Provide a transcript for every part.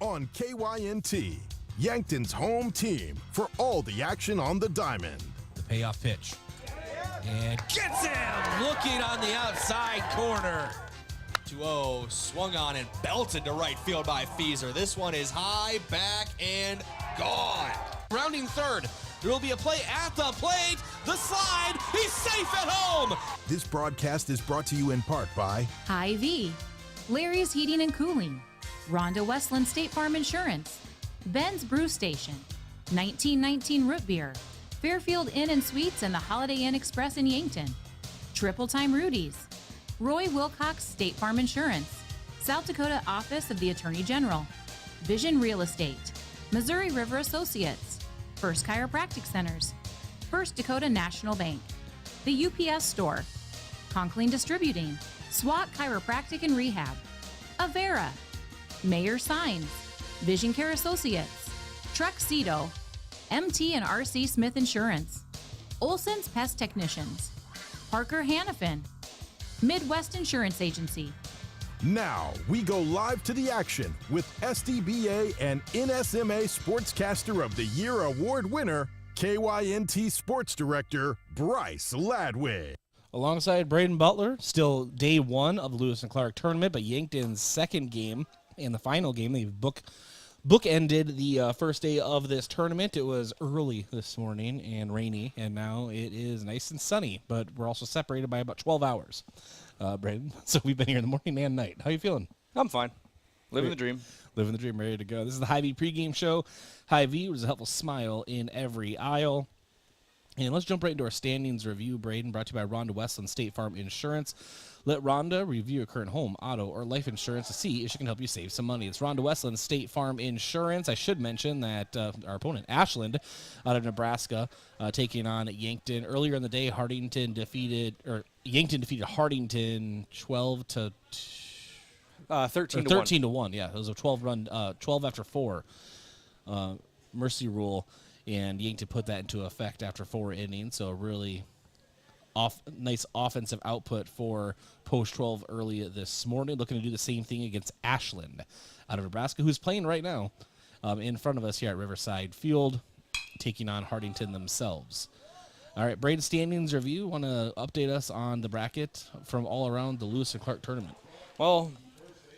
on KYNT, Yankton's home team for all the action on the diamond. The payoff pitch. And gets him! Looking on the outside corner. 2-0, swung on and belted to right field by Feezer. This one is high, back, and gone. Rounding third. There will be a play at the plate. The slide. He's safe at home. This broadcast is brought to you in part by Hy-Vee, Larry's Heating and Cooling, Rhonda Westland State Farm Insurance, Ben's Brew Station, 1919 Root Beer, Fairfield Inn and Suites and the Holiday Inn Express in Yankton, Triple Time Rudy's, Roy Wilcox State Farm Insurance, South Dakota Office of the Attorney General, Vision Real Estate, Missouri River Associates, First Chiropractic Centers, First Dakota National Bank, the UPS Store, Conkling Distributing, SWAT Chiropractic and Rehab, Avera, Mayor Signs, Vision Care Associates, Truxedo, MT and RC Smith Insurance, Olson's Pest Technicians, Parker Hannafin, Midwest Insurance Agency. Now, we go live to the action with SDBA and NSMA Sportscaster of the Year award winner, KYNT Sports Director, Bryce Ladwig. Alongside Brayden Butler, still day one of the Lewis and Clark tournament, but Yankton's second game and the final game, they bookended the first day of this tournament. It was early this morning and rainy, and now it is nice and sunny, but we're also separated by about 12 hours. Brayden, so we've been here in the morning and night. How you feeling? I'm fine. Living the dream. Living the dream, ready to go. This is the Hy-Vee pregame show. Hy-Vee was a helpful smile in every aisle. And let's jump right into our standings review, Brayden, brought to you by Rhonda Westland State Farm Insurance. Let Rhonda review your current home, auto, or life insurance to see if she can help you save some money. It's Rhonda Westland State Farm Insurance. I should mention that our opponent, Ashland, out of Nebraska, taking on Yankton. Earlier in the day, Yankton defeated Hartington 12 to 13 to 1. Yeah, it was a 12 after 4 mercy rule, and Yankton put that into effect after 4 innings. So really nice offensive output for Post 12 early this morning. Looking to do the same thing against Ashland out of Nebraska, who's playing right now in front of us here at Riverside Field, taking on Hartington themselves. All right, Brayden, standings review. Want to update us on the bracket from all around the Lewis and Clark tournament? Well,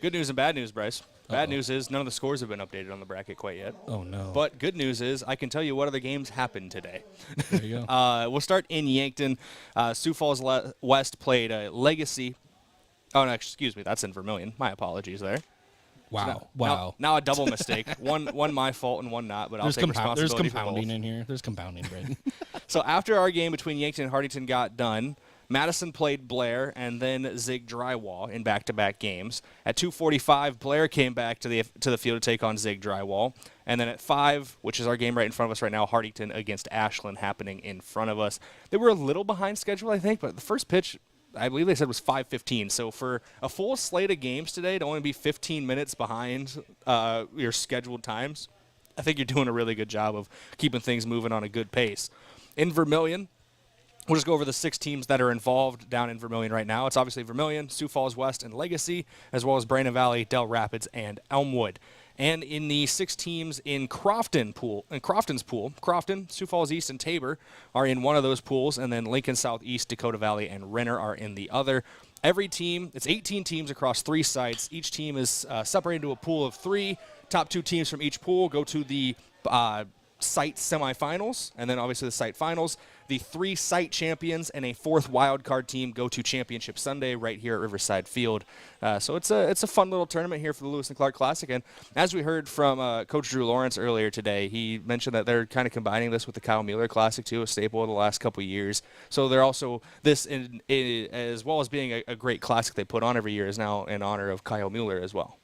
good news and bad news, Bryce. Bad news is none of the scores have been updated on the bracket quite yet. Oh, no. But good news is I can tell you what other games happened today. There you go. We'll start in Yankton. Sioux Falls West played Legacy. Oh, no, excuse me. That's in Vermilion. My apologies there. Wow. So now a double mistake. one my fault and one not, but I'll take responsibility There's compounding for both. in here. There's compounding, Brayden. So after our game between Yankton and Hartington got done, Madison played Blair and then Zig Drywall in back-to-back games. At 2:45, Blair came back to the field to take on Zig Drywall. And then at 5, which is our game right in front of us right now, Hartington against Ashland happening in front of us. They were a little behind schedule, I think, but the first pitch, I believe they said, was 5:15. So for a full slate of games today to only be 15 minutes behind your scheduled times, I think you're doing a really good job of keeping things moving on a good pace. In Vermilion, we'll just go over the 6 teams that are involved down in Vermilion right now. It's obviously Vermilion, Sioux Falls West, and Legacy, as well as Brayden Valley, Del Rapids, and Elmwood. And in the 6 teams in Crofton's pool, Crofton, Sioux Falls East, and Tabor are in one of those pools, and then Lincoln Southeast, Dakota Valley, and Renner are in the other. Every team, it's 18 teams across 3 sites. Each team is separated into a pool of 3. Top 2 teams from each pool go to the site semifinals, and then obviously the site finals. The 3 site champions and a 4th wild card team go to Championship Sunday right here at Riverside Field. So it's a fun little tournament here for the Lewis and Clark Classic. And as we heard from Coach Drew Lawrence earlier today, he mentioned that they're kind of combining this with the Kyle Mueller Classic too, a staple of the last couple of years. So they're also this, as well as being a great classic they put on every year, is now in honor of Kyle Mueller as well.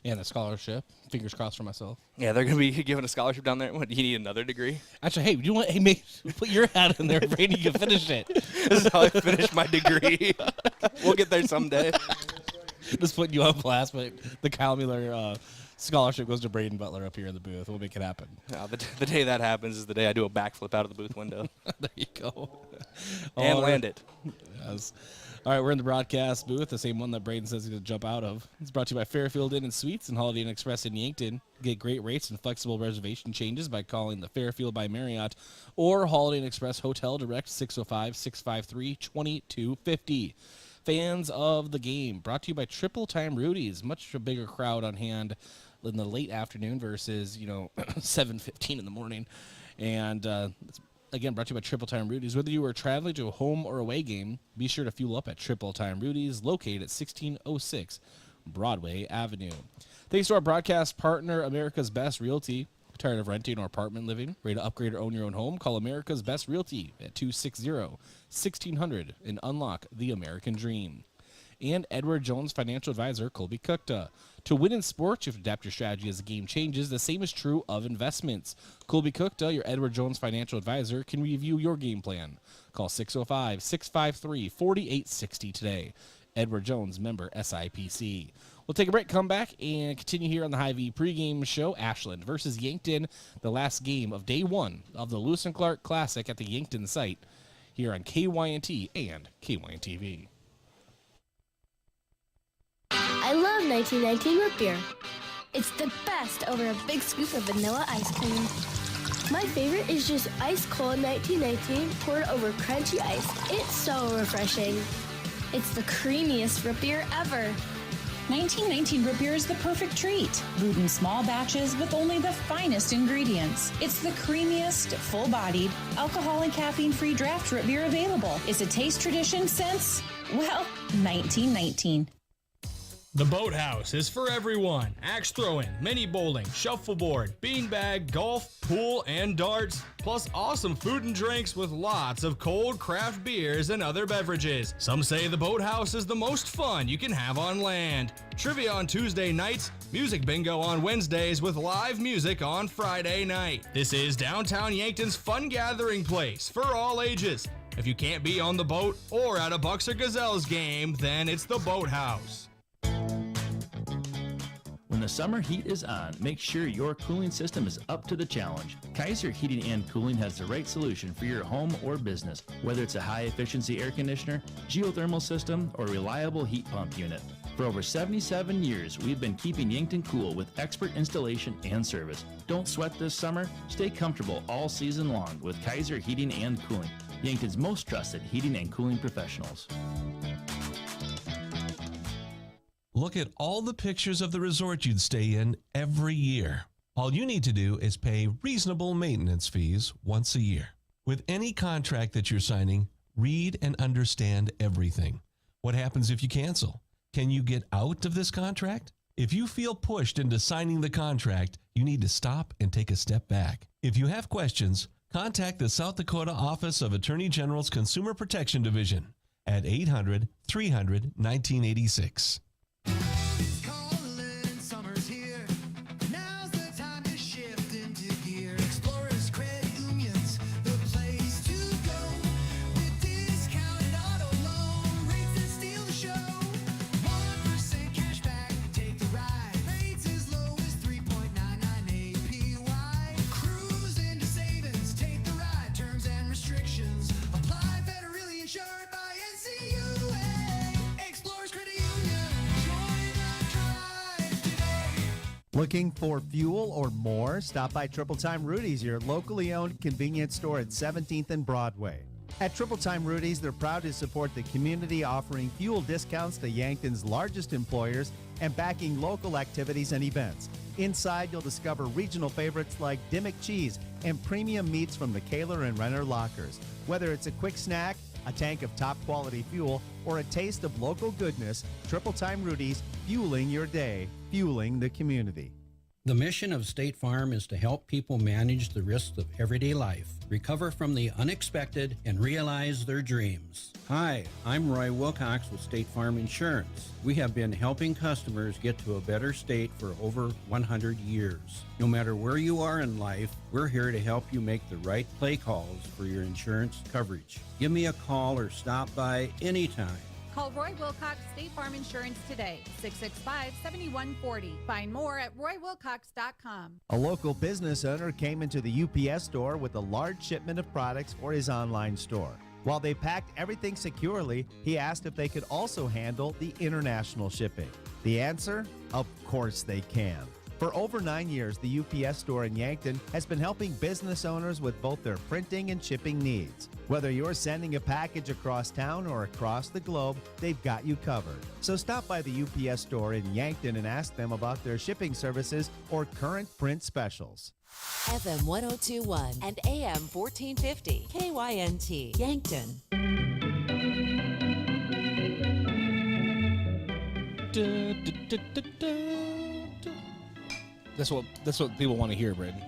And the scholarship. Fingers crossed for myself. Yeah, they're going to be giving a scholarship down there. What, do you need another degree? Actually, put your hat in there, Brady. You can finish it. This is how I finished my degree. We'll get there someday. Just putting you on blast, but the Kyle Mueller scholarship goes to Brayden Butler up here in the booth. We'll make it happen. The day that happens is the day I do a backflip out of the booth window. There you go. And land it. Yes. All right, we're in the broadcast booth, the same one that Brayden says he's going to jump out of. It's brought to you by Fairfield Inn and Suites and Holiday Inn Express in Yankton. Get great rates and flexible reservation changes by calling the Fairfield by Marriott or Holiday Inn Express Hotel Direct 605-653-2250. Fans of the game, brought to you by Triple Time Rudy's. Much a bigger crowd on hand in the late afternoon versus 7:15 in the morning. And again, brought to you by Triple Time Rudy's. Whether you are traveling to a home or away game, be sure to fuel up at Triple Time Rudy's, located at 1606 Broadway Avenue. Thanks to our broadcast partner, America's Best Realty. Tired of renting or apartment living? Ready to upgrade or own your own home? Call America's Best Realty at 260-1600 and unlock the American dream. And Edward Jones Financial Advisor, Colby Kukta. To win in sports, you have to adapt your strategy as the game changes. The same is true of investments. Colby Kukta, your Edward Jones Financial Advisor, can review your game plan. Call 605-653-4860 today. Edward Jones, member SIPC. We'll take a break, come back, and continue here on the Hy-Vee pregame show. Ashland versus Yankton, the last game of day one of the Lewis and Clark Classic at the Yankton site here on KYNT and KYNTV. I love 1919 root beer. It's the best over a big scoop of vanilla ice cream. My favorite is just ice cold 1919 poured over crunchy ice. It's so refreshing. It's the creamiest root beer ever. 1919 root beer is the perfect treat. Brewed in small batches with only the finest ingredients. It's the creamiest, full-bodied, alcohol and caffeine-free draft root beer available. It's a taste tradition since, well, 1919. The Boathouse is for everyone. Axe throwing, mini bowling, shuffleboard, beanbag, golf, pool, and darts. Plus awesome food and drinks with lots of cold craft beers and other beverages. Some say the Boathouse is the most fun you can have on land. Trivia on Tuesday nights, music bingo on Wednesdays with live music on Friday night. This is downtown Yankton's fun gathering place for all ages. If you can't be on the boat or at a Bucks or Gazelles game, then it's the Boathouse. When the summer heat is on, make sure your cooling system is up to the challenge. Kaiser Heating and Cooling has the right solution for your home or business, whether it's a high-efficiency air conditioner, geothermal system, or reliable heat pump unit. For over 77 years, we've been keeping Yankton cool with expert installation and service. Don't sweat this summer. Stay comfortable all season long with Kaiser Heating and Cooling, Yankton's most trusted heating and cooling professionals. Look at all the pictures of the resort you'd stay in every year. All you need to do is pay reasonable maintenance fees once a year. With any contract that you're signing, read and understand everything. What happens if you cancel? Can you get out of this contract? If you feel pushed into signing the contract, you need to stop and take a step back. If you have questions, contact the South Dakota Office of Attorney General's Consumer Protection Division at 800-300-1986. Looking for fuel or more? Stop by Triple Time Rudy's, your locally owned convenience store at 17th and Broadway. At Triple Time Rudy's, they're proud to support the community, offering fuel discounts to Yankton's largest employers and backing local activities and events. Inside, you'll discover regional favorites like Dimmick cheese and premium meats from the Kaler and Renner lockers. Whether it's a quick snack, a tank of top-quality fuel, or a taste of local goodness, Triple Time Rudy's, fueling your day, fueling the community. The mission of State Farm is to help people manage the risks of everyday life, recover from the unexpected, and realize their dreams. Hi, I'm Roy Wilcox with State Farm Insurance. We have been helping customers get to a better state for over 100 years. No matter where you are in life, we're here to help you make the right play calls for your insurance coverage. Give me a call or stop by anytime. Call Roy Wilcox State Farm Insurance today, 665-7140. Find more at roywilcox.com. A local business owner came into the UPS store with a large shipment of products for his online store. While they packed everything securely, he asked if they could also handle the international shipping. The answer? Of course they can. For over 9 years, the UPS store in Yankton has been helping business owners with both their printing and shipping needs. Whether you're sending a package across town or across the globe, they've got you covered. So stop by the UPS store in Yankton and ask them about their shipping services or current print specials. FM 1021 and AM 1450, KYNT, Yankton. That's what people want to hear, Brayden.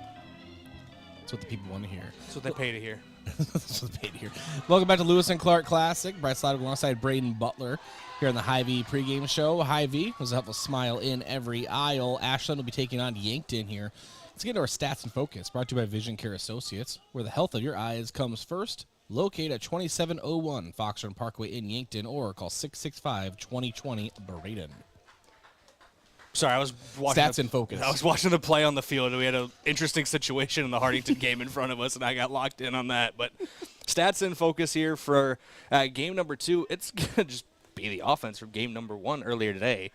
That's what the people want to hear. That's what they pay to hear. That's what they pay to hear. Welcome back to Lewis and Clark Classic. Bryce Ladwig alongside Brayden Butler here on the Hy-Vee pregame show. Hy-Vee was a helpful smile in every aisle. Ashland will be taking on Yankton here. Let's get into our stats and focus. Brought to you by Vision Care Associates, where the health of your eyes comes first. Located at 2701 Foxrun Parkway in Yankton, or call 665-2020 Brayden. Sorry, I was watching Stats in focus. I was watching the play on the field. We had an interesting situation in the Hardington game in front of us, and I got locked in on that. But stats in focus here for game number 2. It's going to just be the offense from game number 1 earlier today.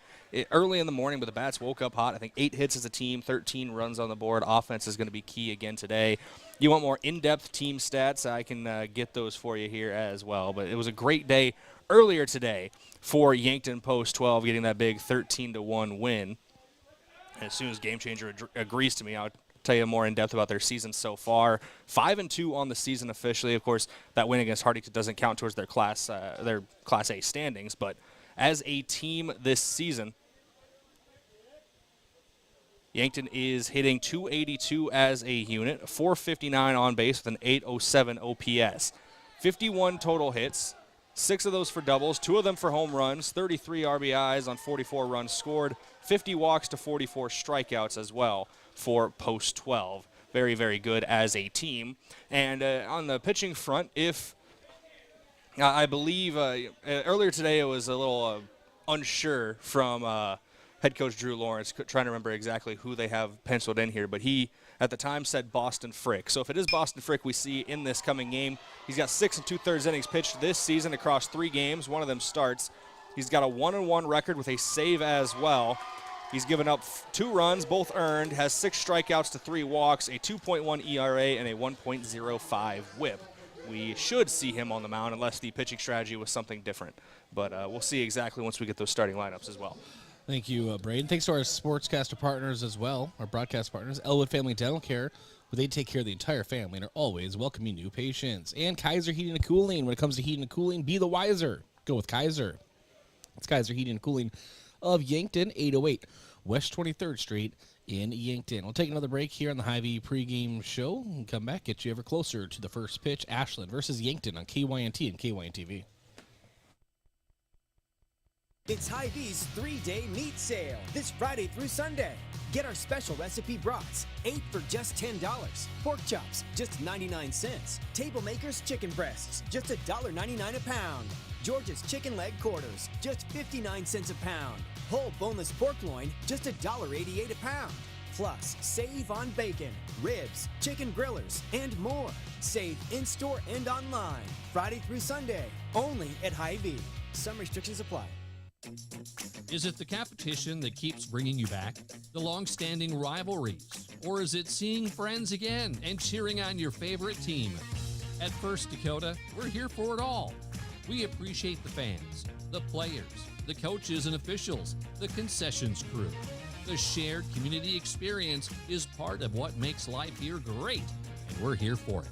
Early in the morning, but the Bats woke up hot. I think 8 hits as a team, 13 runs on the board. Offense is going to be key again today. You want more in-depth team stats, I can get those for you here as well. But it was a great day earlier today for Yankton Post 12, getting that big 13-1 win. And as soon as Game Changer agrees to me, I'll tell you more in depth about their season so far. 5-2 on the season officially. Of course, that win against Hardington doesn't count towards their Class A standings, but as a team this season, Yankton is hitting .282 as a unit, .459 on base with an .807 OPS. 51 total hits, 6 of those for doubles, 2 of them for home runs, 33 RBIs on 44 runs scored, 50 walks to 44 strikeouts as well for Post 12. Very, very good as a team. And on the pitching front, I believe earlier today it was a little unsure from head coach Drew Lawrence, trying to remember exactly who they have penciled in here, but he at the time said Boston Frick. So if it is Boston Frick we see in this coming game, he's got 6 2/3 innings pitched this season across 3 games. One of them starts. He's got a 1-1 record with a save as well. He's given up 2 runs, both earned, has 6 strikeouts to 3 walks, a 2.1 ERA, and a 1.05 WHIP. We should see him on the mound unless the pitching strategy was something different. But we'll see exactly once we get those starting lineups as well. Thank you, Brayden. Thanks to our sportscaster partners as well, our broadcast partners, Elwood Family Dental Care, where they take care of the entire family and are always welcoming new patients. And Kaiser Heating and Cooling. When it comes to heating and cooling, be the wiser. Go with Kaiser. It's Kaiser Heating and Cooling of Yankton, 808 West 23rd Street in Yankton. We'll take another break here on the Hy-Vee pregame show and come back, get you ever closer to the first pitch, Ashland versus Yankton on KYNT and KYNTV. It's Hy-Vee's 3-day meat sale this Friday through Sunday. Get our special recipe brats, 8 for just $10. Pork chops, just 99 cents. Table Makers chicken breasts, just $1.99 a pound. George's chicken leg quarters, just 59 cents a pound. Whole boneless pork loin, just $1.88 a pound. Plus, save on bacon, ribs, chicken grillers, and more. Save in-store and online. Friday through Sunday, only at Hy-Vee. Some restrictions apply. Is it the competition that keeps bringing you back? The long-standing rivalries? Or is it seeing friends again and cheering on your favorite team? At First Dakota, we're here for it all. We appreciate the fans, the players, the coaches and officials, the concessions crew. The shared community experience is part of what makes life here great, and we're here for it.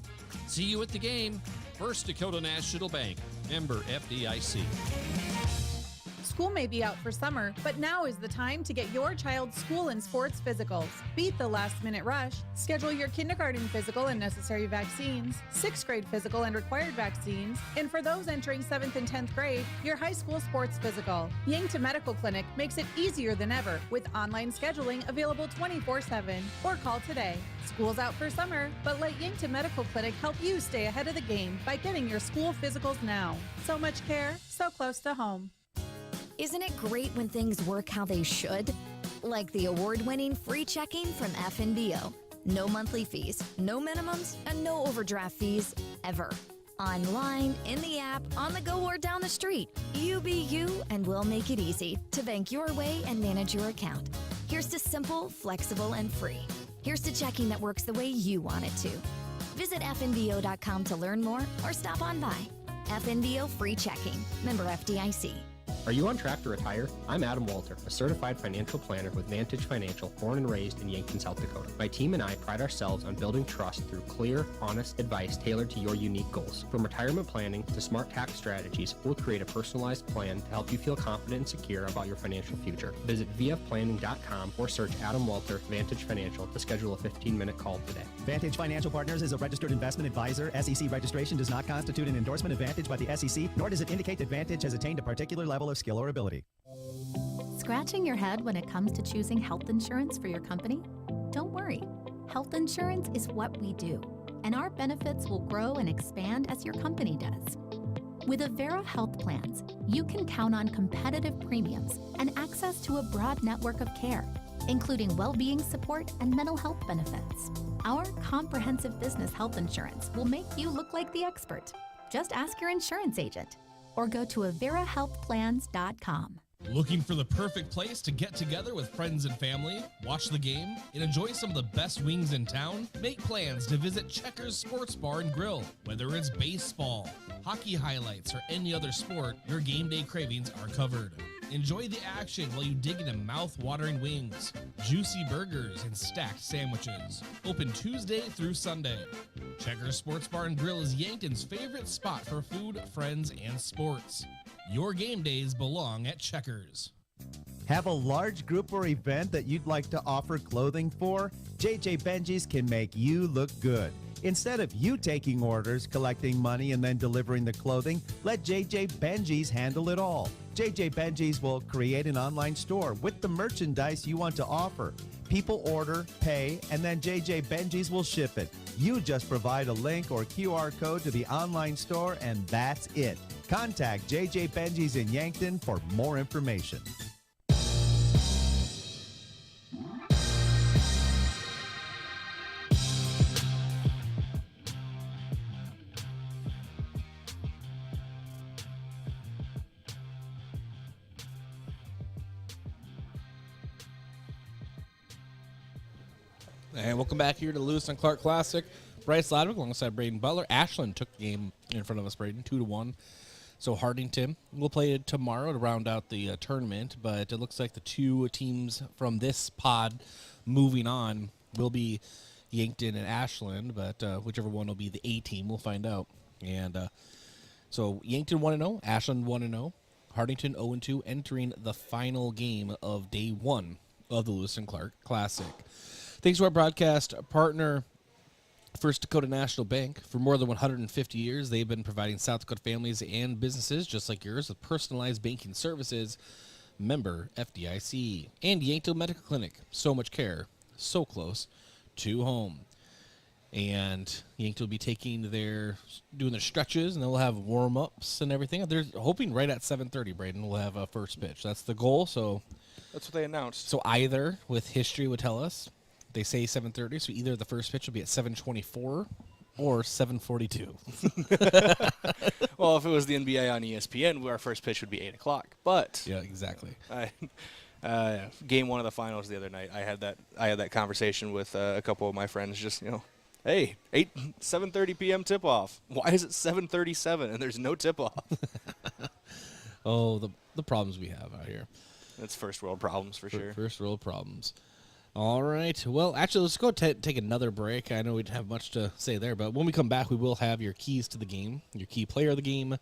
See you at the game. First Dakota National Bank, member FDIC. School may be out for summer, but now is the time to get your child's school and sports physicals. Beat the last-minute rush. Schedule your kindergarten physical and necessary vaccines, 6th grade physical and required vaccines, and for those entering 7th and 10th grade, your high school sports physical. Yankton Medical Clinic makes it easier than ever with online scheduling available 24/7 or call today. School's out for summer, but let Yankton Medical Clinic help you stay ahead of the game by getting your school physicals now. So much care, so close to home. Isn't it great when things work how they should? Like the award-winning free checking from FNBO. No monthly fees, no minimums, and no overdraft fees ever. Online, in the app, on the go, or down the street. You be you, and we'll make it easy to bank your way and manage your account. Here's to simple, flexible, and free. Here's to checking that works the way you want it to. Visit fnbo.com to learn more or stop on by. FNBO Free Checking. Member FDIC. Are you on track to retire? I'm Adam Walter, a certified financial planner with Vantage Financial, born and raised in Yankton, South Dakota. My team and I pride ourselves on building trust through clear, honest advice tailored to your unique goals. From retirement planning to smart tax strategies, we'll create a personalized plan to help you feel confident and secure about your financial future. Visit vfplanning.com or search Adam Walter Vantage Financial to schedule a 15-minute call today. Vantage Financial Partners is a registered investment advisor. SEC registration does not constitute an endorsement of Vantage by the SEC, nor does it indicate that Vantage has attained a particular level of skill or ability. Scratching your head when it comes to choosing health insurance for your company? Don't worry. Health insurance is what we do, and our benefits will grow and expand as your company does. With Avera Health Plans, you can count on competitive premiums and access to a broad network of care, including well-being support and mental health benefits. Our comprehensive business health insurance will make you look like the expert. Just ask your insurance agent or go to averahealthplans.com. Looking for the perfect place to get together with friends and family, watch the game, and enjoy some of the best wings in town? Make plans to visit Checkers Sports Bar and Grill. Whether it's baseball, hockey highlights, or any other sport, your game day cravings are covered. Enjoy the action while you dig into mouth-watering wings, juicy burgers, and stacked sandwiches. Open Tuesday through Sunday. Checkers Sports Bar and Grill is Yankton's favorite spot for food, friends, and sports. Your game days belong at Checkers. Have a large group or event that you'd like to offer clothing for? JJ Benji's can make you look good. Instead of you taking orders, collecting money, and then delivering the clothing, let JJ Benji's handle it all. JJ Benji's will create an online store with the merchandise you want to offer. People order, pay, and then JJ Benji's will ship it. You just provide a link or QR code to the online store, and that's it. Contact JJ Benji's in Yankton for more information. And welcome back here to the Lewis and Clark Classic. Bryce Ladwig alongside Brayden Butler. Ashland took the game in front of us, Brayden, 2-1. So Hardington will play tomorrow to round out the tournament, but it looks like the two teams from this pod moving on will be Yankton and Ashland, but whichever one will be the A team, we'll find out. And so Yankton 1-0, Ashland 1-0, Hardington 0-2, entering the final game of day one of the Lewis and Clark Classic. Thanks to our broadcast partner, First Dakota National Bank. For more than 150 years, they've been providing South Dakota families and businesses just like yours with personalized banking services. Member FDIC. And Yankton Medical Clinic. So much care, so close to home. And Yankton will be doing their stretches, and they'll have warm-ups and everything. They're hoping right at 7:30, Brayden, we'll have a first pitch. That's the goal. So that's what they announced. So either, with history would tell us, they say 7:30, so either the first pitch will be at 7:24 or 7:42. Well, if it was the NBA on ESPN, our first pitch would be 8 o'clock. But yeah, exactly. Game one of the finals the other night, I had that conversation with a couple of my friends. Just hey, 7:30 p.m. tip off. Why is it 7:37 and there's no tip off? Oh, the problems we have out here. That's first world problems for sure. First world problems. All right. Well, actually, let's go take another break. I know we didn't have much to say there, but when we come back, we will have your keys to the game, your key player of the game,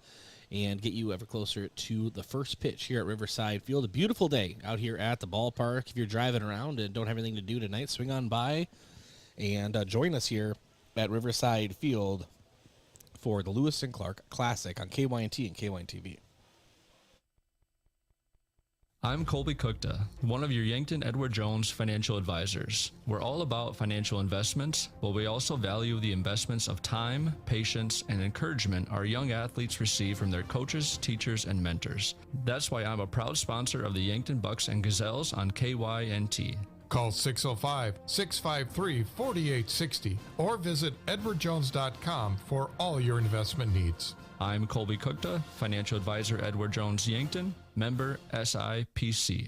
and get you ever closer to the first pitch here at Riverside Field. A beautiful day out here at the ballpark. If you're driving around and don't have anything to do tonight, swing on by and join us here at Riverside Field for the Lewis and Clark Classic on KYNT and KYN TV. I'm Colby Cookta, one of your Yankton Edward Jones financial advisors. We're all about financial investments, but we also value the investments of time, patience, and encouragement our young athletes receive from their coaches, teachers, and mentors. That's why I'm a proud sponsor of the Yankton Bucks and Gazelles on KYNT. Call 605-653-4860 or visit edwardjones.com for all your investment needs. I'm Colby Cookta, financial advisor Edward Jones Yankton, member SIPC.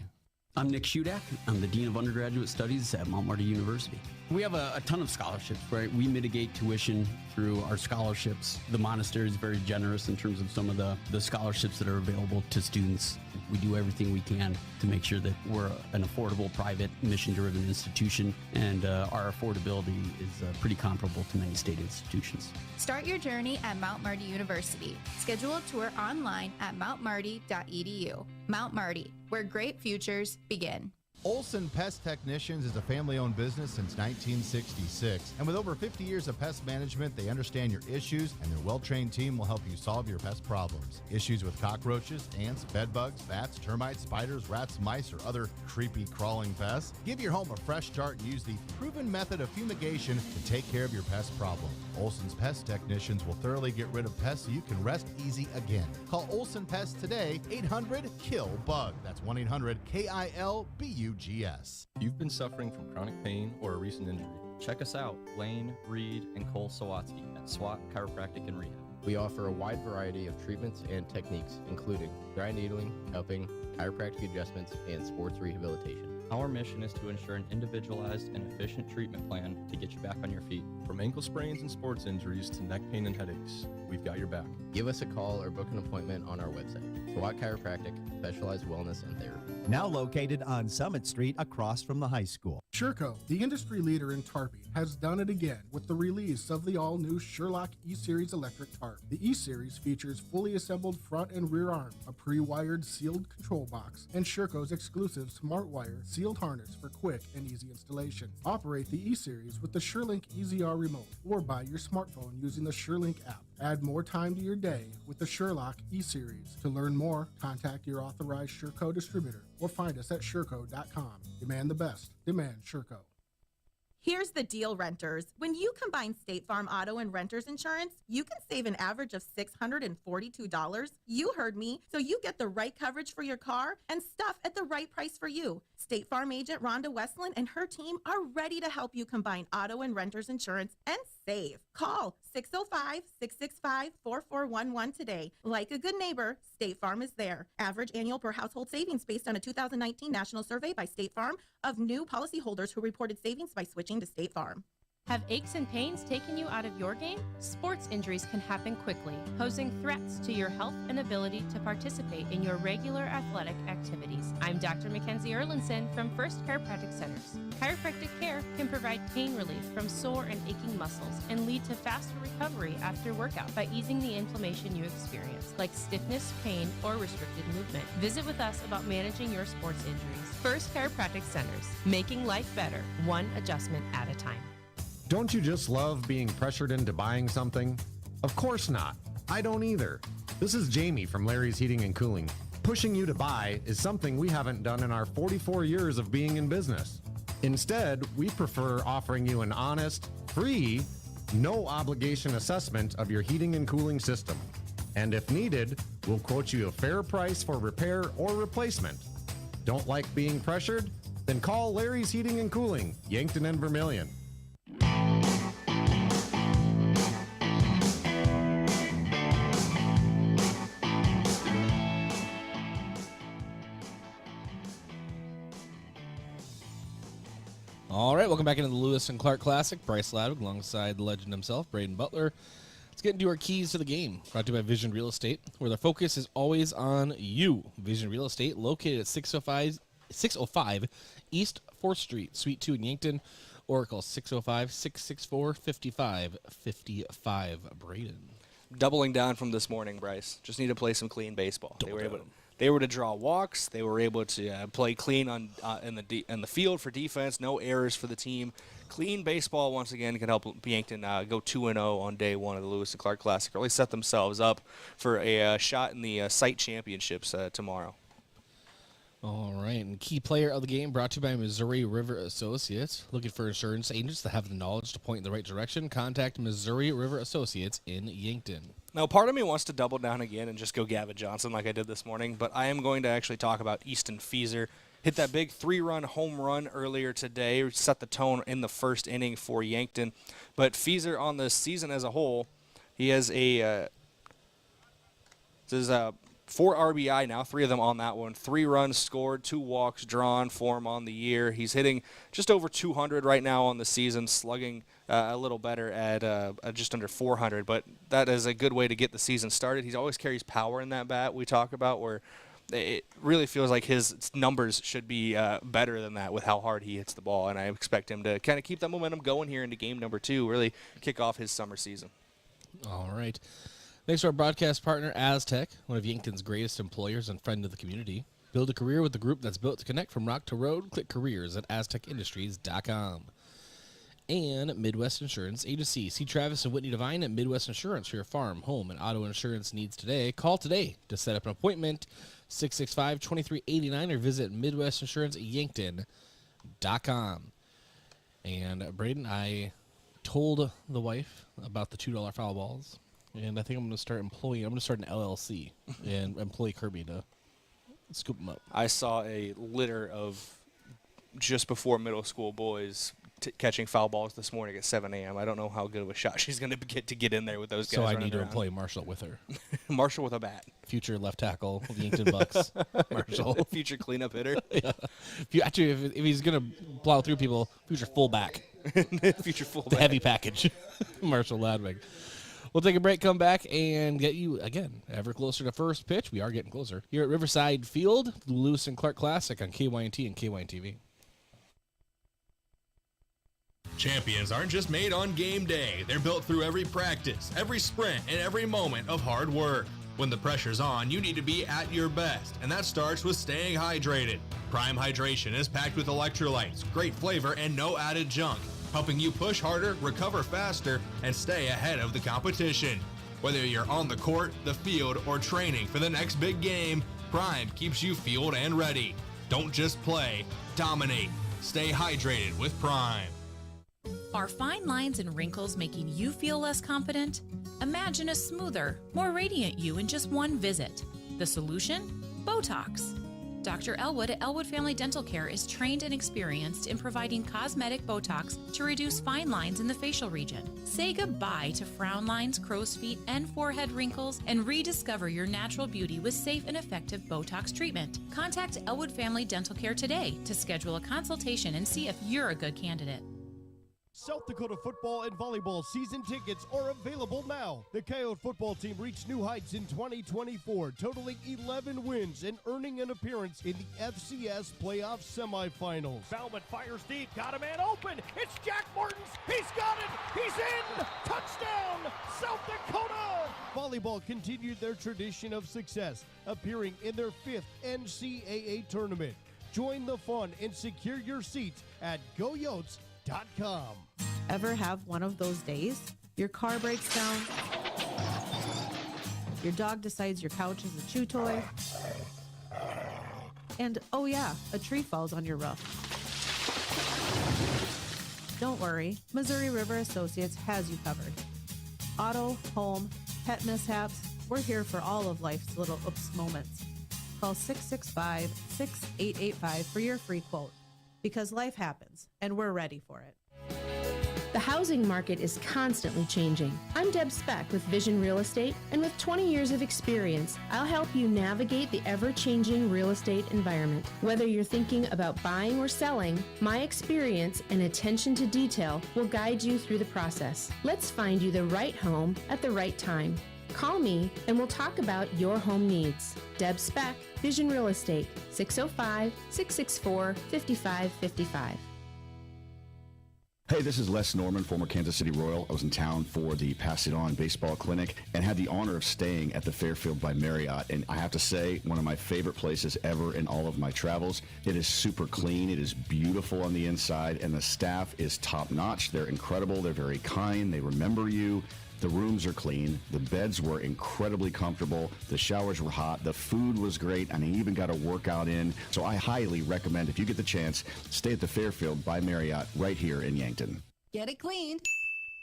I'm Nick Shudak. I'm the Dean of Undergraduate Studies at Mount Marty University. We have a ton of scholarships, right? We mitigate tuition through our scholarships. The monastery is very generous in terms of some of the scholarships that are available to students. We do everything we can to make sure that we're an affordable, private, mission-driven institution, and our affordability is pretty comparable to many state institutions. Start your journey at Mount Marty University. Schedule a tour online at mountmarty.edu. Mount Marty, where great futures begin. Olson Pest Technicians is a family-owned business since 1966. And with over 50 years of pest management, they understand your issues, and their well-trained team will help you solve your pest problems. Issues with cockroaches, ants, bedbugs, bats, termites, spiders, rats, mice, or other creepy crawling pests? Give your home a fresh start and use the proven method of fumigation to take care of your pest problem. Olson's Pest Technicians will thoroughly get rid of pests so you can rest easy again. Call Olson Pest today, 800-KILL-BUG. That's 1-800-KILBUGS. If you've been suffering from chronic pain or a recent injury, check us out, Lane, Reed, and Cole Sawatsky at SWAT Chiropractic and Rehab. We offer a wide variety of treatments and techniques, including dry needling, cupping, chiropractic adjustments, and sports rehabilitation. Our mission is to ensure an individualized and efficient treatment plan to get you back on your feet. From ankle sprains and sports injuries to neck pain and headaches, we've got your back. Give us a call or book an appointment on our website. SWAT Chiropractic, specialized wellness and therapy. Now located on Summit Street across from the high school. Sherco, the industry leader in tarping, has done it again with the release of the all-new Sherlock E-Series electric tarp. The E-Series features fully assembled front and rear arm, a pre-wired sealed control box, and Sherco's exclusive smart wire sealed harness for quick and easy installation. Operate the E-Series with the SureLink EZR remote or by your smartphone using the SureLink app. Add more time to your day with the Sherlock E-Series. To learn more, contact your authorized Sherco distributor or find us at Sherco.com. Demand the best. Demand Sherco. Here's the deal, renters. When you combine State Farm auto and renter's insurance, you can save an average of $642. You heard me. So you get the right coverage for your car and stuff at the right price for you. State Farm agent Rhonda Westland and her team are ready to help you combine auto and renter's insurance and save. Call 605-665-4411 today. Like a good neighbor, State Farm is there. Average annual per household savings based on a 2019 national survey by State Farm of new policyholders who reported savings by switching to State Farm. Have aches and pains taken you out of your game? Sports injuries can happen quickly, posing threats to your health and ability to participate in your regular athletic activities. I'm Dr. Mackenzie Erlinson from First Chiropractic Centers. Chiropractic care can provide pain relief from sore and aching muscles and lead to faster recovery after workout by easing the inflammation you experience, like stiffness, pain, or restricted movement. Visit with us about managing your sports injuries. First Chiropractic Centers, making life better, one adjustment at a time. Don't you just love being pressured into buying something? Of course not. I don't either. This is Jamie from Larry's Heating and Cooling. Pushing you to buy is something we haven't done in our 44 years of being in business. Instead, we prefer offering you an honest, free, no obligation assessment of your heating and cooling system. And if needed, we'll quote you a fair price for repair or replacement. Don't like being pressured? Then call Larry's Heating and Cooling, Yankton and Vermilion. All right, welcome back into the Lewis and Clark Classic. Bryce Ladwig alongside the legend himself, Brayden Butler. Let's get into our keys to the game, brought to you by Vision Real Estate, where the focus is always on you. Vision Real Estate, located at 605 East 4th Street, Suite 2 in Yankton, or call 605-664-5555. Brayden. Doubling down from this morning, Bryce. Just need to play some clean baseball. They were to draw walks. They were able to play clean in the field for defense. No errors for the team. Clean baseball once again can help Yankton go 2-0 on day one of the Lewis and Clark Classic. Really set themselves up for a shot in the site championships tomorrow. All right, and key player of the game brought to you by Missouri River Associates. Looking for insurance agents that have the knowledge to point in the right direction? Contact Missouri River Associates in Yankton. Now, part of me wants to double down again and just go Gavin Johnson like I did this morning, but I am going to actually talk about Easton Feaser. Hit that big 3-run home run earlier today, set the tone in the first inning for Yankton. But Feaser on the season as a whole, he has a 4 RBI now, 3 of them on that one. 3 runs scored, 2 walks drawn for him on the year. He's hitting just over 200 right now on the season, slugging a little better at just under 400. But that is a good way to get the season started. He always carries power in that bat we talk about, where it really feels like his numbers should be better than that with how hard he hits the ball. And I expect him to kind of keep that momentum going here into game number 2, really kick off his summer season. All right. Thanks to our broadcast partner, Aztec, one of Yankton's greatest employers and friend of the community. Build a career with the group that's built to connect from rock to road. Click careers at aztecindustries.com. And Midwest Insurance Agency. See Travis and Whitney Devine at Midwest Insurance for your farm, home, and auto insurance needs today. Call today to set up an appointment, 665-2389, or visit MidwestInsuranceYankton.com. And Brayden, I told the wife about the $2 foul balls. And I think I'm going to start an LLC and employ Kirby to scoop them up. I saw a litter of just before middle school boys catching foul balls this morning at 7 a.m. I don't know how good of a shot she's going to get in there with those guys. So I need to around. employ Marshall with her. Marshall with a bat. Future left tackle of the Yankton Bucks. Marshall. Future cleanup hitter. Yeah. If he's going to plow through people, future fullback. Future fullback. The heavy package. Marshall Ladwig. We'll take a break, come back, and get you, again, ever closer to first pitch. We are getting closer. Here at Riverside Field, the Lewis and Clark Classic on KYNT and KYN-TV. Champions aren't just made on game day. They're built through every practice, every sprint, and every moment of hard work. When the pressure's on, you need to be at your best, and that starts with staying hydrated. Prime Hydration is packed with electrolytes, great flavor, and no added junk, helping you push harder, recover faster, and stay ahead of the competition. Whether you're on the court, the field, or training for the next big game, Prime keeps you fueled and ready. Don't just play, dominate. Stay hydrated with Prime. Are fine lines and wrinkles making you feel less confident? Imagine a smoother, more radiant you in just one visit. The solution? Botox. Dr. Elwood at Elwood Family Dental Care is trained and experienced in providing cosmetic Botox to reduce fine lines in the facial region. Say goodbye to frown lines, crow's feet, and forehead wrinkles, and rediscover your natural beauty with safe and effective Botox treatment. Contact Elwood Family Dental Care today to schedule a consultation and see if you're a good candidate. South Dakota football and volleyball season tickets are available now. The Coyote football team reached new heights in 2024, totaling 11 wins and earning an appearance in the FCS playoff semifinals. Bauman fires deep, got a man open. It's Jack Martins. He's got it. He's in. Touchdown, South Dakota. Volleyball continued their tradition of success, appearing in their 5th NCAA tournament. Join the fun and secure your seats at GoYotes.com. Ever have one of those days? Your car breaks down, your dog decides your couch is a chew toy, and oh yeah, a tree falls on your roof. Don't worry, Missouri River Associates has you covered. Auto, home, pet mishaps, we're here for all of life's little oops moments. Call 665-6885 for your free quote. Because life happens, and we're ready for it. The housing market is constantly changing. I'm Deb Speck with Vision Real Estate, and with 20 years of experience, I'll help you navigate the ever-changing real estate environment. Whether you're thinking about buying or selling, my experience and attention to detail will guide you through the process. Let's find you the right home at the right time. Call me and we'll talk about your home needs. Deb Speck, Vision Real Estate, 605-664-5555. Hey, this is Les Norman, former Kansas City Royal. I was in town for the Pass It On baseball clinic and had the honor of staying at the Fairfield by Marriott. And I have to say, one of my favorite places ever in all of my travels. It is super clean. It is beautiful on the inside, and the staff is top-notch. They're incredible. They're very kind. They remember you. The rooms are clean. The beds were incredibly comfortable. The showers were hot. The food was great, and I even got a workout in. So I highly recommend, if you get the chance, stay at the Fairfield by Marriott right here in Yankton. Get it cleaned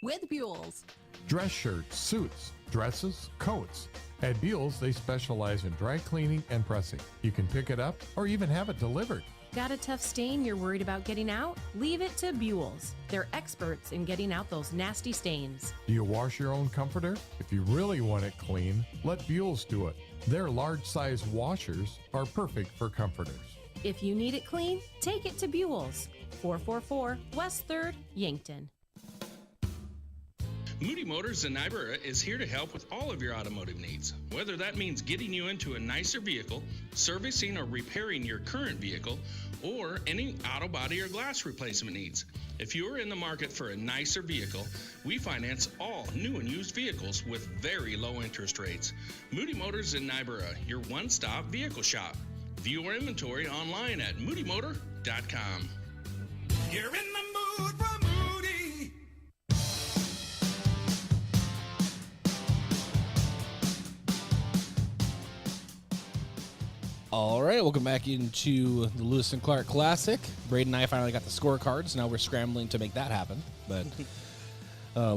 with Buell's. Dress shirts, suits, dresses, coats. At Buell's, they specialize in dry cleaning and pressing. You can pick it up or even have it delivered. Got a tough stain you're worried about getting out? Leave it to Buell's. They're experts in getting out those nasty stains. Do you wash your own comforter? If you really want it clean, let Buell's do it. Their large size washers are perfect for comforters. If you need it clean, take it to Buell's. 444 West 3rd, Yankton. Moody Motors in Niobrara is here to help with all of your automotive needs. Whether that means getting you into a nicer vehicle, servicing or repairing your current vehicle, or any auto body or glass replacement needs. If you are in the market for a nicer vehicle, we finance all new and used vehicles with very low interest rates. Moody Motors in Niobrara, your one-stop vehicle shop. View our inventory online at moodymotor.com. You're in the mood for Moody. All right, welcome back into the Lewis and Clark Classic. Brayden and I finally got the scorecards. Now we're scrambling to make that happen. But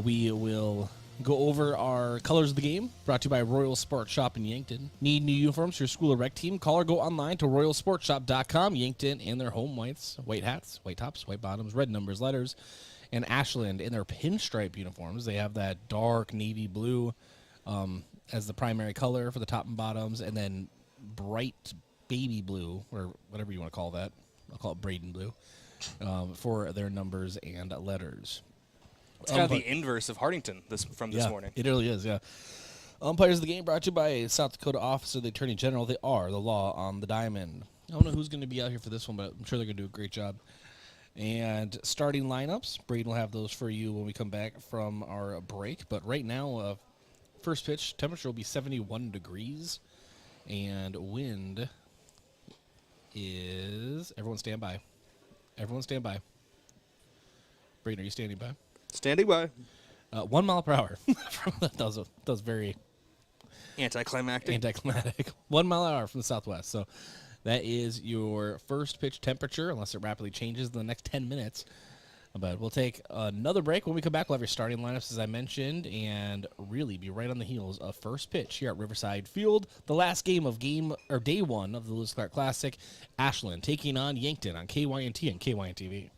we will go over our colors of the game, brought to you by Royal Sports Shop in Yankton. Need new uniforms for your school or rec team? Call or go online to royalsportshop.com. Yankton and their home whites, white hats, white tops, white bottoms, red numbers, letters, and Ashland in their pinstripe uniforms. They have that dark navy blue as the primary color for the top and bottoms, and then bright baby blue, or whatever you want to call that. I'll call it Brayden blue, for their numbers and letters. It's kind of the inverse of Hardington this morning. It really is, yeah. Umpires of the game brought to you by South Dakota Office of the Attorney General. They are the law on the diamond. I don't know who's going to be out here for this one, but I'm sure they're going to do a great job. And starting lineups, Brayden will have those for you when we come back from our break. But right now, first pitch temperature will be 71 degrees. And wind is... Everyone stand by. Everyone stand by. Brayden, are you standing by? Standing by. 1 mile per hour. that was very... Anticlimactic. 1 mile an hour from the southwest. So that is your first pitch temperature, unless it rapidly changes in the next 10 minutes. But we'll take another break. When we come back, we'll have your starting lineups, as I mentioned, and really be right on the heels of first pitch here at Riverside Field. The last game of day one of the Lewis Clark Classic. Ashland taking on Yankton on KYNT and KYNTV.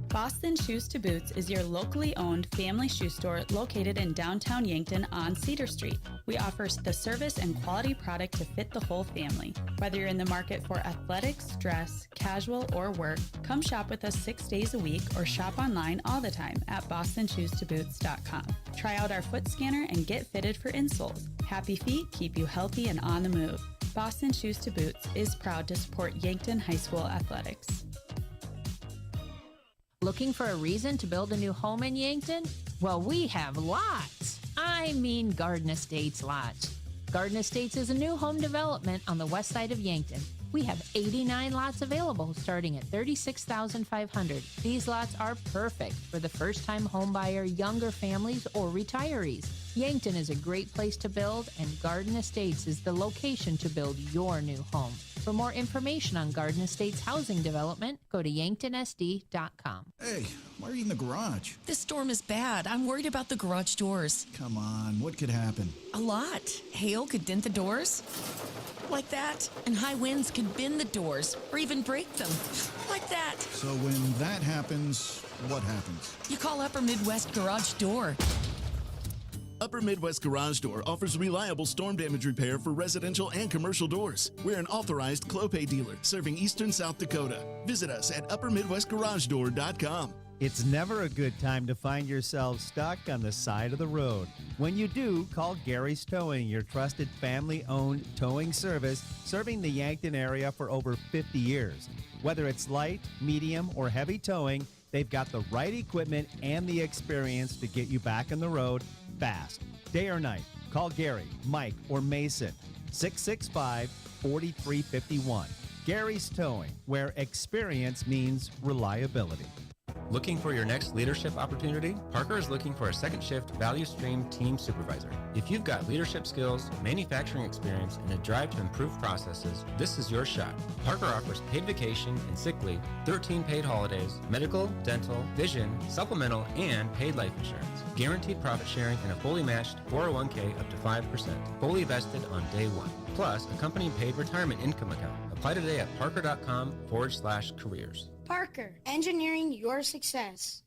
Boston Shoes to Boots is your locally owned family shoe store located in downtown Yankton on Cedar Street. We offer the service and quality product to fit the whole family. Whether you're in the market for athletics, dress, casual, or work, come shop with us 6 days a week or shop online all the time at bostonshoestoboots.com. Try out our foot scanner and get fitted for insoles. Happy feet keep you healthy and on the move. Boston Shoes to Boots is proud to support Yankton High School athletics. Looking for a reason to build a new home in Yankton? Well, we have lots. I mean Garden Estates lots. Garden Estates is a new home development on the west side of Yankton. We have 89 lots available starting at $36,500. These lots are perfect for the first-time home buyer, younger families, or retirees. Yankton is a great place to build, and Garden Estates is the location to build your new home. For more information on Garden Estates housing development, go to yanktonsd.com. Hey, why are you in the garage? This storm is bad. I'm worried about the garage doors. Come on, what could happen? A lot. Hail could dent the doors. Like that. And high winds could bend the doors or even break them. Like that. So when that happens, what happens? You call Upper Midwest Garage Door. Upper Midwest Garage Door offers reliable storm damage repair for residential and commercial doors. We're an authorized Clopay dealer serving eastern South Dakota. Visit us at uppermidwestgaragedoor.com. It's never a good time to find yourself stuck on the side of the road. When you do, call Gary's Towing, your trusted family-owned towing service serving the Yankton area for over 50 years. Whether it's light, medium, or heavy towing, they've got the right equipment and the experience to get you back on the road fast. Day or night, call Gary, Mike, or Mason, 665-4351. Gary's Towing, where experience means reliability. Looking for your next leadership opportunity? Parker is looking for a second shift value stream team supervisor. If you've got leadership skills, manufacturing experience, and a drive to improve processes, this is your shot. Parker offers paid vacation and sick leave, 13 paid holidays, medical, dental, vision, supplemental, and paid life insurance. Guaranteed profit sharing and a fully matched 401k up to 5%, fully vested on day one. Plus, a company paid retirement income account. Apply today at parker.com/careers. Parker, engineering your success.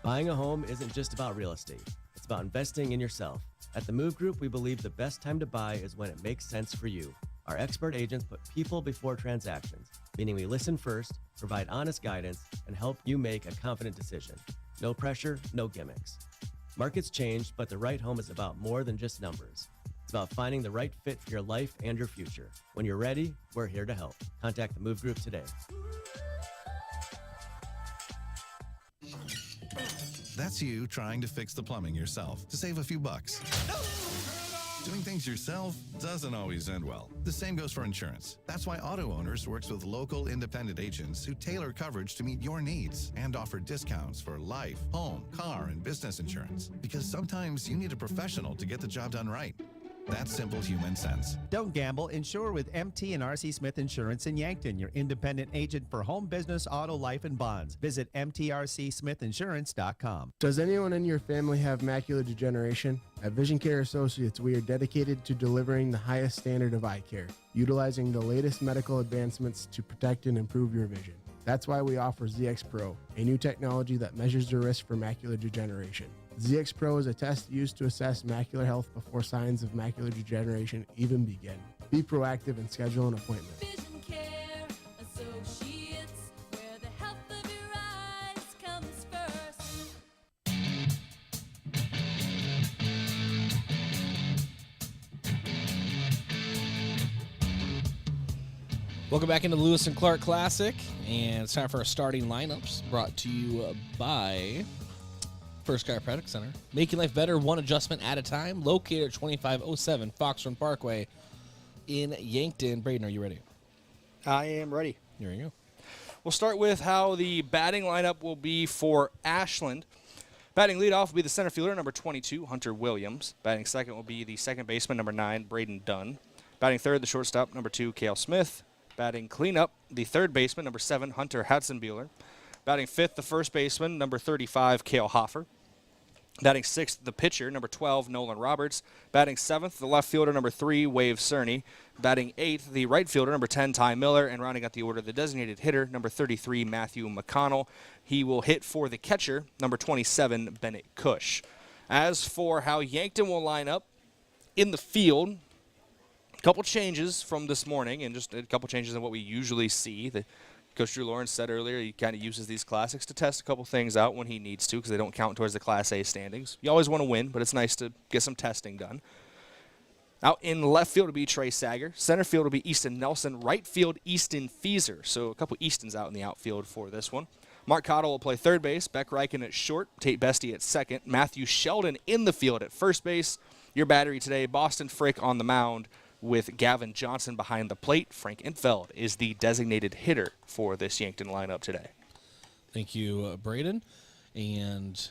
Buying a home isn't just about real estate. It's about investing in yourself. At the Move Group, we believe the best time to buy is when it makes sense for you. Our expert agents put people before transactions, meaning we listen first, provide honest guidance, and help you make a confident decision. No pressure, no gimmicks. Markets change, but the right home is about more than just numbers. It's about finding the right fit for your life and your future. When you're ready, we're here to help. Contact the Move Group today. That's you trying to fix the plumbing yourself to save a few bucks. Doing things yourself doesn't always end well. The same goes for insurance. That's why Auto Owners works with local independent agents who tailor coverage to meet your needs and offer discounts for life, home, car, and business insurance. Because sometimes you need a professional to get the job done right. That's simple human sense. Don't gamble. Insure with MT and RC Smith Insurance in Yankton, your independent agent for home, business, auto, life, and bonds. Visit mtrcsmithinsurance.com. Does anyone in your family have macular degeneration? At Vision Care Associates, we are dedicated to delivering the highest standard of eye care, utilizing the latest medical advancements to protect and improve your vision. That's why we offer ZX Pro, a new technology that measures the risk for macular degeneration. ZX Pro is a test used to assess macular health before signs of macular degeneration even begin. Be proactive and schedule an appointment. Vision Care Associates, where the health of your eyes comes first. Welcome back into the Lewis and Clark Classic, and it's time for our starting lineups, brought to you by First Chiropractic Center. Making life better, one adjustment at a time. Located at 2507 Fox Run Parkway in Yankton. Brayden, are you ready? I am ready. Here you go. We'll start with how the batting lineup will be for Ashland. Batting leadoff will be the center fielder, number 22, Hunter Williams. Batting second will be the second baseman, number 9, Brayden Dunn. Batting third, the shortstop, number 2, Cale Smith. Batting cleanup, the third baseman, number 7, Hunter Hatzenbuehler. Batting fifth, the first baseman, number 35, Cale Hoffer. Batting sixth, the pitcher, number 12, Nolan Roberts. Batting seventh, the left fielder, number 3, Wave Cerny. Batting eighth, the right fielder, number 10, Ty Miller. And rounding out the order, the designated hitter, number 33, Matthew McConnell. He will hit for the catcher, number 27, Bennett Cush. As for how Yankton will line up in the field, a couple changes from this morning, and just a couple changes in what we usually see. Coach Drew Lawrence said earlier he kind of uses these classics to test a couple things out when he needs to because they don't count towards the Class A standings. You always want to win, but it's nice to get some testing done. Out in left field will be Trey Sager. Center field will be Easton Nelson. Right field, Easton Feeser. So a couple Eastons out in the outfield for this one. Mark Cottle will play third base. Beck Reichen at short. Tate Bestie at second. Matthew Sheldon in the field at first base. Your battery today, Boston Frick on the mound, with Gavin Johnson behind the plate. Frank Entfeld is the designated hitter for this Yankton lineup today. Thank you, Brayden. And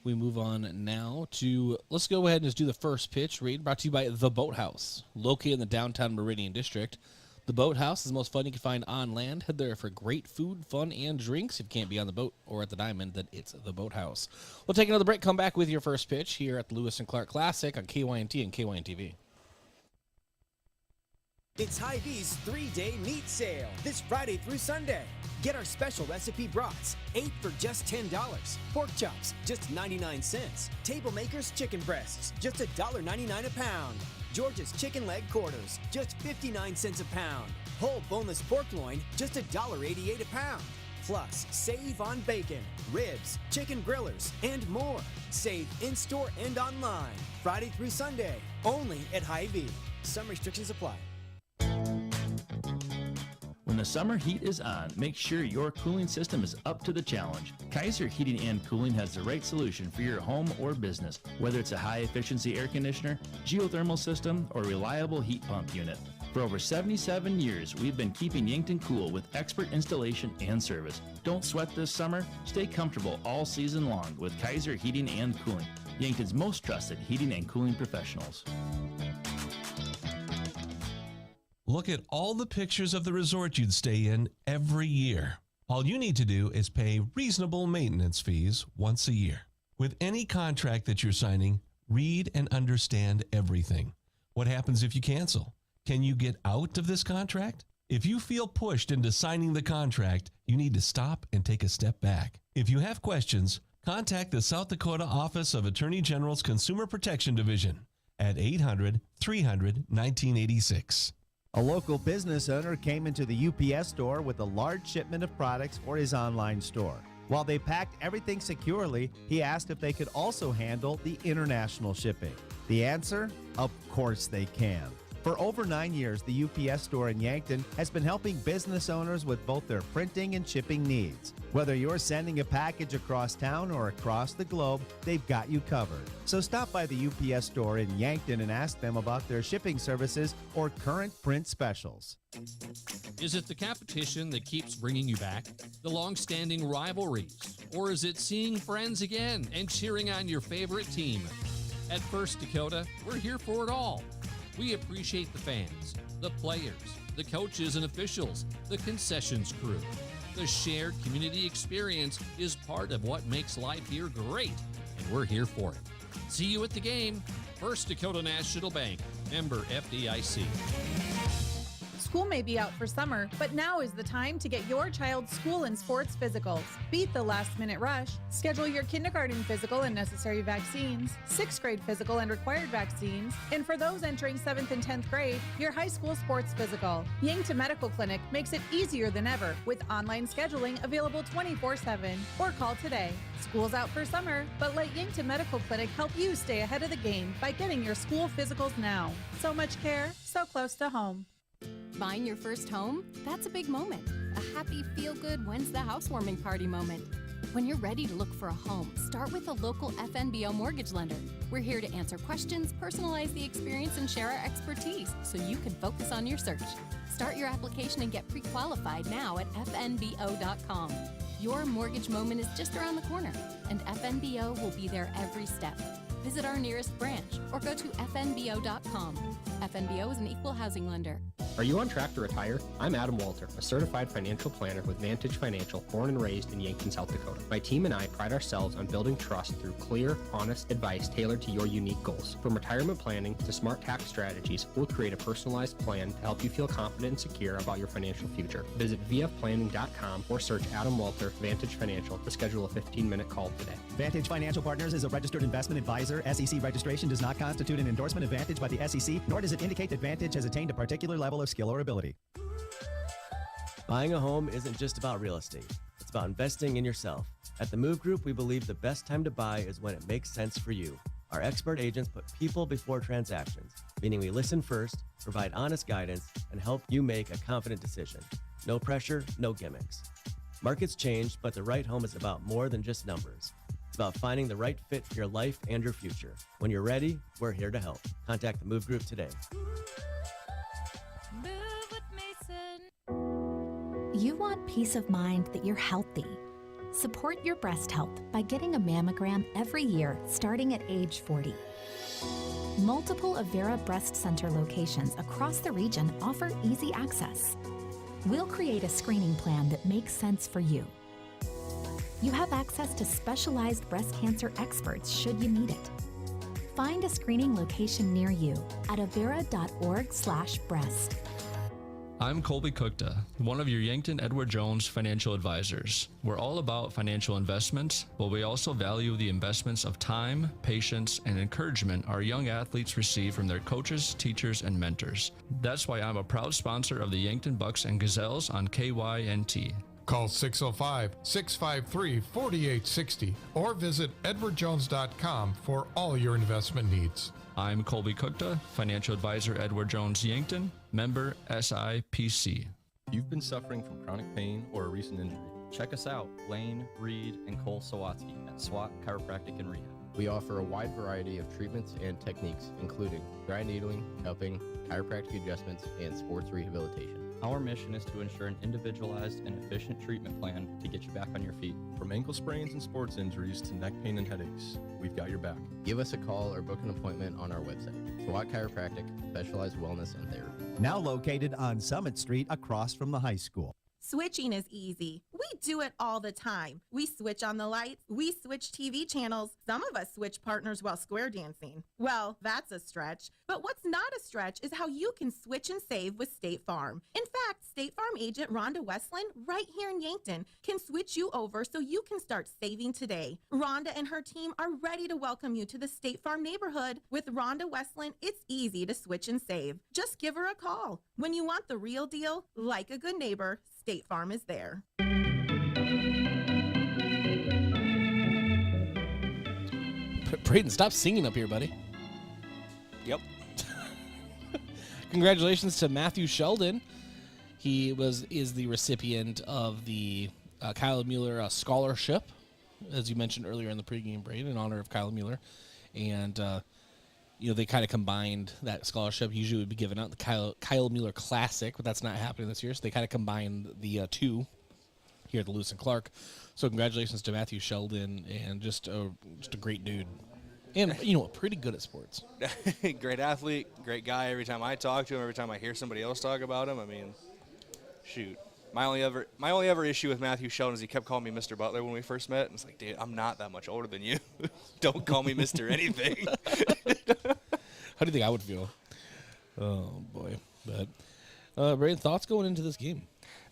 we move on now to, let's go ahead and just do the first pitch. Read, brought to you by The Boathouse, located in the downtown Meridian District. The Boathouse is the most fun you can find on land. Head there for great food, fun, and drinks. If you can't be on the boat or at the Diamond, then it's The Boathouse. We'll take another break, come back with your first pitch here at the Lewis and Clark Classic on KYNT and KYN-TV. It's Hy-Vee's 3-day meat sale this Friday through Sunday. Get our special recipe brats, 8 for just $10. Pork chops, just 99 cents. Table Makers chicken breasts, just $1.99 a pound. George's chicken leg quarters, just 59 cents a pound. Whole boneless pork loin, just $1.88 a pound. Plus, save on bacon, ribs, chicken grillers, and more. Save in-store and online. Friday through Sunday, only at Hy-Vee. Some restrictions apply. When the summer heat is on, make sure your cooling system is up to the challenge. Kaiser Heating and Cooling has the right solution for your home or business, whether it's a high-efficiency air conditioner, geothermal system, or reliable heat pump unit. For over 77 years, we've been keeping Yankton cool with expert installation and service. Don't sweat this summer. Stay comfortable all season long with Kaiser Heating and Cooling, Yankton's most trusted heating and cooling professionals. Look at all the pictures of the resort you'd stay in every year. All you need to do is pay reasonable maintenance fees once a year. With any contract that you're signing, read and understand everything. What happens if you cancel? Can you get out of this contract? If you feel pushed into signing the contract, you need to stop and take a step back. If you have questions, contact the South Dakota Office of Attorney General's Consumer Protection Division at 800-300-1986. A local business owner came into the UPS store with a large shipment of products for his online store. While they packed everything securely, he asked if they could also handle the international shipping. The answer? Of course they can. For over 9 years, the UPS store in Yankton has been helping business owners with both their printing and shipping needs. Whether you're sending a package across town or across the globe, they've got you covered. So stop by the UPS store in Yankton and ask them about their shipping services or current print specials. Is it the competition that keeps bringing you back? The long-standing rivalries? Or is it seeing friends again and cheering on your favorite team? At First Dakota, we're here for it all. We appreciate the fans, the players, the coaches and officials, the concessions crew. The shared community experience is part of what makes life here great, and we're here for it. See you at the game. First Dakota National Bank, member FDIC. School may be out for summer, but now is the time to get your child's school and sports physicals. Beat the last-minute rush. Schedule your kindergarten physical and necessary vaccines, 6th grade physical and required vaccines, and for those entering 7th and 10th grade, your high school sports physical. Yankton Medical Clinic makes it easier than ever with online scheduling available 24/7. Or call today. School's out for summer, but let Yankton Medical Clinic help you stay ahead of the game by getting your school physicals now. So much care, so close to home. Buying your first home? That's a big moment. A happy, feel-good, when's the housewarming party moment. When you're ready to look for a home, start with a local FNBO mortgage lender. We're here to answer questions, personalize the experience, and share our expertise so you can focus on your search. Start your application and get pre-qualified now at fnbo.com. Your mortgage moment is just around the corner, and FNBO will be there every step. Visit our nearest branch or go to fnbo.com. FNBO is an equal housing lender. Are you on track to retire? I'm Adam Walter, a certified financial planner with Vantage Financial, born and raised in Yankton, South Dakota. My team and I pride ourselves on building trust through clear, honest advice tailored to your unique goals. From retirement planning to smart tax strategies, we'll create a personalized plan to help you feel confident and secure about your financial future. Visit vfplanning.com or search Adam Walter Vantage Financial to schedule a 15-minute call today. Vantage Financial Partners is a registered investment advisor. SEC registration does not constitute an endorsement of Vantage by the SEC, nor does it indicate that Vantage has attained a particular level of skill or ability. Buying a home isn't just about real estate. It's about investing in yourself. At the Move Group, we believe the best time to buy is when it makes sense for you. Our expert agents put people before transactions, meaning we listen first, provide honest guidance, and help you make a confident decision. No pressure, no gimmicks. Markets change, but the right home is about more than just numbers. It's about finding the right fit for your life and your future. When you're ready, we're here to help. Contact the Move Group today. Move with Mason. You want peace of mind that you're healthy. Support your breast health by getting a mammogram every year starting at age 40. Multiple Avera Breast Center locations across the region offer easy access. We'll create a screening plan that makes sense for you. You have access to specialized breast cancer experts should you need it. Find a screening location near you at avera.org/breast. I'm Colby Cookta, one of your Yankton Edward Jones financial advisors. We're all about financial investments, but we also value the investments of time, patience, and encouragement our young athletes receive from their coaches, teachers, and mentors. That's why I'm a proud sponsor of the Yankton Bucks and Gazelles on KYNT. Call 605-653-4860 or visit edwardjones.com for all your investment needs. I'm Colby Cookta, financial advisor Edward Jones Yankton, member SIPC. You've been suffering from chronic pain or a recent injury. Check us out, Lane, Reed, and Cole Sawatsky at SWAT Chiropractic and Rehab. We offer a wide variety of treatments and techniques, including dry needling, cupping, chiropractic adjustments, and sports rehabilitation. Our mission is to ensure an individualized and efficient treatment plan to get you back on your feet. From ankle sprains and sports injuries to neck pain and headaches, we've got your back. Give us a call or book an appointment on our website. SWAT Chiropractic, specialized wellness and therapy. Now located on Summit Street across from the high school. Switching is easy. We do it all the time. We switch on the lights. We switch TV channels. Some of us switch partners while square dancing. Well, that's a stretch. But what's not a stretch is how you can switch and save with State Farm. In fact, State Farm agent Rhonda Westland, right here in Yankton, can switch you over so you can start saving today. Rhonda and her team are ready to welcome you to the State Farm neighborhood. With Rhonda Westland, it's easy to switch and save. Just give her a call. When you want the real deal, like a good neighbor, State Farm is there. Brayden, stop singing up here, buddy. Yep. Congratulations to Matthew Sheldon. He is the recipient of the Kyle Mueller scholarship, as you mentioned earlier in the pregame, Brayden, in honor of Kyle Mueller. And they kind of combined that scholarship. Usually would be given out the Kyle Mueller Classic, but that's not happening this year. So they kind of combined the two here at the Lewis and Clark. So congratulations to Matthew Sheldon, and just a great dude, and pretty good at sports. Great athlete, great guy. Every time I talk to him, every time I hear somebody else talk about him, I mean, shoot. My only ever issue with Matthew Sheldon is he kept calling me Mr. Butler when we first met. And it's like, dude, I'm not that much older than you. Don't call me Mr. anything. How do you think I would feel? Oh, boy. But, Brayden, thoughts going into this game?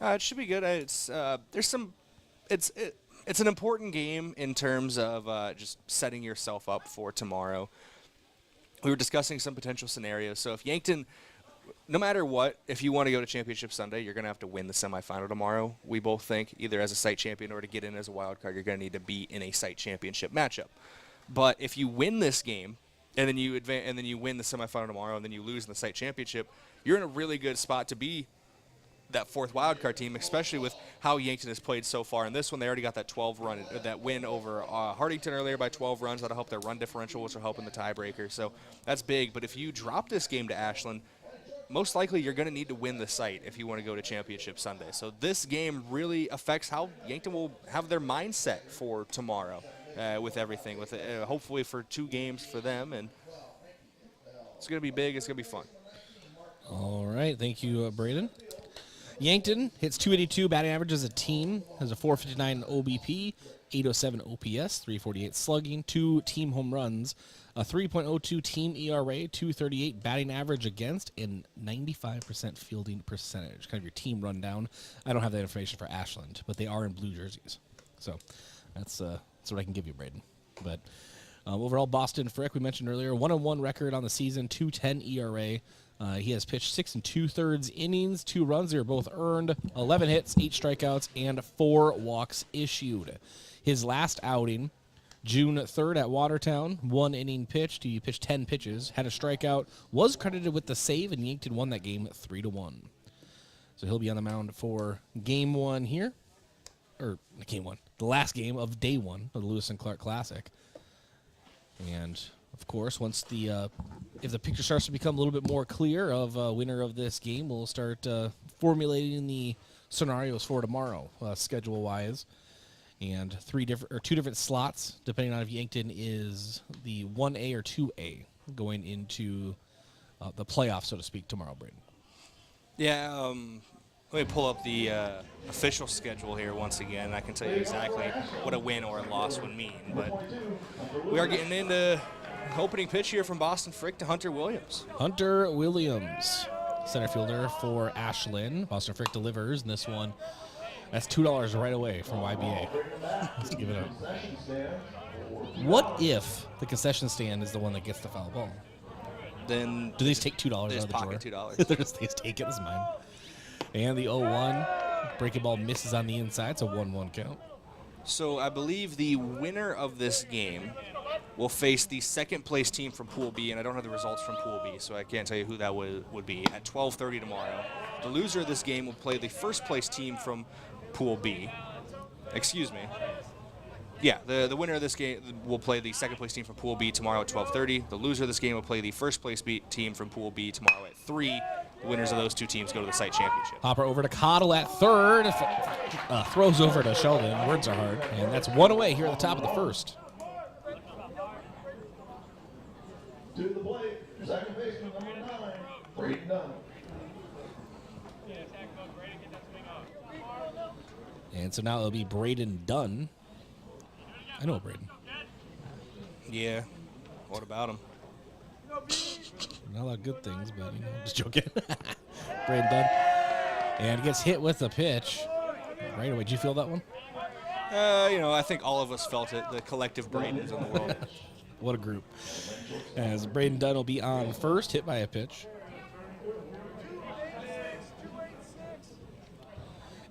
It should be good. It's an important game in terms of just setting yourself up for tomorrow. We were discussing some potential scenarios. So if Yankton, no matter what, if you want to go to Championship Sunday, you're going to have to win the semifinal tomorrow. We both think either as a site champion or to get in as a wild card, you're going to need to be in a site championship matchup. But if you win this game and then you win the semifinal tomorrow and then you lose in the site championship, you're in a really good spot to be that fourth wild card team, especially with how Yankton has played so far. In this one, they already got that win over Hartington earlier by 12 runs. That'll help their run differential, which will help in the tiebreaker. So that's big. But if you drop this game to Ashland, most likely you're going to need to win the site if you want to go to Championship Sunday. So this game really affects how Yankton will have their mindset for tomorrow with everything, with hopefully for 2 games for them. And it's going to be big. It's going to be fun. All right. Thank you, Brayden. Yankton hits 282 batting average as a team, has a 459 OBP, 807 OPS, 348 slugging, 2 team home runs, a 3.02 team ERA, 238 batting average against, and 95% fielding percentage. Kind of your team rundown. I don't have that information for Ashland, but they are in blue jerseys. So that's what I can give you, Brayden. But overall, Boston Frick, we mentioned earlier, 1-1 record on the season, 2.10 ERA. He has pitched 6 2/3 innings, 2 runs. They were both earned, 11 hits, 8 strikeouts, and 4 walks issued. His last outing, June 3rd at Watertown, 1 inning pitched. He pitched 10 pitches, had a strikeout, was credited with the save, and Yankton won that game 3-1. So he'll be on the mound for game 1 here, or game 1, the last game of day 1 of the Lewis and Clark Classic. And of course, once if the picture starts to become a little bit more clear of winner of this game, we'll start formulating the scenarios for tomorrow, schedule-wise, and 2 different slots, depending on if Yankton is the 1A or 2A going into the playoffs, so to speak, tomorrow, Brayden. Yeah, let me pull up the official schedule here once again. I can tell you exactly what a win or a loss would mean, but we are getting into opening pitch here from Boston Frick to Hunter Williams. Hunter Williams, center fielder for Ashland. Boston Frick delivers in this one. That's $2 right away from YBA. Let's give it up. What if the concession stand is the one that gets the foul ball? Then do they just take $2 out of the pocket drawer? $2. They just take it as mine. And the 0-1 breaking ball misses on the inside. It's a 1-1 count. So I believe the winner of this game will face the second place team from Pool B, and I don't have the results from Pool B, so I can't tell you who that would be, at 12:30 tomorrow. The loser of this game will play the first place team from Pool B. Excuse me. Yeah, the winner of this game will play the second place team from Pool B tomorrow at 12:30. The loser of this game will play the first place team from Pool B tomorrow at 3. The winners of those two teams go to the site championship. Hopper over to Cottle at third. Throws over to Sheldon. Words are hard. And that's 1 away here at the top of the first. To the plate, second baseman number 9, Brayden Dunn. And so now it'll be Brayden Dunn. I know Brayden. Yeah. What about him? Not a lot of good things, but just joking. Brayden Dunn. And gets hit with the pitch. Right away. Did you feel that one? I think all of us felt it. The collective Braydens in the world. What a group. As Brayden Dunn will be on first, hit by a pitch.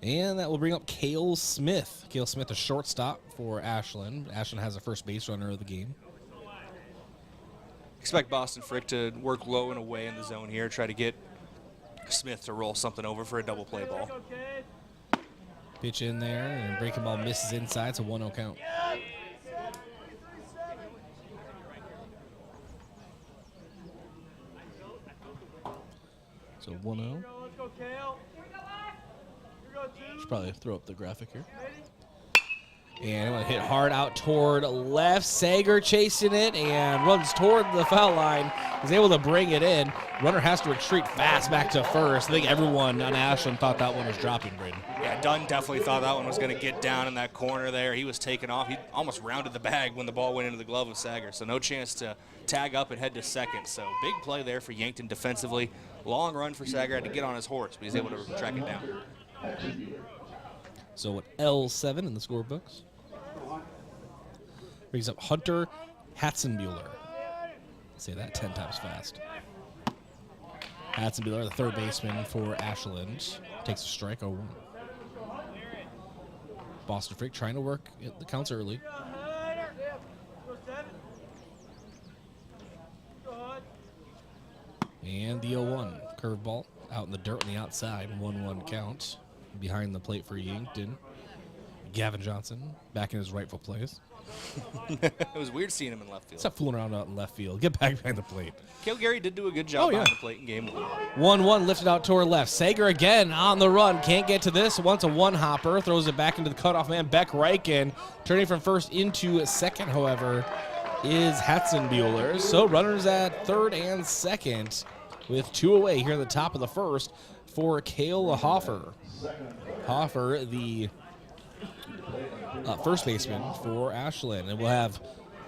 And that will bring up Cale Smith. Cale Smith, a shortstop for Ashland. Ashland has a first base runner of the game. Expect Boston Frick to work low and away in the zone here, try to get Smith to roll something over for a double play ball. Pitch in there, and breaking ball misses inside. It's a 1-0 count. So 1-0. Should probably throw up the graphic here. And it will hit hard out toward left. Sager chasing it and runs toward the foul line. Is able to bring it in. Runner has to retreat fast back to first. I think everyone on Ashland thought that one was dropping, Brayden. Yeah, Dunn definitely thought that one was going to get down in that corner there. He was taken off. He almost rounded the bag when the ball went into the glove of Sager, so no chance to tag up and head to second. So big play there for Yankton defensively. Long run for Sager. Had to get on his horse, but he's able to track it down. So at L7 in the scorebooks. Brings up Hunter Hatzenbuehler. Say that 10 times fast. Hatzenbuehler, the third baseman for Ashland, takes a strike 0-1. Boston Frick trying to work the counts early. And the 0-1 curveball out in the dirt on the outside. 1-1 count. Behind the plate for Yankton. Gavin Johnson back in his rightful place. It was weird seeing him in left field. Stop fooling around out in left field. Get back behind the plate. Gary did do a good job behind the plate in game 1. 1-1 lifted out toward left. Sager again on the run. Can't get to this. Wants a one-hopper. Throws it back into the cutoff man, Beck Reichen. Turning from first into second, however, is Hatzenbuehler. So runners at third and second with 2 away here at the top of the first for Cale Hoffer. Hoffer, the first baseman for Ashland. And we'll have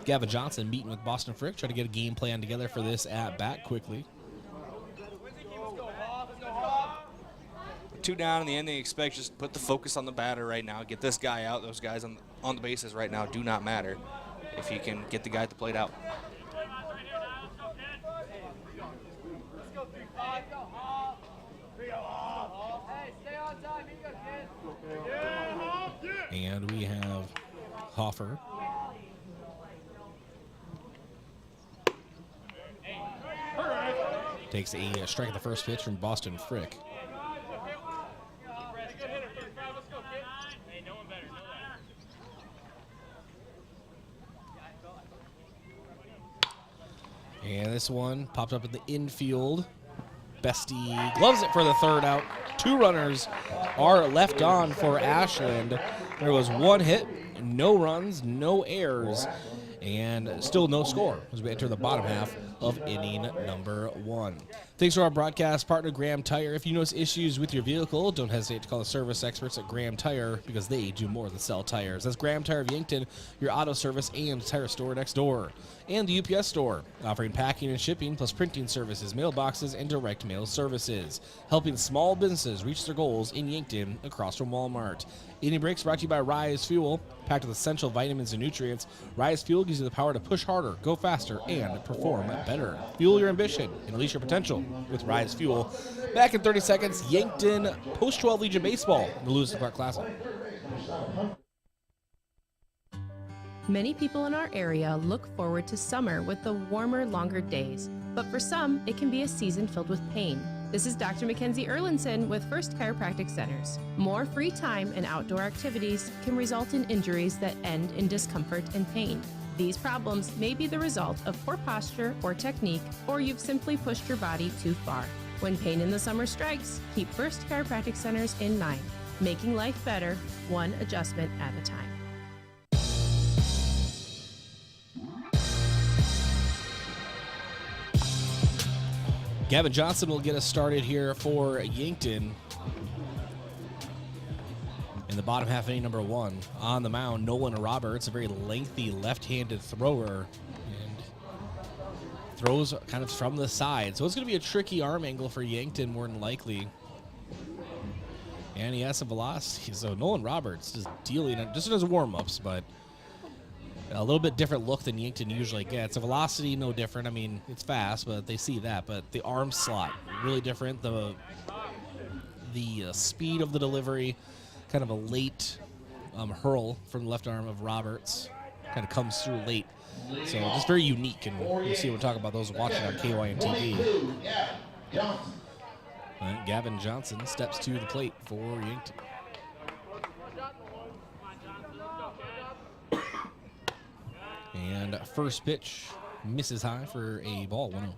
Gavin Johnson meeting with Boston Frick, try to get a game plan together for this at-bat quickly. 2 down in the end. They expect just put the focus on the batter right now. Get this guy out. Those guys on the bases right now do not matter if you can get the guy at the plate out. And we have Hoffer. Takes a strike at the first pitch from Boston Frick. And this one popped up in the infield. Bestie gloves it for the third out. 2 runners are left on for Ashland. There was 1 hit, no runs, no errors, and still no score as we enter the bottom half of inning number 1. Thanks to our broadcast partner, Graham Tire. If you notice issues with your vehicle, don't hesitate to call the service experts at Graham Tire because they do more than sell tires. That's Graham Tire of Yankton, your auto service and tire store next door. And the UPS store, offering packing and shipping plus printing services, mailboxes, and direct mail services, helping small businesses reach their goals in Yankton across from Walmart. Inning Breaks brought to you by Rise Fuel, packed with essential vitamins and nutrients. Rise Fuel gives you the power to push harder, go faster, and perform better. Fuel your ambition and release your potential with Rise Fuel. Back in 30 seconds, Yankton Post-12 Legion Baseball, the Lewis Park Classic. Many people in our area look forward to summer with the warmer, longer days. But for some, it can be a season filled with pain. This is Dr. Mackenzie Erlinson with First Chiropractic Centers. More free time and outdoor activities can result in injuries that end in discomfort and pain. These problems may be the result of poor posture or technique, or you've simply pushed your body too far. When pain in the summer strikes, keep First Chiropractic Centers in mind, making life better, one adjustment at a time. Gavin Johnson will get us started here for Yankton. In the bottom half of inning number 1, on the mound, Nolan Roberts, a very lengthy left-handed thrower, and throws kind of from the side. So it's going to be a tricky arm angle for Yankton, more than likely. And he has some velocity. So Nolan Roberts just dealing it, just as warm-ups, but a little bit different look than Yankton usually gets. The velocity, no different. I mean, it's fast, but they see that. But the arm slot, really different. The speed of the delivery, kind of a late hurl from the left arm of Roberts, kind of comes through late. So just very unique, and you'll see we're talking about those watching on KYN TV. And Gavin Johnson steps to the plate for Yankton. And first pitch misses high for a ball, 1-0.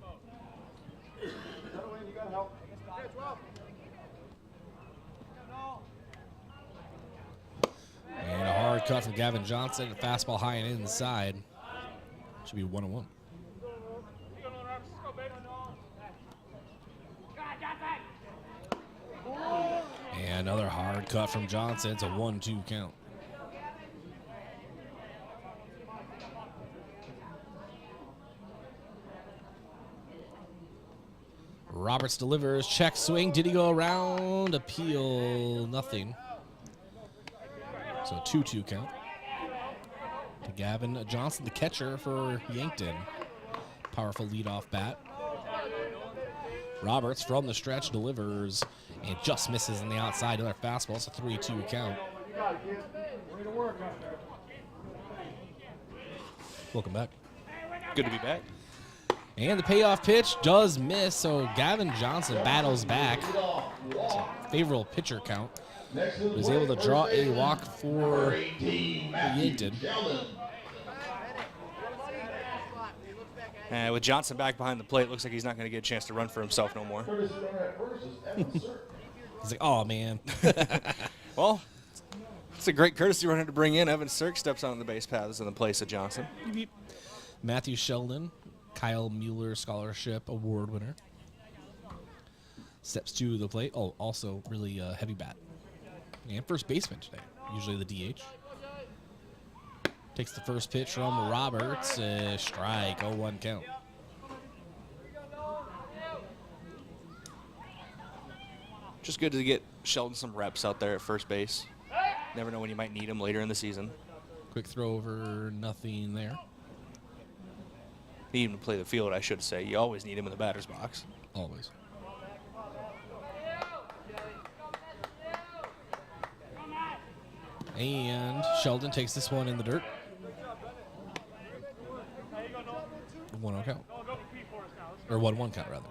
And a hard cut from Gavin Johnson. A fastball high and inside. Should be 1-1. And another hard cut from Johnson. It's a 1-2 count. Roberts delivers, check swing. Did he go around? Appeal, nothing. So 2-2 count. To Gavin Johnson, the catcher for Yankton. Powerful leadoff bat. Roberts from the stretch delivers and just misses on the outside. Another fastball. It's a 3-2 count. Welcome back. Good to be back. And the payoff pitch does miss, so Gavin Johnson battles back. It's a favorable pitcher count. Was able to draw a walk for Yankton. And with Johnson back behind the plate, looks like he's not going to get a chance to run for himself no more. He's like, oh, man. Well, it's a great courtesy runner to bring in. Evan Sirk steps on the base paths in the place of Johnson. Matthew Sheldon, Kyle Mueller Scholarship Award winner, steps to the plate. Oh, also really heavy bat. And first baseman today, usually the DH. Takes the first pitch from Roberts. Strike, 0-1 count. Just good to get Sheldon some reps out there at first base. Never know when you might need him later in the season. Quick throw over, nothing there. Need him to play the field, I should say. You always need him in the batter's box. Always. And Sheldon takes this one in the dirt. 1-0 count. Or 1-1 count, rather.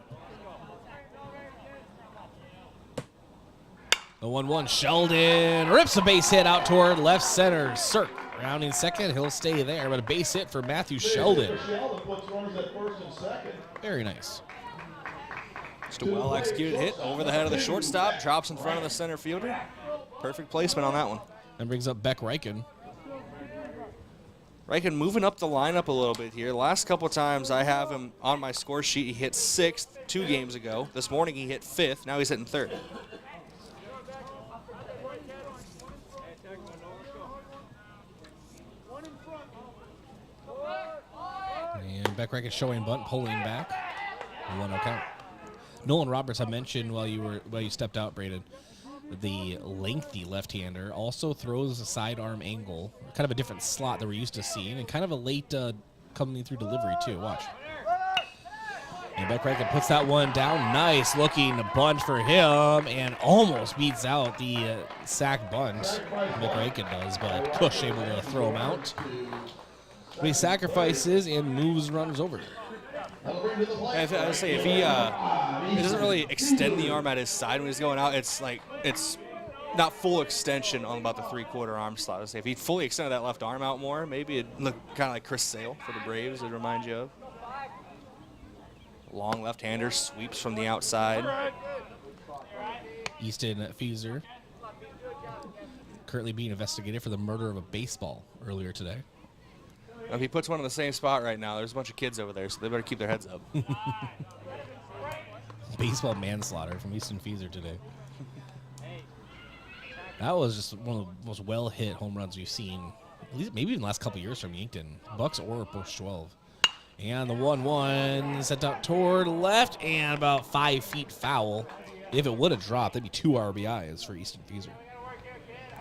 The 1-1, Sheldon rips a base hit out toward left center. Sirk rounding second. He'll stay there, but a base hit for Matthew Sheldon. Very nice. Just a well-executed hit over the head of the shortstop. Drops in front of the center fielder. Perfect placement on that one. And brings up Beck Reichen. Reichen moving up the lineup a little bit here. The last couple of times I have him on my score sheet, he hit 6th 2 games ago. This morning he hit 5th. Now he's hitting 3rd. And Beck Reichen showing bunt, pulling back. 1-0 count. Nolan Roberts, I mentioned while you stepped out, Brayden. The lengthy left-hander also throws a sidearm angle, kind of a different slot that we're used to seeing, and kind of a late coming through delivery too. Watch. And Beck Reichen puts that one down. Nice looking bunt for him, and almost beats out the sack bunt. Beck Reichen does, but Cush able to throw him out. But he sacrifices and moves runners over. I would say if he doesn't really extend the arm at his side when he's going out, it's not full extension on about the 3/4 arm slot. I'd say if he fully extended that left arm out more, maybe it'd look kind of like Chris Sale for the Braves. It'd remind you of. Long left-hander sweeps from the outside. Easton Fieser currently being investigated for the murder of a baseball earlier today. If he puts one in the same spot right now, there's a bunch of kids over there, so they better keep their heads up. Baseball manslaughter from Easton Fieser today. That was just one of the most well-hit home runs we've seen, at least maybe in the last couple of years from Yankton. Bucks or Bush 12. And the 1-1 sent out toward left and about 5 feet foul. If it would have dropped, that'd be 2 RBIs for Easton Fieser.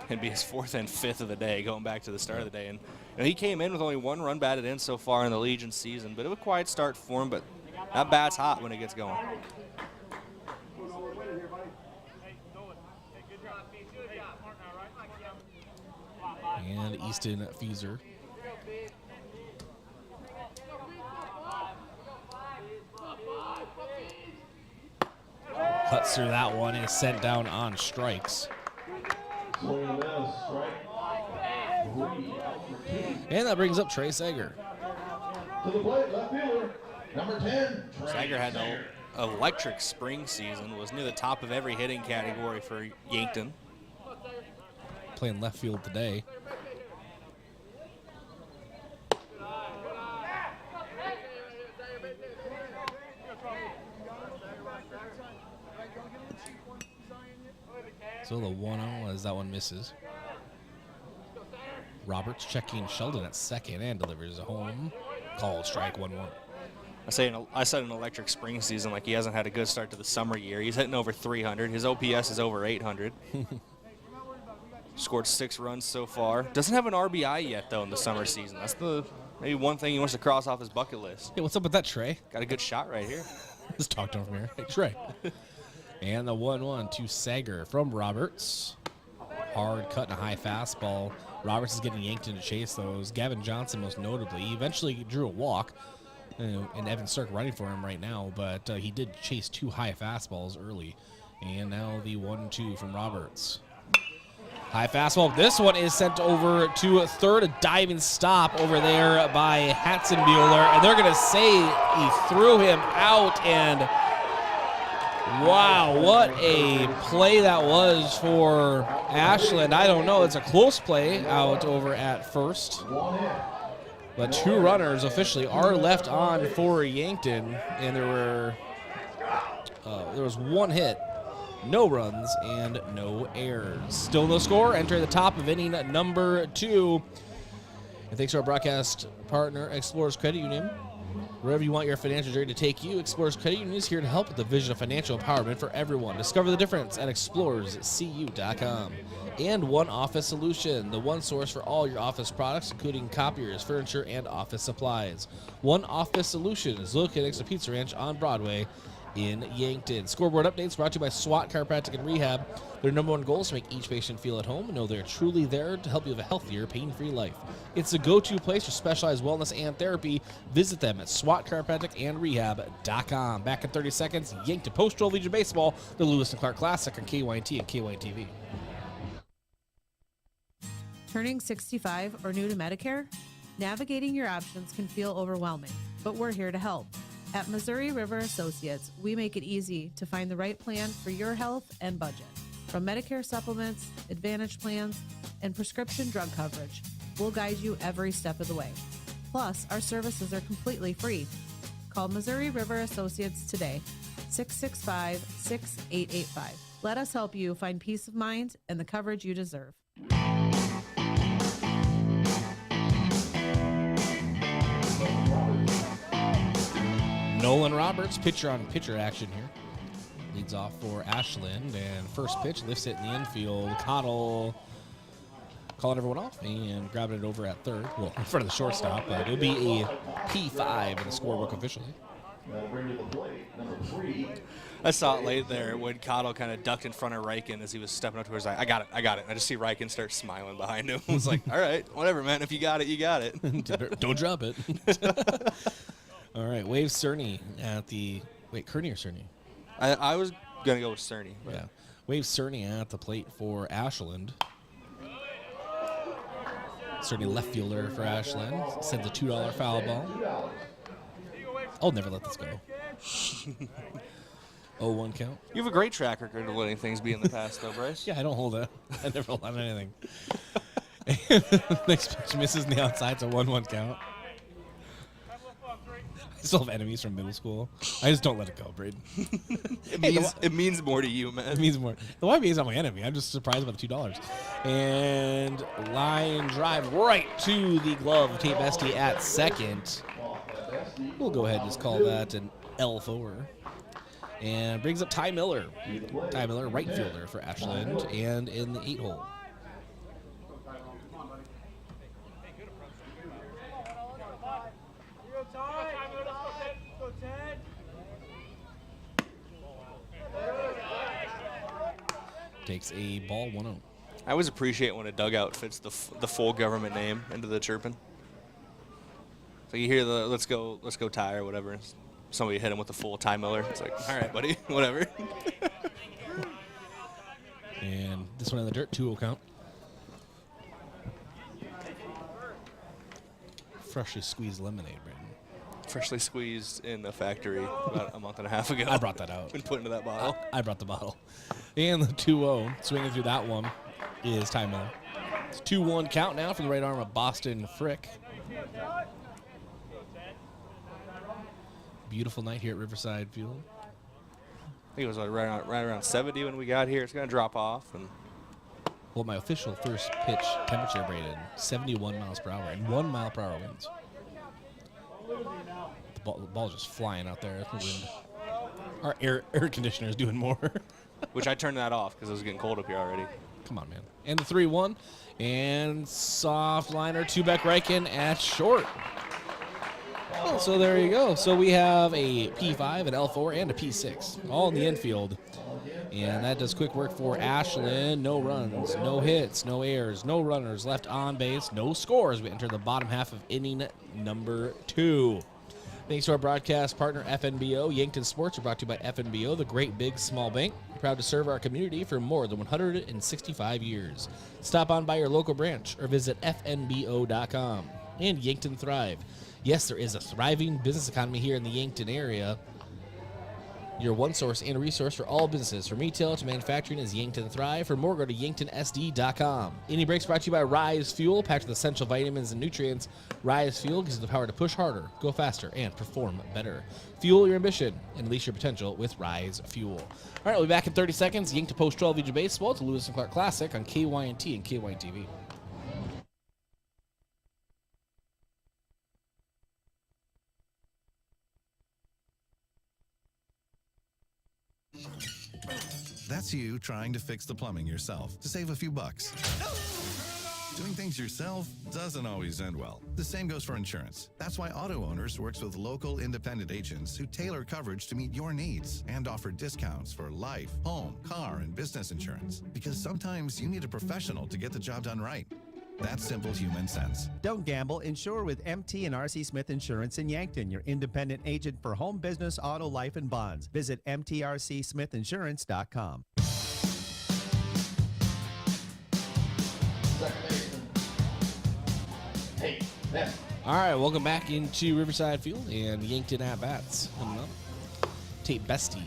It'd be his 4th and 5th of the day, going back to the start of the day. And he came in with only 1 run batted in so far in the Legion season, but it was a quiet start for him, but that bat's hot when it gets going. And Easton Fieser cuts through that one and is sent down on strikes. And that brings up Trey Sager. To the plate, left fielder, number 10. Sager had an electric spring season, was near the top of every hitting category for Yankton. Playing left field today. So the 1-0 as that one misses. Roberts checking Sheldon at second and delivers a home. Called strike 1-1. I said an electric spring season, like he hasn't had a good start to the summer year. He's hitting over 300. His OPS is over 800. Scored 6 runs so far. Doesn't have an RBI yet, though, in the summer season. That's the maybe one thing he wants to cross off his bucket list. Hey, what's up with that, Trey? Got a good shot right here. Just talk to him from here. Hey, Trey. And the 1-1 to Sager from Roberts. Hard cut and a high fastball. Roberts is getting yanked into chase those. Gavin Johnson, most notably, he eventually drew a walk. And Evan Stark running for him right now, but he did chase 2 high fastballs early. And now the 1-2 from Roberts. High fastball. This one is sent over to third. A diving stop over there by Hatzenbuehler. And they're going to say he threw him out. And wow, what a play that was for Ashland. I don't know. It's a close play out over at first. But 2 runners officially are left on for Yankton. And there was 1 hit. No runs and no errors. Still no score. Enter the top of inning number 2. And thanks to our broadcast partner, Explorers Credit Union. Wherever you want your financial journey to take you, Explorers Credit Union is here to help with the vision of financial empowerment for everyone. Discover the difference at explorerscu.com. And One Office Solution, the one source for all your office products, including copiers, furniture, and office supplies. One Office Solution is located next to Pizza Ranch on Broadway in Yankton. Scoreboard updates brought to you by SWAT Chiropractic and Rehab. Their #1 goal is to make each patient feel at home and know they're truly there to help you have a healthier, pain-free life. It's the go-to place for specialized wellness and therapy. Visit them at SWATchiropracticandrehab.com. Back in 30 seconds, Yankton Post-12 Legion Baseball, the Lewis and Clark Classic on KYT and KYTV. Turning 65 or new to Medicare? Navigating your options can feel overwhelming, but we're here to help. At Missouri River Associates, we make it easy to find the right plan for your health and budget. From Medicare supplements, Advantage plans, and prescription drug coverage, we'll guide you every step of the way. Plus, our services are completely free. Call Missouri River Associates today, 665-6885. Let us help you find peace of mind and the coverage you deserve. Nolan Roberts, pitcher-on-pitcher action here. Leads off for Ashland, and first pitch lifts it in the infield. Cottle calling everyone off and grabbing it over at third. Well, in front of the shortstop, but it'll be a P5 in the scorebook officially. I saw it late there when Cottle kind of ducked in front of Riken as he was stepping up towards. I got it. And I just see Riken start smiling behind him. I was like, all right, whatever, man. If you got it, you got it. Don't drop it. All right, Wave Cerny at the Kearney or Cerny? I was gonna go with Cerny. Yeah, Wave Cerny at the plate for Ashland. Cerny left fielder for Ashland sends a $2 foul ball. I'll never let this go. 0-1 count. You have a great track record of letting things be in the past, though, Bryce. Yeah, I don't hold it. I never hold on anything. Next pitch misses in the outside. It's a 1-1 count. I still have enemies from middle school. I just don't let it go, Brayden. It means more to you, man. It means more. The YBA is not my enemy. I'm just surprised about the $2. And line drive right to the glove of Tate Bestie at second. We'll go ahead and just call that an L4. And brings up Ty Miller. Ty Miller, right fielder for Ashland, and in the 8-hole. Takes a ball 1-0. I always appreciate when a dugout fits the full government name into the chirping. So you hear the let's go Ty or whatever. Somebody hit him with the full Ty Miller. It's like, all right, buddy, whatever. And this one in the dirt, 2-0 count. Freshly squeezed lemonade, Brayden. Freshly squeezed in a factory about a month and a half ago. I brought that out. And put into that bottle. I brought the bottle. And the 2-0, swinging through that one, is Ty Miller. It's 2-1 count now for the right arm of Boston Frick. Beautiful night here at Riverside Field. I think it was like right around 70 when we got here. It's going to drop off. And well, my official first pitch temperature, Brayden, 71 miles per hour and 1 mile per hour winds. The ball's just flying out there. The wind. Our air conditioner is doing more. Which I turned that off because it was getting cold up here already. Come on, man. And the 3-1. And soft liner to Beck Reichen at short. Oh, so there you go. So we have a P5, an L4, and a P6, all in the infield. And that does quick work for Ashland. No runs, no hits, no errors, no runners left on base, no scores. We enter the bottom half of inning number 2. Thanks to our broadcast partner, FNBO. Yankton Sports are brought to you by FNBO, the great big small bank. Proud to serve our community for more than 165 years. Stop on by your local branch or visit fnbo.com. And Yankton Thrive. Yes, there is a thriving business economy here in the Yankton area. Your one source and resource for all businesses, from retail to manufacturing, is Yankton Thrive. For more, go to yanktonsd.com. Any breaks brought to you by Rise Fuel, packed with essential vitamins and nutrients. Rise Fuel gives you the power to push harder, go faster, and perform better. Fuel your ambition and unleash your potential with Rise Fuel. All right, we'll be back in 30 seconds. Yankton Post 12 VJ Baseball. It's a Lewis and Clark Classic on KYNT and KYNTV. That's you trying to fix the plumbing yourself to save a few bucks. Doing things yourself doesn't always end well. The same goes for insurance. That's why Auto Owners works with local independent agents who tailor coverage to meet your needs and offer discounts for life, home, car, and business insurance. Because sometimes you need a professional to get the job done right. That's simple human sense. Don't gamble. Insure with MT and RC Smith Insurance in Yankton, your independent agent for home, business, auto, life, and bonds. Visit mtrcsmithinsurance.com. All right, welcome back into Riverside Field and Yankton at-bats coming up. Tate Bestie.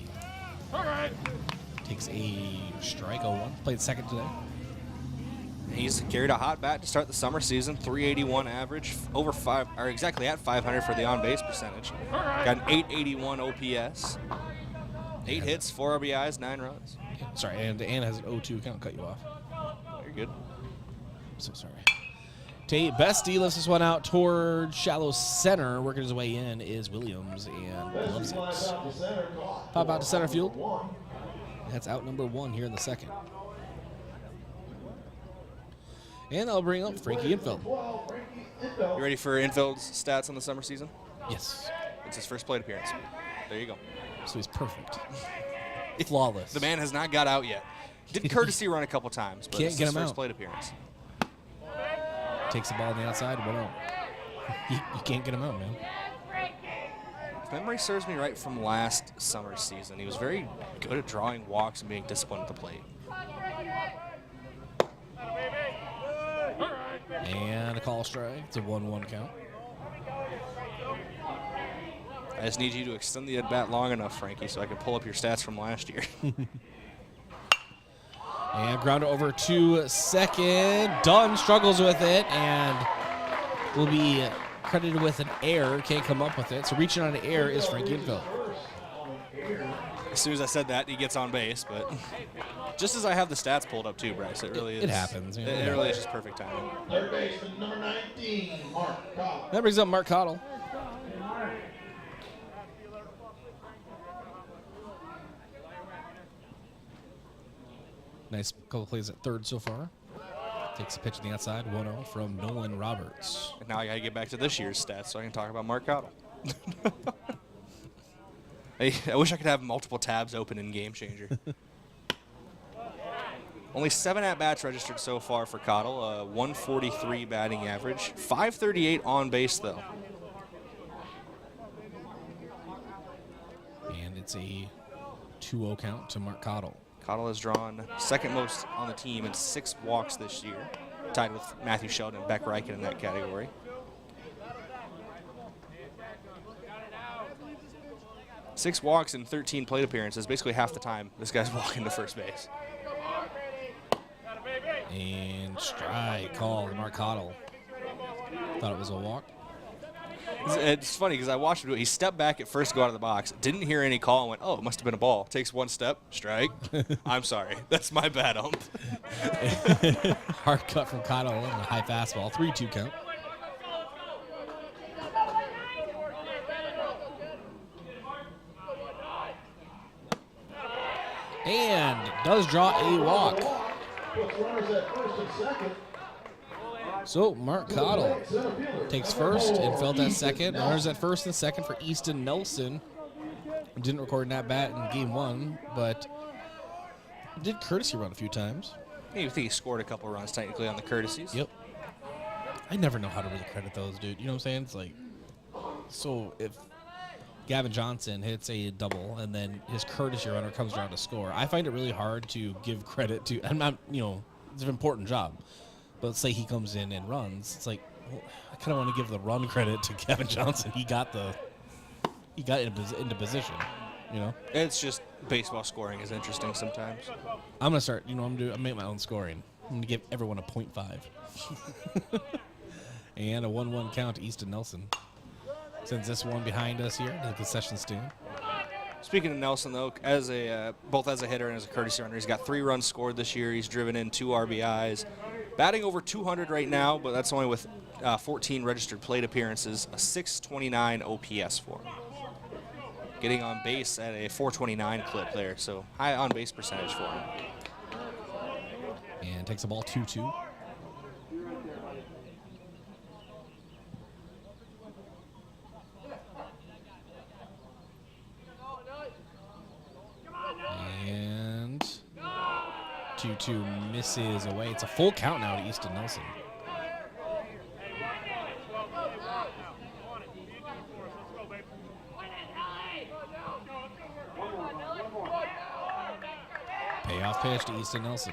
All right. Takes a strike 0-1. Played second today. He's carried a hot bat to start the summer season. 381 average, over 5, or exactly at 500 for the on-base percentage. Got an 881 OPS. 8 hits, 4 RBIs, 9 runs. Sorry, and has an 0-2 count. Cut you off. You're good. I'm so sorry. Tate Bestie lifts this one out toward shallow center. Working his way in is Williams and loves it. Pop out to center field. That's out number 1 here in the second. And I'll bring up Frankie Infield. You ready for Infield's stats on the summer season? Yes. It's his first plate appearance. There you go. So he's perfect. Flawless. The man has not got out yet. Did courtesy run a couple times, but Can't it's get his him first out. plate appearance. Takes the ball on the outside. 1-0. You can't get him out, man. If memory serves me right from last summer season, he was very good at drawing walks and being disciplined at the plate. And a call strike. It's a 1-1 count. I just need you to extend the at-bat long enough, Frankie, so I can pull up your stats from last year. And ground over to second. Dunn struggles with it and will be credited with an error. Can't come up with it. So reaching on an error is Frankie Infeld. As soon as I said that, he gets on base, but just as I have the stats pulled up too, Bryce, it really is. It happens. You know, It really is just perfect timing. Third baseman, number 19, Mark Cottle. That brings up Mark Cottle. Nice couple plays at third so far. Takes a pitch on the outside, 1-0 from Nolan Roberts. And now I got to get back to this year's stats so I can talk about Mark Cottle. I wish I could have multiple tabs open in Game Changer. Only 7 at-bats registered so far for Cottle, 143 batting average, 538 on base though. And it's a 2-0 count to Mark Cottle. Cottle has drawn second most on the team in 6 walks this year, tied with Matthew Sheldon and Beck Reichen in that category. Six walks and 13 plate appearances, basically half the time this guy's walking to first base. And strike call to Mark Cottle. Thought it was a walk. It's funny because I watched him do it. He stepped back at first to go out of the box, didn't hear any call, and went, oh, it must have been a ball. Takes one step, strike. I'm sorry. That's my bad, ump. Hard cut from Cottle and a high fastball. 3-2 count. And does draw a walk. Puts runners at first and second. So Mark Cottle takes first and felt at second. Runners at first and second for Easton Nelson. Didn't record an at-bat in game 1, but did courtesy run a few times. Yeah, you think he scored a couple runs technically on the courtesies. Yep. I never know how to really credit those, dude. You know what I'm saying? It's like, so if Gavin Johnson hits a double and then his courtesy runner comes around to score, I find it really hard to give credit to, I'm not, you know, it's an important job. But let's say he comes in and runs. It's like, well, I kind of want to give the run credit to Gavin Johnson. He got into position, you know? It's just baseball scoring is interesting sometimes. I'm going to start, you know, I'm make my own scoring. I'm going to give everyone a 0.5. And a 1-1 count to Easton Nelson. Sends this one behind us here to the concession stand. Speaking of Nelson, though, as a both as a hitter and as a courtesy runner, he's got 3 runs scored this year. He's driven in 2 RBIs. Batting over 200 right now, but that's only with 14 registered plate appearances, a 629 OPS for him. Getting on base at a 429 clip there, so high on base percentage for him. And takes the ball 2-2. And 2-2 misses away. It's a full count now to Easton Nelson. Payoff pitch to Easton Nelson.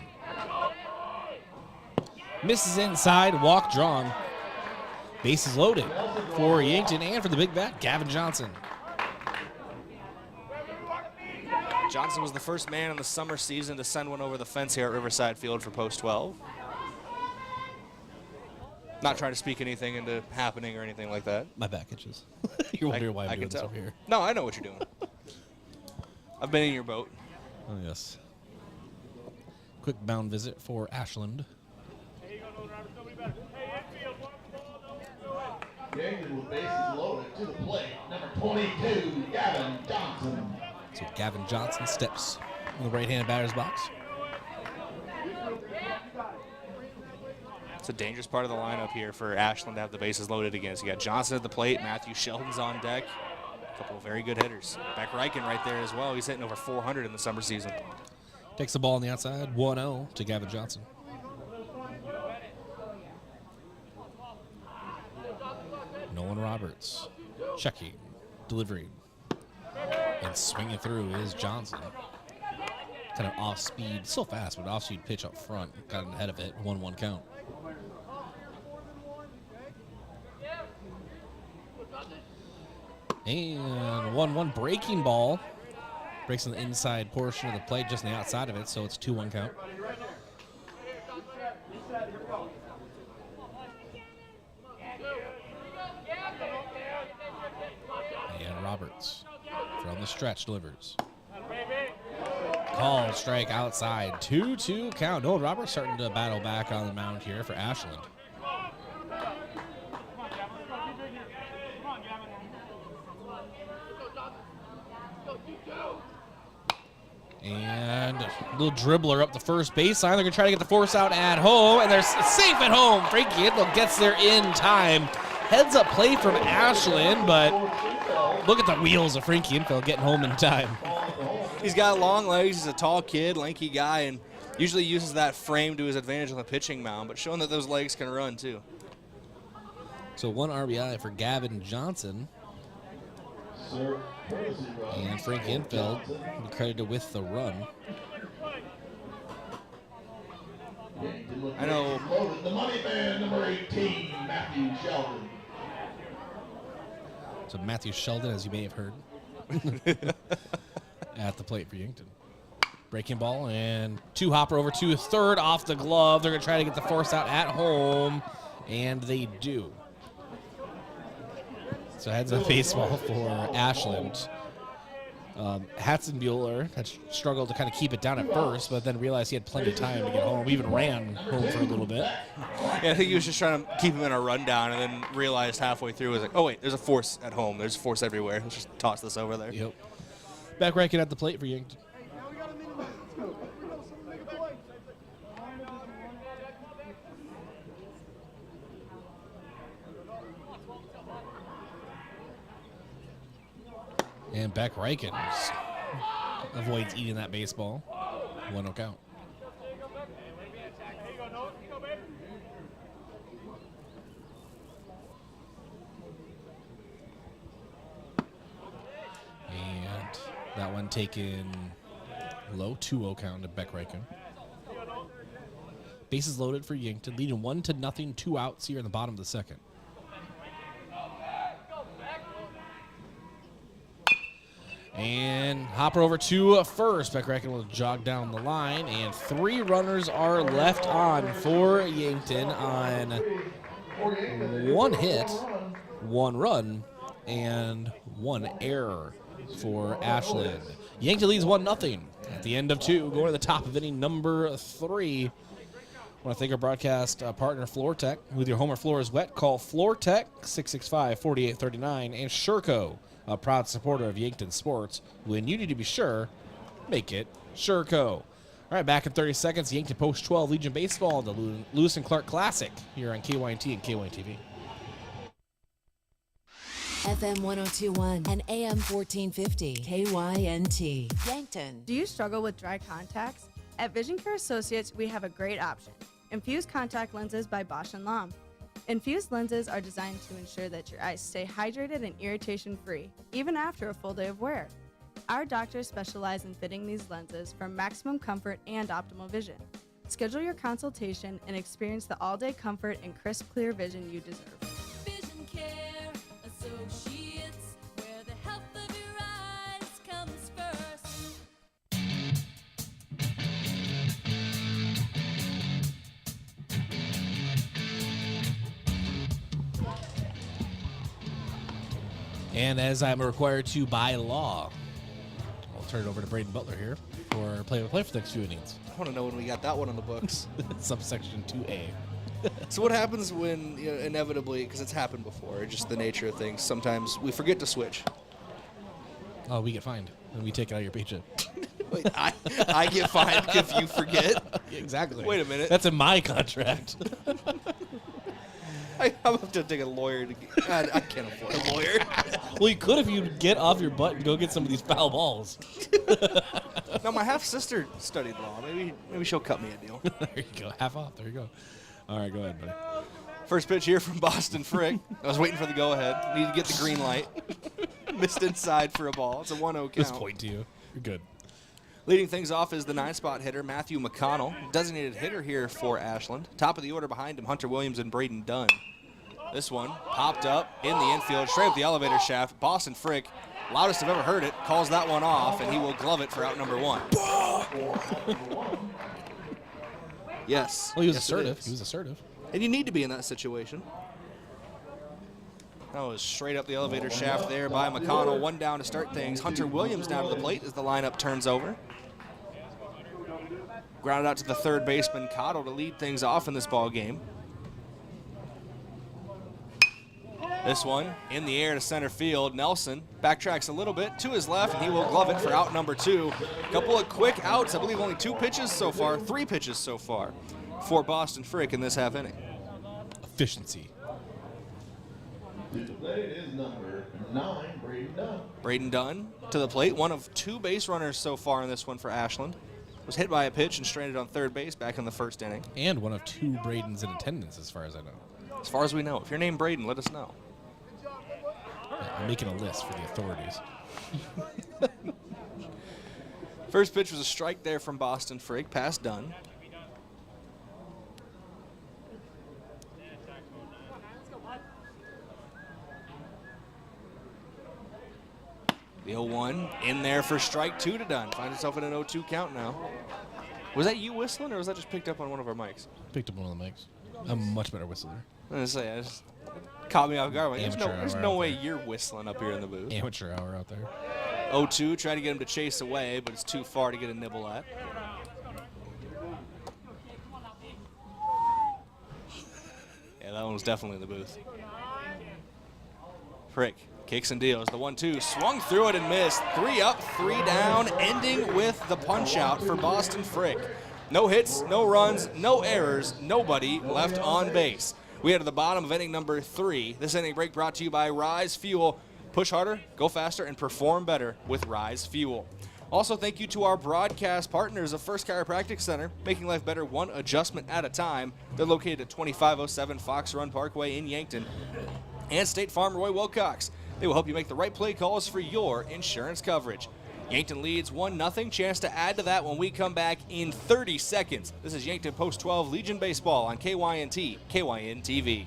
Misses inside, walk drawn. Bases loaded for Yankton and for the big bat, Gavin Johnson. Johnson was the first man in the summer season to send one over the fence here at Riverside Field for post 12. Not trying to speak anything into happening or anything like that. My back itches. You're wondering why I'm doing this over here. No, I know what you're doing. I've been in your boat. Oh, yes. Quick bound visit for Ashland. Yankton with bases loaded to the plate. Number 22, Gavin Johnson. So Gavin Johnson steps in the right-handed batter's box. It's a dangerous part of the lineup here for Ashland to have the bases loaded against. You got Johnson at the plate, Matthew Sheldon's on deck. A couple of very good hitters. Beck Reichen right there as well. He's hitting over 400 in the summer season. Takes the ball on the outside, 1-0 to Gavin Johnson. Nolan Roberts checking, delivering. And swinging through is Johnson. Kind of off speed, still fast, but off speed pitch up front. Got ahead of it, 1-1 count. And 1-1 breaking ball. Breaks on the inside portion of the plate, just on the outside of it, so it's 2-1 count. And Roberts from the stretch delivers. Call strike outside, 2-2 count. Nolan Roberts starting to battle back on the mound here for Ashland. And a little dribbler up the first baseline. They're going to try to get the force out at home, and they're safe at home. Frankie Infield gets there in time. Heads up play from Ashland, but look at the wheels of Frankie Infield getting home in time. He's got long legs. He's a tall kid, lanky guy, and usually uses that frame to his advantage on the pitching mound, but showing that those legs can run too. So 1 RBI for Gavin Johnson. And Frank Infield credited with the run. I know. The money man, number 18, Matthew Sheldon. So Matthew Sheldon, as you may have heard, at the plate for Yankton. Breaking ball and 2 hopper over to third off the glove. They're going to try to get the force out at home, and they do. So heads up baseball for Ashland. Hatzenbuehler had struggled to kind of keep it down at first, but then realized he had plenty of time to get home. We even ran home for a little bit. Yeah, I think he was just trying to keep him in a rundown, and then realized halfway through, was like, oh, wait, there's a force at home. There's force everywhere. Let's just toss this over there. Yep. Back ranking at the plate for Yankton. And Beck Reichen avoids eating that baseball. 1-0 count. And that one taken low. 2-0 count to Beck Reichen. Bases loaded for Yankton, leading 1-0, 2 outs here in the bottom of the second. And hopper over to first. Beck Reichen will jog down the line, and 3 runners are left on for Yankton on 1 hit, 1 run, and 1 error for Ashland. Yankton leads 1-0 at the end of 2, going to the top of inning number 3. I want to thank our broadcast partner, Floor Tech. With your home or floor is wet, call Floor Tech, 665-4839, and Sherco, a proud supporter of Yankton sports. When you need to be sure, make it Sherco. All right, back in 30 seconds, Yankton Post 12 Legion Baseball, the Lewis and Clark Classic here on KYNT and KYTV. FM 1021 and AM 1450 KYNT. Yankton. Do you struggle with dry contacts? At Vision Care Associates, we have a great option. Infused contact lenses by Bosch & Lomb. Infused lenses are designed to ensure that your eyes stay hydrated and irritation-free, even after a full day of wear. Our doctors specialize in fitting these lenses for maximum comfort and optimal vision. Schedule your consultation and experience the all-day comfort and crisp, clear vision you deserve. Vision Care Associates, where the health of your eyes comes first. And as I'm required to by law, I'll turn it over to Brayden Butler here for play-by-play for the next few innings. I want to know when we got that one on the books. Subsection 2A. So what happens when, inevitably, because it's happened before, just the nature of things, sometimes we forget to switch. Oh, we get fined, and we take it out of your paycheck. Wait, I get fined if you forget? Exactly. Wait a minute. That's in my contract. I'm have to take a lawyer to get, I can't afford a lawyer. Well, you could if you get off your butt and go get some of these foul balls. No, my half-sister studied law. Maybe she'll cut me a deal. There you go. Half off. There you go. All right, go ahead, buddy. First pitch here from Boston Frick. I was waiting for the go-ahead. Need to get the green light. Missed inside for a ball. It's a 1-0 count. Just point to you. You're good. Leading things off is the 9-spot hitter, Matthew McConnell. Designated hitter here for Ashland. Top of the order behind him, Hunter Williams and Brayden Dunn. This one popped up in the infield, straight up the elevator shaft. Boston Frick, loudest I've ever heard it, calls that one off, and he will glove it for out number 1. Yes. Well, he was yes, assertive. He was assertive. And you need to be in that situation. That was straight up the elevator shaft there by McConnell. One down to start things. Hunter Williams down to the plate as the lineup turns over. Grounded out to the third baseman, Cotto, to lead things off in this ball game. This one in the air to center field. Nelson backtracks a little bit to his left, and he will glove it for out number 2. Couple of quick outs. I believe only 3 pitches so far for Boston Frick in this half inning. Efficiency. It is number 9, Brayden Dunn. Brayden Dunn to the plate. One of 2 base runners so far in this one for Ashland. Was hit by a pitch and stranded on third base back in the first inning. And one of 2 Braydens in attendance, as far as I know. As far as we know. If you're named Brayden, let us know. Yeah, I'm making a list for the authorities. First pitch was a strike there from Boston Frick, past Dunn. The 0-1 in there for strike 2 to Dunn. Finds himself in an 0-2 count now. Was that you whistling, or was that just picked up on one of our mics? Picked up one of the mics. I'm a much better whistler. I was gonna say, it just caught me off guard. Like, there's no way you're whistling up here in the booth. Amateur hour out there. 0-2, try to get him to chase away, but it's too far to get a nibble at. Yeah, that one was definitely in the booth. Frick kicks and deals. The 1-2 swung through it and missed. 3 up, 3 down, ending with the punch out for Boston Frick. No hits, no runs, no errors, nobody left on base. We are to the bottom of inning number 3. This inning break brought to you by Rise Fuel. Push harder, go faster, and perform better with Rise Fuel. Also, thank you to our broadcast partners of First Chiropractic Center, making life better one adjustment at a time. They're located at 2507 Fox Run Parkway in Yankton. And State Farm Roy Wilcox. They will help you make the right play calls for your insurance coverage. Yankton leads 1-0. Chance to add to that when we come back in 30 seconds. This is Yankton Post 12 Legion Baseball on KYNT, KYN TV.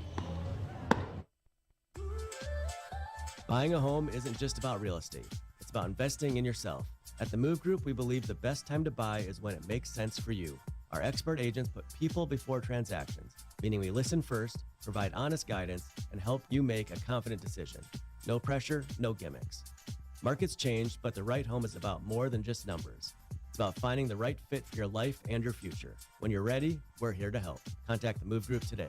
Buying a home isn't just about real estate. It's about investing in yourself. At the Move Group, we believe the best time to buy is when it makes sense for you. Our expert agents put people before transactions, meaning we listen first, provide honest guidance, and help you make a confident decision. No pressure, no gimmicks. Markets change, but the right home is about more than just numbers. It's about finding the right fit for your life and your future. When you're ready, we're here to help. Contact the Move Group today.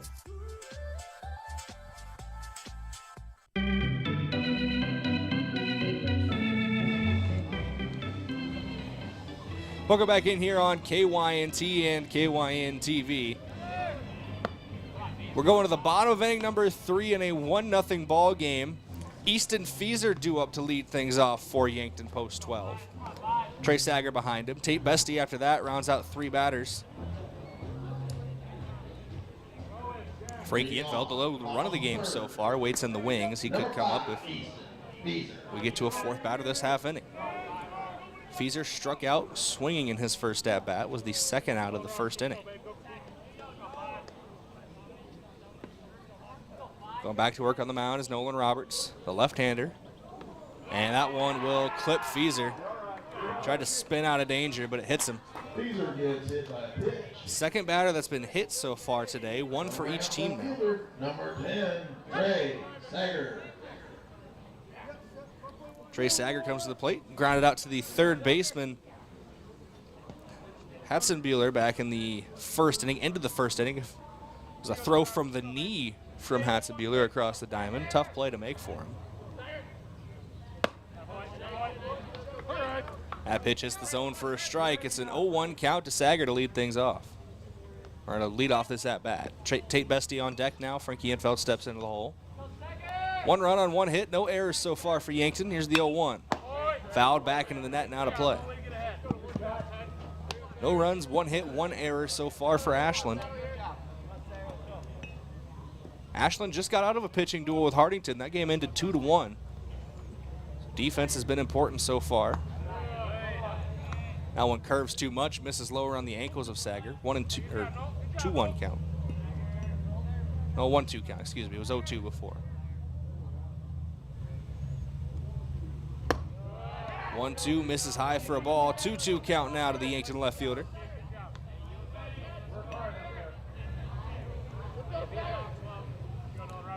Welcome back in here on KYNT and KYN TV. We're going to the bottom of inning number 3 in a 1-0 ball game. Easton Feeser due up to lead things off for Yankton Post 12. Trey Sager behind him. Tate Bestie after that rounds out 3 batters. Frankie Infeld, the run of the game so far, waits in the wings. He could come up if we get to a 4th batter this half inning. Feeser struck out swinging in his first at-bat, was the 2nd out of the 1st inning. Going back to work on the mound is Nolan Roberts, the left-hander. And that one will clip Feeser. Tried to spin out of danger, but it hits him. Feeser gets hit by a pitch. 2nd batter that's been hit so far today, 1 for each team now. Number 10, Trey Sager. Trey Sager comes to the plate, grounded out to the 3rd baseman, Hatzenbuehler, back in the 1st inning, ended the 1st inning. It was a throw from the knee from Hatzenbuehler across the diamond. Tough play to make for him. That pitch hits the zone for a strike. It's an 0-1 count to Sager to lead things off, or to lead off this at-bat. Tate Bestie on deck now. Frankie Infeld steps into the hole. 1 run on 1 hit, no errors so far for Yankton. Here's the 0-1. Fouled back into the net, now to play. No runs, 1 hit, 1 error so far for Ashland. Ashland just got out of a pitching duel with Hartington. That game ended 2-1. Defense has been important so far. That one curves too much, misses lower on the ankles of Sager. 2-1 count. No, 1-2 count, excuse me. It was 0-2 before. 1-2, misses high for a ball. 2-2 count now to the Yankton left fielder.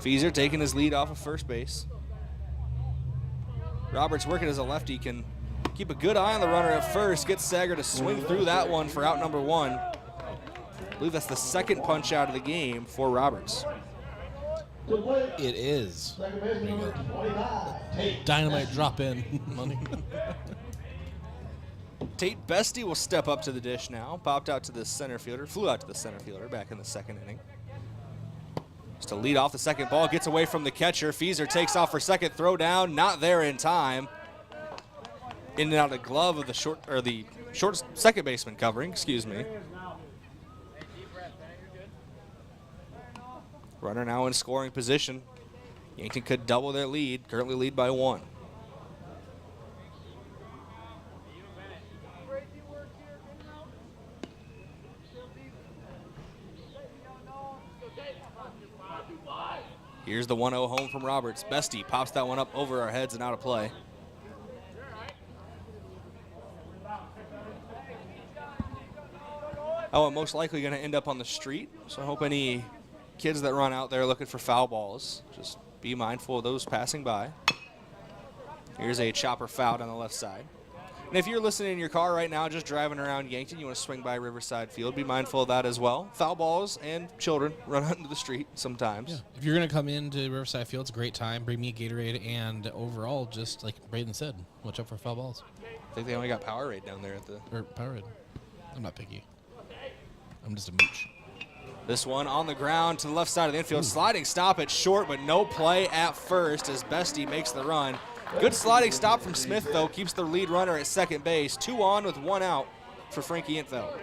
Feeser taking his lead off of first base. Roberts working as a lefty, can keep a good eye on the runner at first, gets Sager to swing through that one for out number 1. I believe that's the second punch out of the game for Roberts. It is. Dynamite drop in money. Tate Bestie will step up to the dish now. Popped out to the center fielder, flew out to the center fielder back in the second inning. Just to lead off the second ball, gets away from the catcher. Feeser takes off for second, throw down, not there in time. In and out of the glove of the short second baseman covering, excuse me. Runner now in scoring position. Yankton could double their lead, currently lead by 1. Here's the 1-0 home from Roberts. Bestie pops that one up over our heads and out of play. That one most likely going to end up on the street, so I hope any kids that run out there looking for foul balls, just be mindful of those passing by. Here's a chopper foul on the left side. And if you're listening in your car right now, just driving around Yankton, you want to swing by Riverside Field, be mindful of that as well. Foul balls and children run out into the street sometimes. Yeah. If you're going to come into Riverside Field, it's a great time. Bring me a Gatorade, and overall, just like Brayden said, watch out for foul balls. I think they only got Powerade down there at the... Or Powerade. I'm not picky. I'm just a mooch. This one on the ground to the left side of the infield. Sliding stop at short, but no play at first as Bestie makes the run. Good sliding stop from Smith, though, keeps the lead runner at second base. 2 on with 1 out for Frankie Infeld.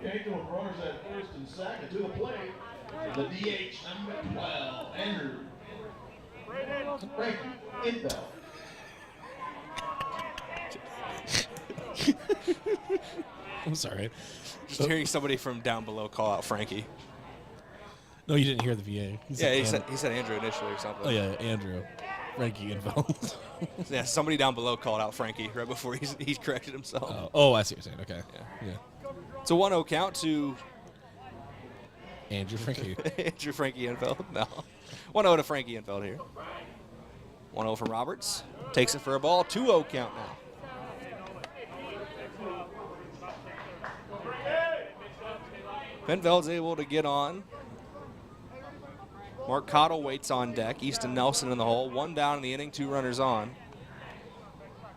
Yankton with runners at first and second to the plate. The DH number 12, Andrew. Frankie Infeld. I'm sorry. Just hearing somebody from down below call out Frankie. No, you didn't hear the VA. He said Andrew initially or something. Oh, yeah, Andrew. Frankie Infeld. Yeah, somebody down below called out Frankie right before he corrected himself. Oh, I see what you're saying. Okay. Yeah. It's a 1-0 count to Andrew Frankie. Andrew Frankie Infeld. No. 1-0 to Frankie Infeld here. 1-0 from Roberts. Takes it for a ball. 2-0 count now. Infeld's able to get on. Mark Cottle waits on deck. Easton Nelson in the hole. 1 down in the inning, 2 runners on.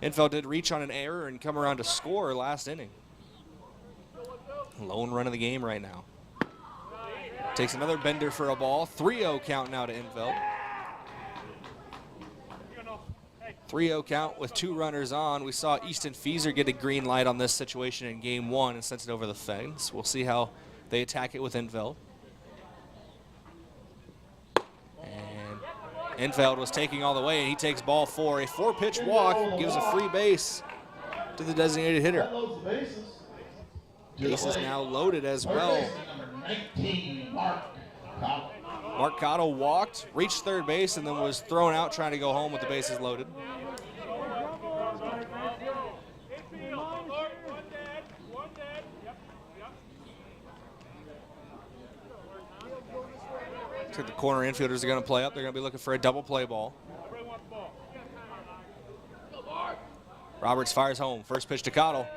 Infeld did reach on an error and come around to score last inning. Lone run of the game right now. Takes another bender for a ball. 3-0 count now to Infeld. 3-0 count with 2 runners on. We saw Easton Feeser get a green light on this situation in game 1 and sent it over the fence. We'll see how they attack it with Infeld. And Infeld was taking all the way, and he takes ball 4. A 4-pitch walk gives a free base to the designated hitter. Bases now loaded as well. Mark Cottle walked, reached third base, and then was thrown out trying to go home with the bases loaded. So the corner infielders are going to play up. They're going to be looking for a double play ball. Roberts fires home. First pitch to Cottle.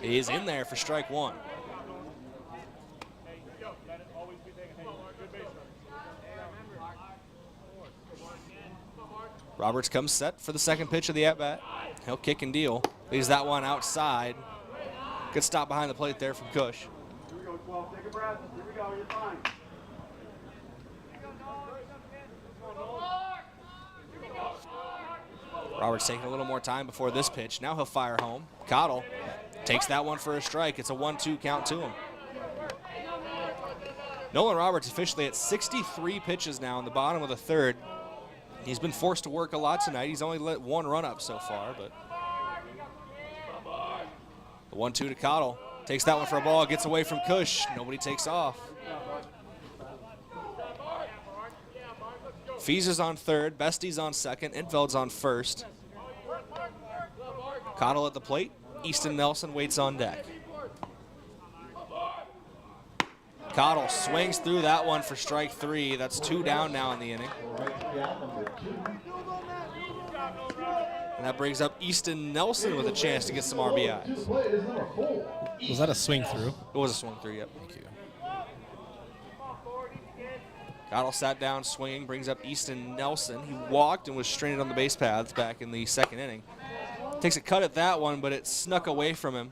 He is in there for strike 1. Roberts comes set for the second pitch of the at-bat. He'll kick and deal. Leaves that one outside. Good stop behind the plate there from Cush. Here we go, 12. Take a breath. Here we go. You're fine. Roberts taking a little more time before this pitch. Now he'll fire home. Cottle takes that one for a strike. It's a 1-2 count to him. Nolan Roberts officially at 63 pitches now in the bottom of the third. He's been forced to work a lot tonight. He's only let one run up so far, but the 1-2 to Cottle. Takes that one for a ball, gets away from Cush. Nobody takes off. Fees is on third, Bestie's on second, Entveld's on first. Cottle at the plate. Easton Nelson waits on deck. Cottle swings through that one for strike 3. That's 2 down now in the inning. And that brings up Easton Nelson with a chance to get some RBIs. Was that a swing through? It was a swing through, yep. Thank you. Cottle sat down swinging, brings up Easton Nelson. He walked and was stranded on the base paths back in the second inning. Takes a cut at that one, but it snuck away from him.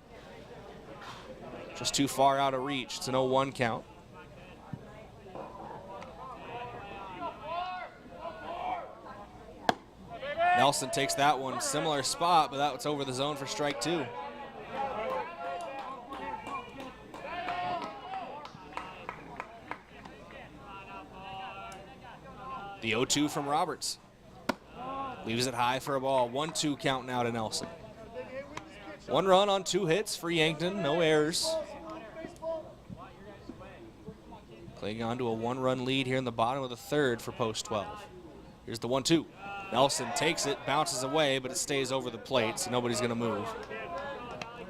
Just too far out of reach. It's an 0-1 count. Nelson takes that one, similar spot, but that's over the zone for strike 2. The 0-2 from Roberts. Leaves it high for a ball. 1-2 count now to Nelson. 1 run on 2 hits for Yankton, no errors. Clinging on to a 1-run lead here in the bottom of the third for post 12. Here's the 1-2. Nelson takes it, bounces away, but it stays over the plate, so nobody's going to move.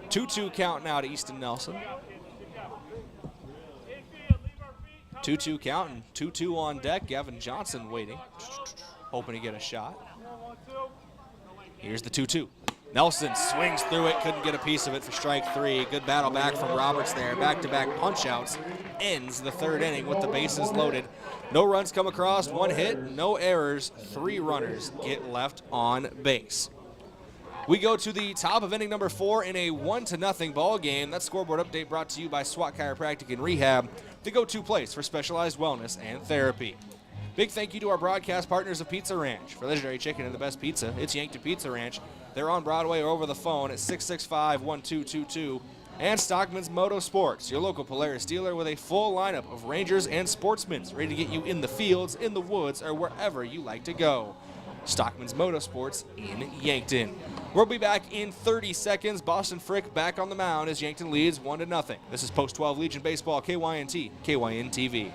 2-2 count now to Easton Nelson. 2-2 count and 2-2 on deck. Gavin Johnson waiting, hoping to get a shot. Here's the 2-2. Nelson swings through it, couldn't get a piece of it for strike 3. Good battle back from Roberts there. Back-to-back punch-outs ends the third inning with the bases loaded. No runs come across, 1 hit, no errors, 3 runners get left on base. We go to the top of inning number 4 in a 1-0 ball game. That scoreboard update brought to you by SWAT Chiropractic and Rehab, the go-to place for specialized wellness and therapy. Big thank you to our broadcast partners of Pizza Ranch. For legendary chicken and the best pizza, it's Yankton Pizza Ranch. They're on Broadway or over the phone at 665-1222. And Stockman's Motorsports, your local Polaris dealer with a full lineup of Rangers and Sportsmans ready to get you in the fields, in the woods, or wherever you like to go. Stockman's Motorsports in Yankton. We'll be back in 30 seconds. Boston Frick back on the mound as Yankton leads 1-0. This is Post 12 Legion Baseball, KYNT, KYN-TV.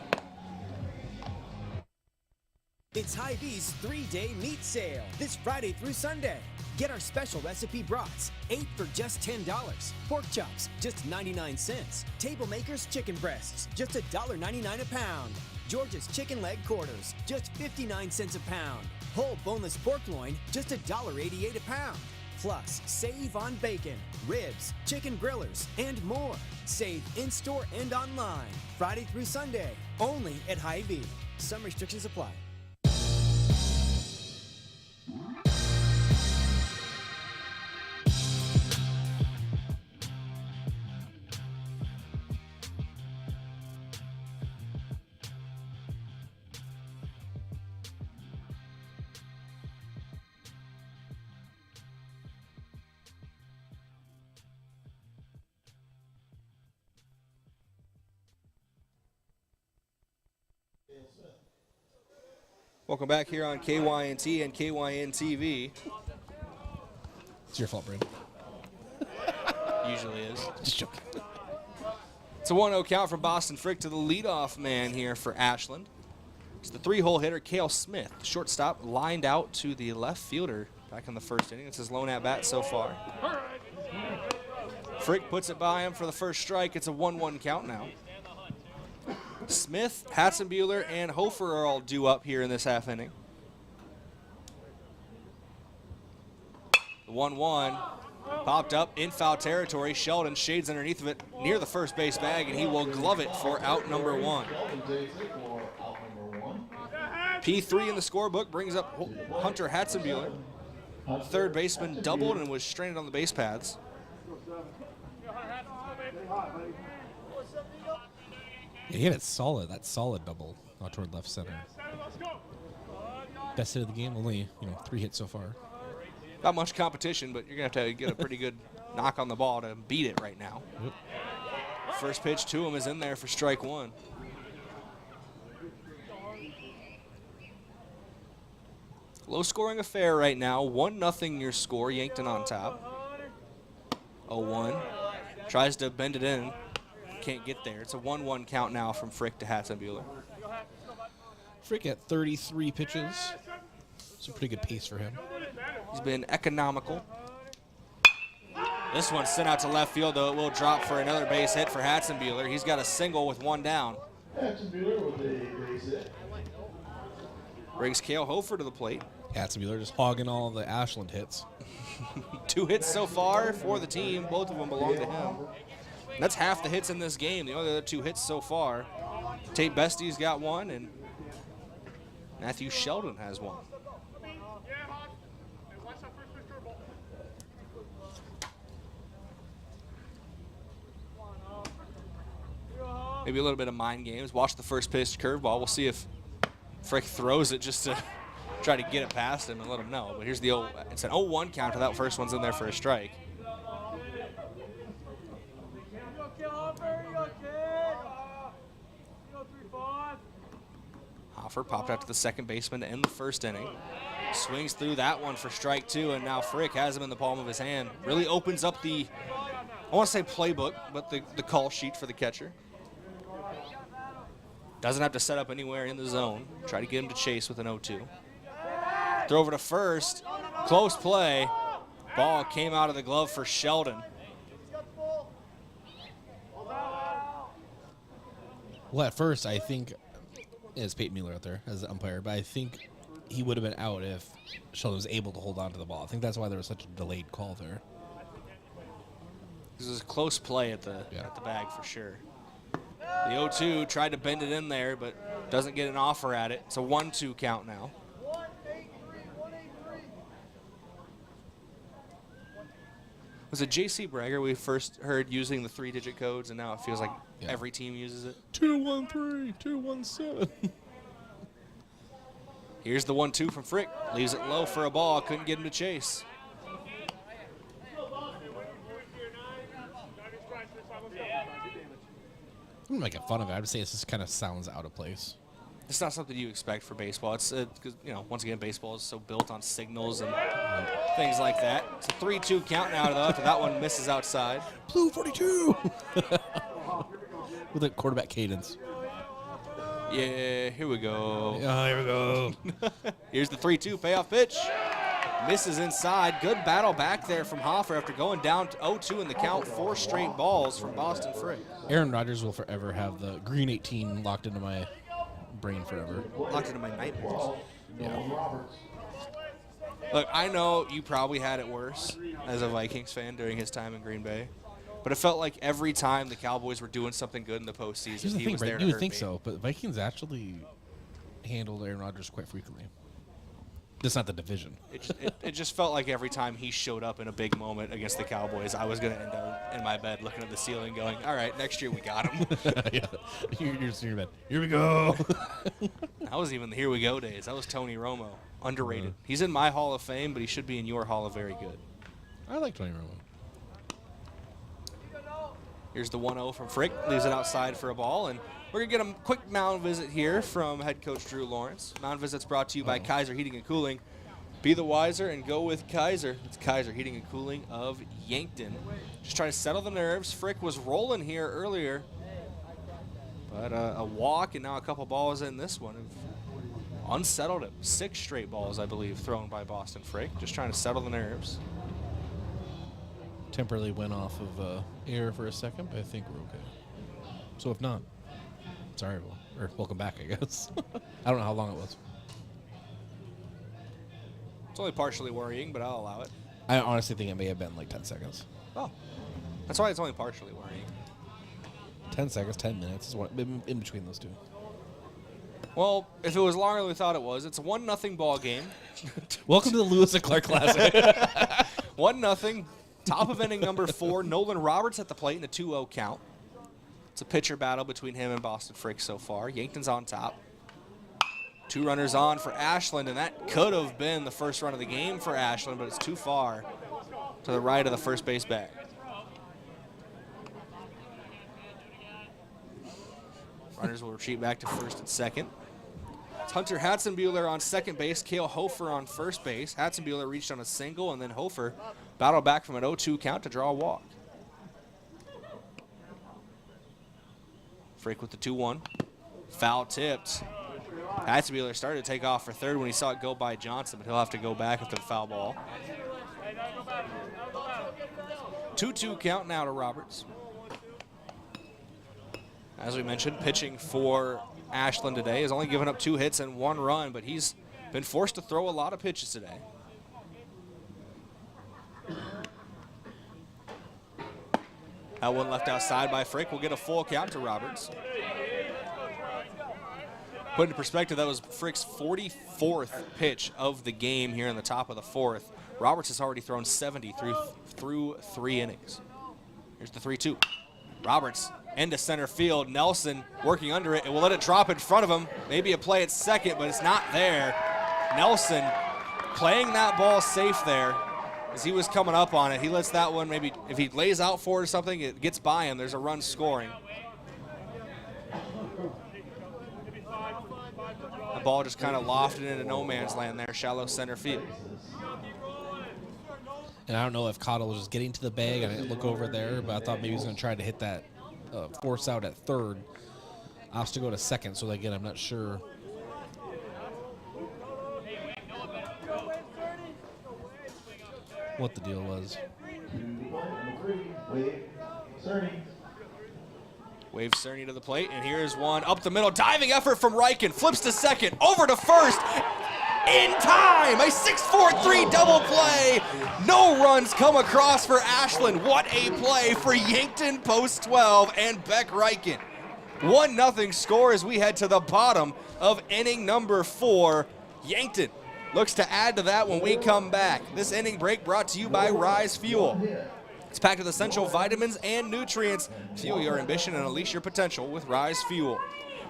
It's Hy-Vee's 3-day meat sale this Friday through Sunday. Get our special recipe brats, 8 for just $10. Pork chops, just 99 cents. Table Makers chicken breasts, just $1.99 a pound. George's chicken leg quarters, just 59 cents a pound. Whole boneless pork loin, just $1.88 a pound. Plus, save on bacon, ribs, chicken grillers, and more. Save in-store and online. Friday through Sunday, only at Hy-Vee. Some restrictions apply. Welcome back here on KYNT and KYN-TV. It's your fault, Brayden. Usually is. Just joking. It's a 1-0 count from Boston Frick to the leadoff man here for Ashland. It's the 3-hole hitter, Cale Smith. The shortstop lined out to the left fielder back in the first inning. It's his lone at-bat so far. Frick puts it by him for the first strike. It's a 1-1 count now. Smith, Hatzenbuehler, and Hofer are all due up here in this half inning. The 1-1 popped up in foul territory. Sheldon shades underneath of it near the first base bag, and he will glove it for out number 1. P3 in the scorebook brings up Hunter Hatzenbuehler. Third baseman doubled and was stranded on the base paths. Yeah, he had it solid, that solid double out toward left center. Best hit of the game, only 3 hits so far. Not much competition, but you're going to have to get a pretty good knock on the ball to beat it right now. Yep. First pitch to him is in there for strike 1. Low-scoring affair right now. 1-0 your score. Yankton on top. 0-1. Tries to bend it in. Can't get there. It's a 1-1 count now from Frick to Hatzenbuehler. Frick at 33 pitches. It's a pretty good pace for him. He's been economical. This one's sent out to left field, though it will drop for another base hit for Hatzenbuehler. He's got a single with one down. Hatzenbuehler with a base hit. Brings Cale Hofer to the plate. Hatzenbuehler just hogging all the Ashland hits. 2 hits so far for the team. Both of them belong to him. That's half the hits in this game. The other 2 hits so far. Tate Bestie's got 1, and Matthew Sheldon has 1. Maybe a little bit of mind games. Watch the first pitch curveball. We'll see if Frick throws it just to try to get it past him and let him know. But here's the it's an 0-1 count. That first one's in there for a strike. Hofer popped out to the second baseman to end the first inning. Swings through that one for strike 2, and now Frick has him in the palm of his hand. Really opens up the, I want to say playbook, but the call sheet for the catcher. Doesn't have to set up anywhere in the zone. Try to get him to chase with an 0-2. Throw over to first. Close play. Ball came out of the glove for Sheldon. Well, at first, I think, it's Peyton Mueller out there as the umpire, but I think he would have been out if Sheldon was able to hold on to the ball. I think that's why there was such a delayed call there. This is a close play at the bag for sure. The 0-2 tried to bend it in there, but doesn't get an offer at it. It's a 1-2 count now. Was it J.C. Brager we first heard using the 3-digit codes, and now it feels like every team uses it? 213, 217. Here's the 1-2 from Frick. Leaves it low for a ball. Couldn't get him to chase. I'm making fun of it. I would say this just kind of sounds out of place. It's not something you expect for baseball. It's because once again, baseball is so built on signals and things like that. It's a 3-2 count now, though, after that one misses outside. Blue 42. With a quarterback cadence. Yeah, here we go. Yeah, here we go. Here's the 3-2 payoff pitch. Misses inside. Good battle back there from Hofer after going down to 0-2 in the count. 4 straight balls from Boston Frick. Aaron Rodgers will forever have the green 18 locked into my brain forever. Locked into my nightmares. Yeah. Look, I know you probably had it worse as a Vikings fan during his time in Green Bay, but it felt like every time the Cowboys were doing something good in the postseason, Here's the he thing, was right? there You to would think hurt so, but Vikings actually handled Aaron Rodgers quite frequently. Just not the division. It just felt like every time he showed up in a big moment against the Cowboys, I was going to end up in my bed looking at the ceiling going, all right, next year we got him. Yeah. You're just in your bed. Here we go. That was even the here we go days. That was Tony Romo. Underrated. He's in my Hall of Fame, but he should be in your Hall of Very Good. I like Tony Romo. Here's the 1-0 from Frick. Leaves it outside for a ball, and we're going to get a quick mound visit here from head coach Drew Lawrence. Mound visit's brought to you by Kaiser Heating and Cooling. Be the wiser and go with Kaiser. It's Kaiser Heating and Cooling of Yankton. Just trying to settle the nerves. Frick was rolling here earlier, but a walk and now a couple balls in this one have unsettled him. 6 straight balls, I believe, thrown by Boston Frick. Just trying to settle the nerves. Temporarily went off of air for a second, but I think we're okay. So if not, sorry, or welcome back, I guess. I don't know how long it was. It's only partially worrying, but I'll allow it. I honestly think it may have been like 10 seconds. Oh, that's why it's only partially worrying. 10 seconds, 10 minutes is what in between those two. Well, if it was longer than we thought it was, it's a 1-0 ball game. Welcome to the Lewis and Clark Classic. 1-0. Top of inning number 4. Nolan Roberts at the plate in a 2-0 count. It's a pitcher battle between him and Boston Frick so far. Yankton's on top. 2 runners on for Ashland, and that could have been the first run of the game for Ashland, but it's too far to the right of the first base bag. Runners will retreat back to first and second. Hunter Hatzenbuehler on second base, Cale Hofer on first base. Hatzenbuehler reached on a single, and then Hofer battled back from an 0-2 count to draw a walk. Frick with the 2-1. Foul tipped. Hatzenbuehler started to take off for third when he saw it go by Johnson, but he'll have to go back after the foul ball. 2-2 count now to Roberts. As we mentioned, pitching for Ashland today has only given up 2 hits and 1 run, but he's been forced to throw a lot of pitches today. That one left outside by Frick will get a full count to Roberts. Put into perspective, that was Frick's 44th pitch of the game here in the top of the 4th. Roberts has already thrown 70 through 3 innings. Here's the 3-2. Roberts into center field. Nelson working under it, and will let it drop in front of him. Maybe a play at second, but it's not there. Nelson playing that ball safe there as he was coming up on it. He lets that one, maybe if he lays out for it or something, it gets by him. There's a run scoring. The ball just kind of lofted into no man's land there, shallow center field. And I don't know if Cottle was just getting to the bag. I didn't look over there, but I thought maybe he was going to try to hit that force out at third. Opts to go to second, so again, I'm not sure. What the deal was. Wave Cerny to the plate, and here's one up the middle. Diving effort from Reichen. Flips to second. Over to first. In time! A 6-4-3 double play. No runs come across for Ashland. What a play for Yankton post 12 and Beck Reichen. 1-0 score as we head to the bottom of inning number 4. Yankton looks to add to that when we come back. This inning break brought to you by Rise Fuel. It's packed with essential vitamins and nutrients. Fuel your ambition and unleash your potential with Rise Fuel.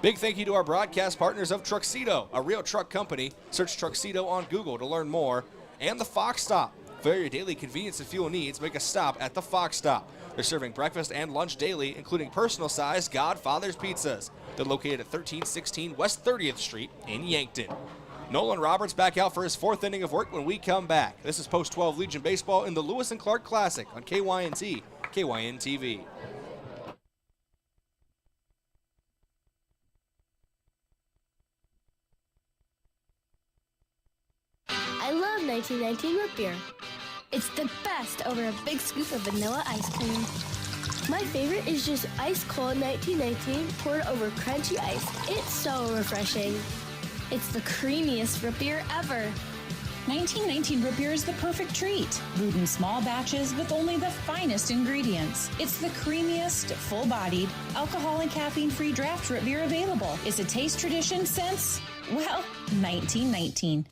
Big thank you to our broadcast partners of Truxedo, a real truck company. Search Truxedo on Google to learn more. And the Fox Stop. For your daily convenience and fuel needs, make a stop at the Fox Stop. They're serving breakfast and lunch daily, including personal-sized Godfather's pizzas. They're located at 1316 West 30th Street in Yankton. Nolan Roberts back out for his 4th inning of work when we come back. This is Post-12 Legion Baseball in the Lewis and Clark Classic on KYNT, KYN-TV. I love 1919 root beer. It's the best over a big scoop of vanilla ice cream. My favorite is just ice cold 1919 poured over crunchy ice. It's so refreshing. It's the creamiest root beer ever. 1919 root beer is the perfect treat. Brewed in small batches with only the finest ingredients. It's the creamiest, full-bodied, alcohol and caffeine-free draft root beer available. It's a taste tradition since, well, 1919.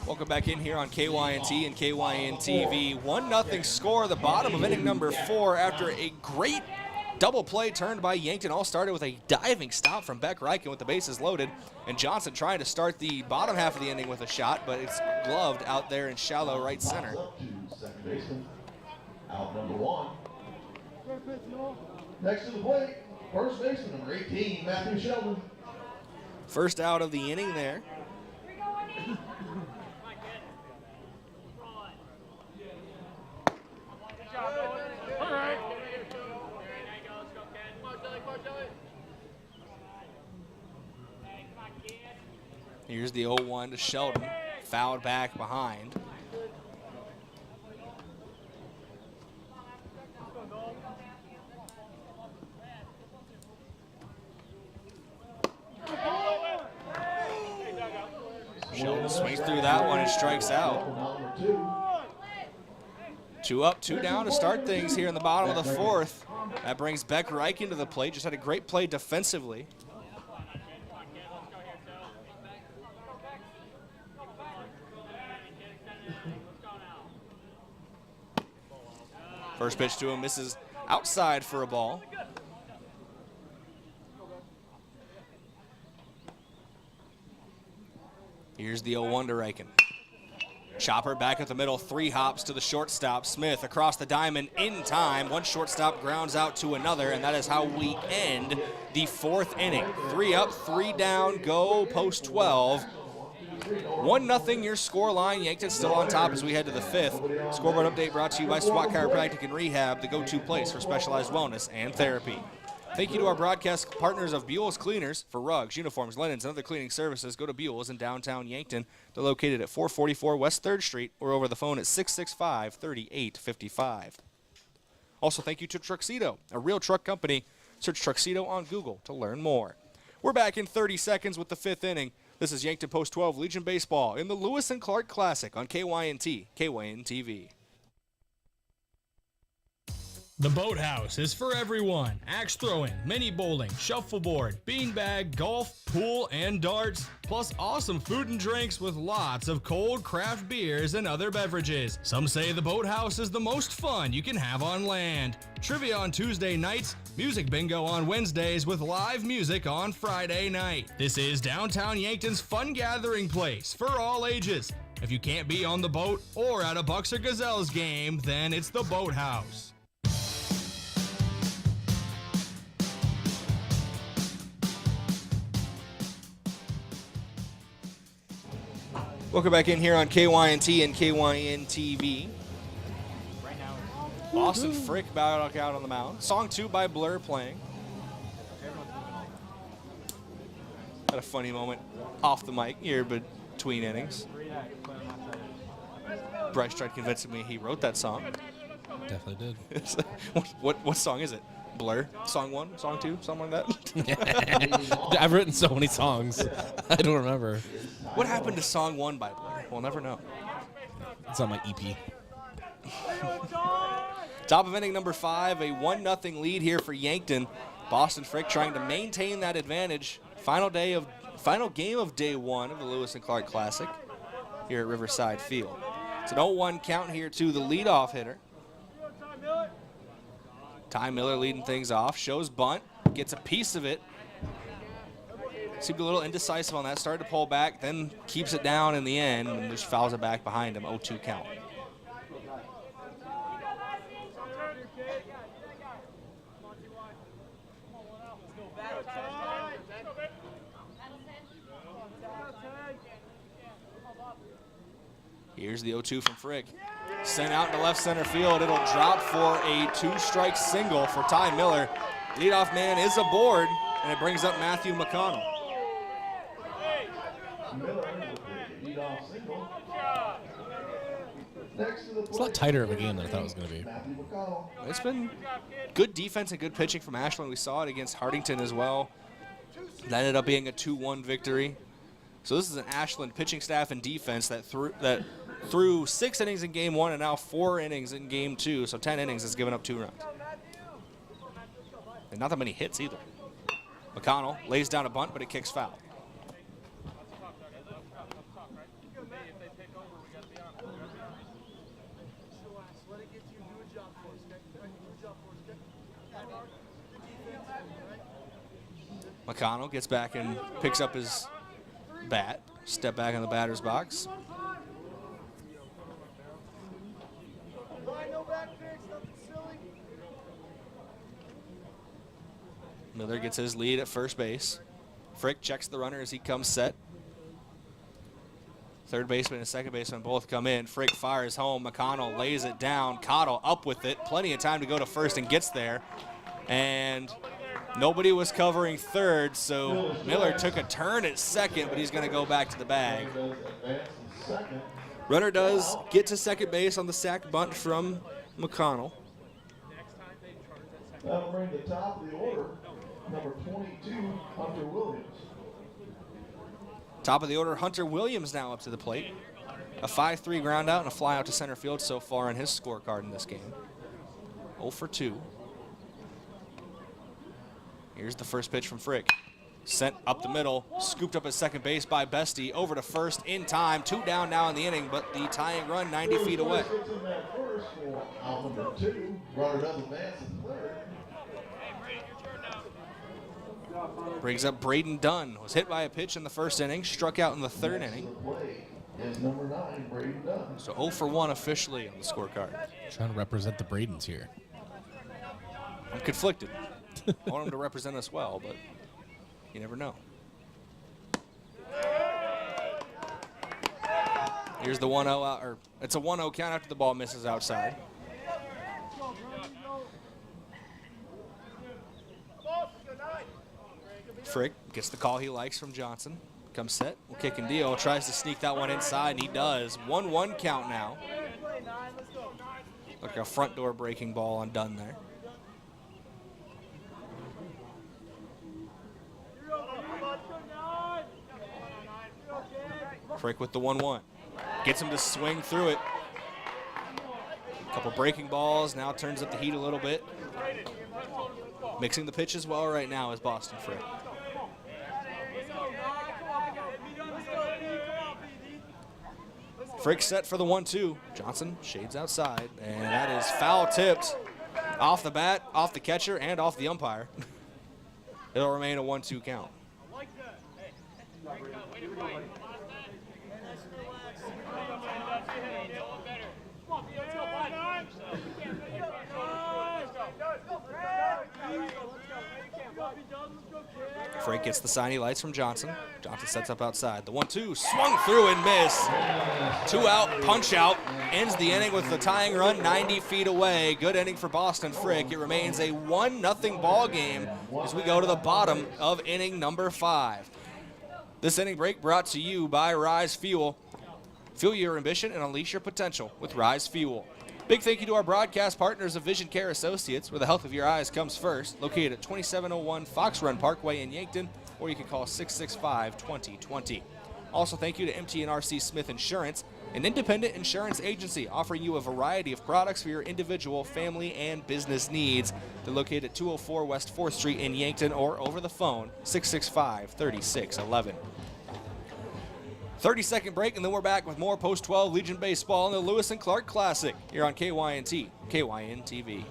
Welcome back in here on KYNT and KYN-TV. 1-0 score, the bottom of inning number 4 after a great double play turned by Yankton. All started with a diving stop from Beck Reichen with the bases loaded. And Johnson trying to start the bottom half of the inning with a shot, but it's gloved out there in shallow right center. Second baseman, out number 1. Next to the plate, first baseman, number 18, Matthew Sheldon. First out of the inning there. Here's the 0-1 to Sheldon, fouled back behind. Sheldon swings through that one and strikes out. 2 up, 2 down to start things here in the bottom of the 4th. That brings Beck Reichen to the plate. Just had a great play defensively. First pitch to him misses outside for a ball. Here's the 0-1 to Reichen. Chopper back at the middle, 3 hops to the shortstop. Smith across the diamond in time. One shortstop grounds out to another, and that is how we end the 4th inning. 3 up, 3 down, go post 12. 1-0 your score line. Yankton still on top as we head to the 5th. Scoreboard update brought to you by SWAT Chiropractic and Rehab, the go-to place for specialized wellness and therapy. Thank you to our broadcast partners of Buell's Cleaners. For rugs, uniforms, linens, and other cleaning services, go to Buell's in downtown Yankton. They're located at 444 West 3rd Street or over the phone at 665-3855. Also, thank you to Truxedo, a real truck company. Search Truxedo on Google to learn more. We're back in 30 seconds with the 5th inning. This is Yankton Post 12 Legion Baseball in the Lewis and Clark Classic on KYNT, KYN-TV. The Boathouse is for everyone. Axe throwing, mini bowling, shuffleboard, beanbag, golf, pool, and darts, plus awesome food and drinks with lots of cold craft beers and other beverages. Some say the Boathouse is the most fun you can have on land. Trivia on Tuesday nights, music bingo on Wednesdays with live music on Friday night. This is downtown Yankton's fun gathering place for all ages. If you can't be on the boat or at a Bucks or Gazelles game, then it's the Boathouse. Welcome back in here on KYNT and KYN-TV. Boston Frick back out on the mound. Song 2 by Blur playing. Had a funny moment off the mic here between innings. Bryce tried convincing me he wrote that song. Definitely did. What song is it? Blur? Song 1? Song 2? Something like that? I've written so many songs. I don't remember. What happened to Song 1 by Blur? We'll never know. It's on my EP. Top of inning number 5, a 1-0 lead here for Yankton. Boston Frick trying to maintain that advantage. Final game of day 1 of the Lewis and Clark Classic here at Riverside Field. It's an 0-1 count here to the leadoff hitter. Ty Miller leading things off, shows bunt, gets a piece of it. Seemed a little indecisive on that, started to pull back, then keeps it down in the end and just fouls it back behind him, 0-2 count. Here's the 0-2 from Frick. Sent out to left center field. It'll drop for a 2-strike single for Ty Miller. Leadoff man is aboard, and it brings up Matthew McConnell. It's a lot tighter of a game than I thought it was going to be. It's been good defense and good pitching from Ashland. We saw it against Hartington as well. That ended up being a 2-1 victory. So this is an Ashland pitching staff and defense that threw 6 innings in game 1 and now 4 innings in game 2. So 10 innings has given up 2 runs. And not that many hits either. McConnell lays down a bunt, but it kicks foul. McConnell gets back and picks up his bat. Step back in the batter's box. Miller gets his lead at first base. Frick checks the runner as he comes set. Third baseman and second baseman both come in. Frick fires home. McConnell lays it down. Cottle up with it. Plenty of time to go to first and gets there. And nobody was covering third, so Miller took a turn at second, but he's going to go back to the bag. Runner does get to second base on the sac bunt from McConnell. That'll bring the top of the order, number 22, Hunter Williams. Top of the order, Hunter Williams now up to the plate. A 5-3 ground out and a fly out to center field so far on his scorecard in this game. 0 for 2. Here's the first pitch from Frick. Sent up the middle, scooped up at second base by Bestie, over to first in time. 2 down now in the inning, but the tying run 90 feet away. Brings up Brayden Dunn. Was hit by a pitch in the first inning, struck out in the third inning. is number 9, Brayden Dunn. So 0 for 1 officially on the scorecard. Trying to represent the Braydens here. I'm conflicted. I want them to represent us well, but you never know. Here's the 1-0 out, or it's a 1-0 count after the ball misses outside. Frick gets the call he likes from Johnson. Comes set, will kick and deal, tries to sneak that one inside, and he does. 1-1 count now. Like a front door breaking ball on Dunn there. Frick with the 1-1. Gets him to swing through it. Couple breaking balls, now turns up the heat a little bit. Mixing the pitch as well right now is Boston Frick. Frick set for the 1-2. Johnson shades outside, and that is foul tipped off the bat, off the catcher, and off the umpire. It'll remain a 1-2 count. Frank gets the sign he likes from Johnson. Johnson sets up outside. The 1-2 swung through and missed. 2 out, punch out. Ends the inning with the tying run 90 feet away. Good inning for Boston Frick. It remains a 1-0 ball game as we go to the bottom of inning number 5. This inning break brought to you by Rise Fuel. Fuel your ambition and unleash your potential with Rise Fuel. Big thank you to our broadcast partners of Vision Care Associates, where the health of your eyes comes first, located at 2701 Fox Run Parkway in Yankton, or you can call 665-2020. Also, thank you to MT&RC Smith Insurance, an independent insurance agency offering you a variety of products for your individual, family, and business needs. They're located at 204 West 4th Street in Yankton, or over the phone, 665-3611. 30-second break, and then we're back with more Post-12 Legion Baseball in the Lewis and Clark Classic here on KYNT, KYN-TV.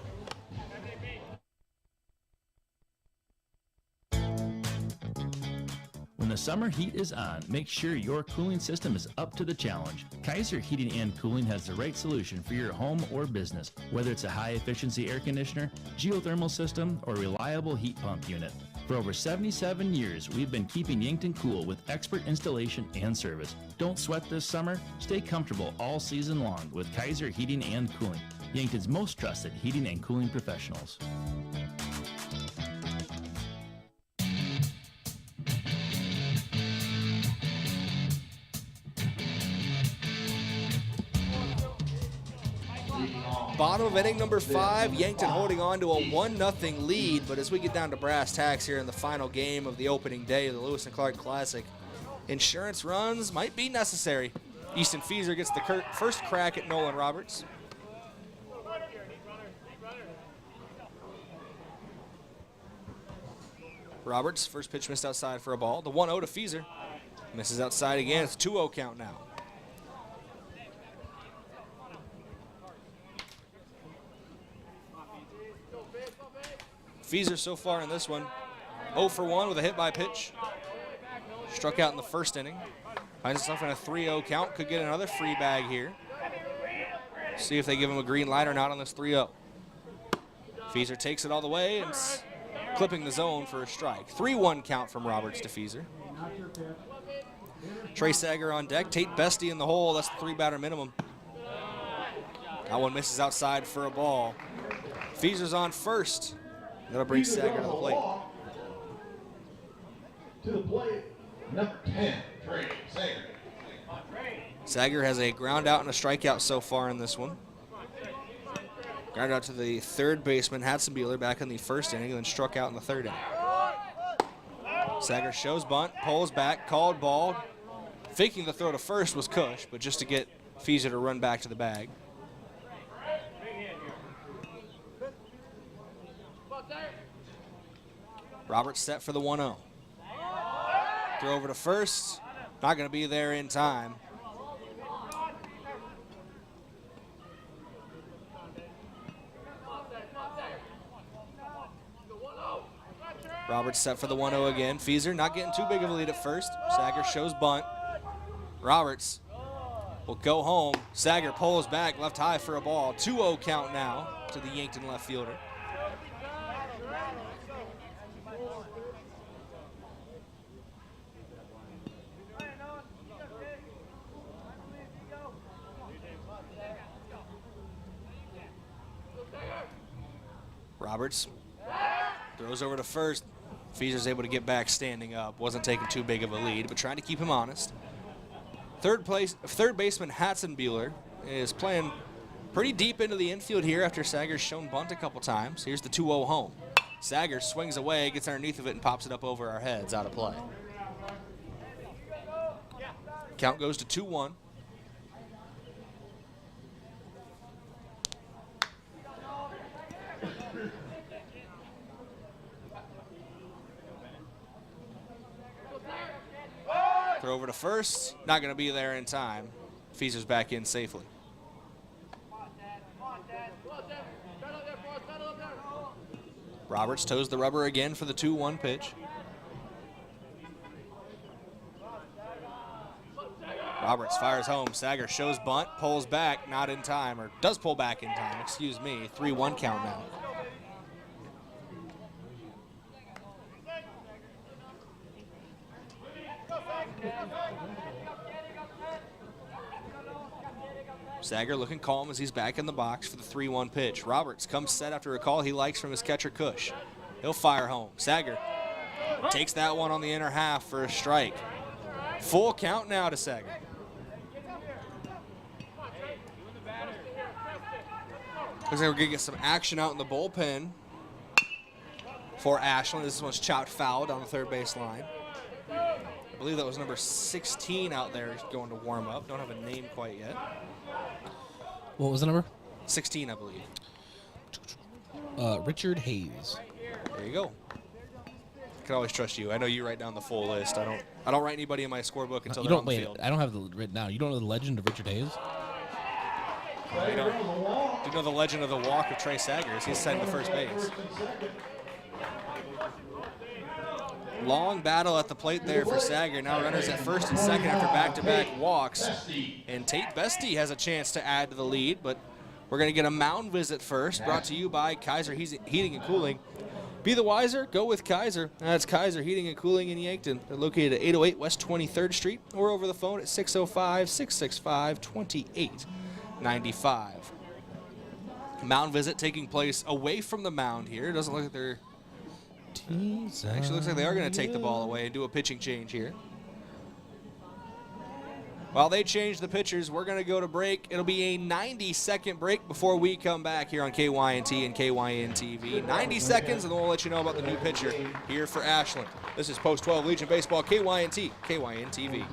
When the summer heat is on, make sure your cooling system is up to the challenge. Kaiser Heating and Cooling has the right solution for your home or business, whether it's a high-efficiency air conditioner, geothermal system, or reliable heat pump unit. For over 77 years, we've been keeping Yankton cool with expert installation and service. Don't sweat this summer. Stay comfortable all season long with Kaiser Heating and Cooling, Yankton's most trusted heating and cooling professionals. Bottom of inning number 5, Yankton holding on to a 1-0 lead, but as we get down to brass tacks here in the final game of the opening day of the Lewis and Clark Classic, insurance runs might be necessary. Easton Fieser gets the first crack at Nolan Roberts. Roberts, first pitch missed outside for a ball. The 1-0 to Fieser. Misses outside again. It's a 2-0 count now. Fieser so far in this one, 0 for 1 with a hit by pitch. Struck out in the first inning. Finds himself in a 3-0 count. Could get another free bag here. See if they give him a green light or not on this 3-0. Fieser takes it all the way and clipping the zone for a strike. 3-1 count from Roberts to Fieser. Trey Sager on deck. Tate Bestie in the hole. That's the 3-batter minimum. That one misses outside for a ball. Fieser's on first. That'll bring Sager to the plate. To the plate, number 10, Trey Sager. Sager has a ground out and a strikeout so far in this one. Ground out to the third baseman, Hatzenbeeler, back in the first inning, and then struck out in the third inning. Sager shows bunt, pulls back, called ball. Faking the throw to first was Cush, but just to get Fieser to run back to the bag. Roberts set for the 1-0. Throw over to first. Not going to be there in time. Roberts set for the 1-0 again. Fieser not getting too big of a lead at first. Sager shows bunt. Roberts will go home. Sager pulls back, left high for a ball. 2-0 count now to the Yankton left fielder. Roberts throws over to first. Feaser's able to get back standing up. Wasn't taking too big of a lead, but trying to keep him honest. Third baseman Hatzenbuehler is playing pretty deep into the infield here after Sager's shown bunt a couple times. Here's the 2-0 home. Sager swings away, gets underneath of it, and pops it up over our heads, out of play. Count goes to 2-1. Throw over to first, not going to be there in time. Feaser's back in safely. Roberts toes the rubber again for the 2-1 pitch. Roberts fires home. Sager shows bunt, pulls back, not in time, or does pull back in time, excuse me. 3-1 count now. Sager looking calm as he's back in the box for the 3-1 pitch. Roberts comes set after a call he likes from his catcher Cush. He'll fire home. Sager takes that one on the inner half for a strike. Full count now to Sager. Looks like we're going to get some action out in the bullpen for Ashland. This one's chopped foul down the third base line. I believe that was number 16 out there going to warm up. Don't have a name quite yet. What was the number? 16, I believe. Richard Hayes. There you go. I can always trust you. I know you write down the full list. I don't write anybody in my scorebook until they're on the field. I don't have it written down. You don't know the legend of Richard Hayes? You know the legend of the walk of Trey Sagers. He's setting the first base. Long battle at the plate there for Sager. Now runners at first and second after back-to-back walks. And Tate Bestie has a chance to add to the lead, but we're going to get a mound visit first, brought to you by Kaiser Heating and Cooling. Be the wiser, go with Kaiser. That's Kaiser Heating and Cooling in Yankton. They're located at 808 West 23rd Street or over the phone at 605-665-2895. Mound visit taking place away from the mound here. It doesn't look like they're... Actually looks like they are going to take the ball away and do a pitching change here. While they change the pitchers, we're going to go to break. It'll be a 90-second break before we come back here on KYNT and KYN-TV. 90 seconds, and then we'll let you know about the new pitcher here for Ashland. This is Post-12 Legion Baseball, KYNT, KYN-TV.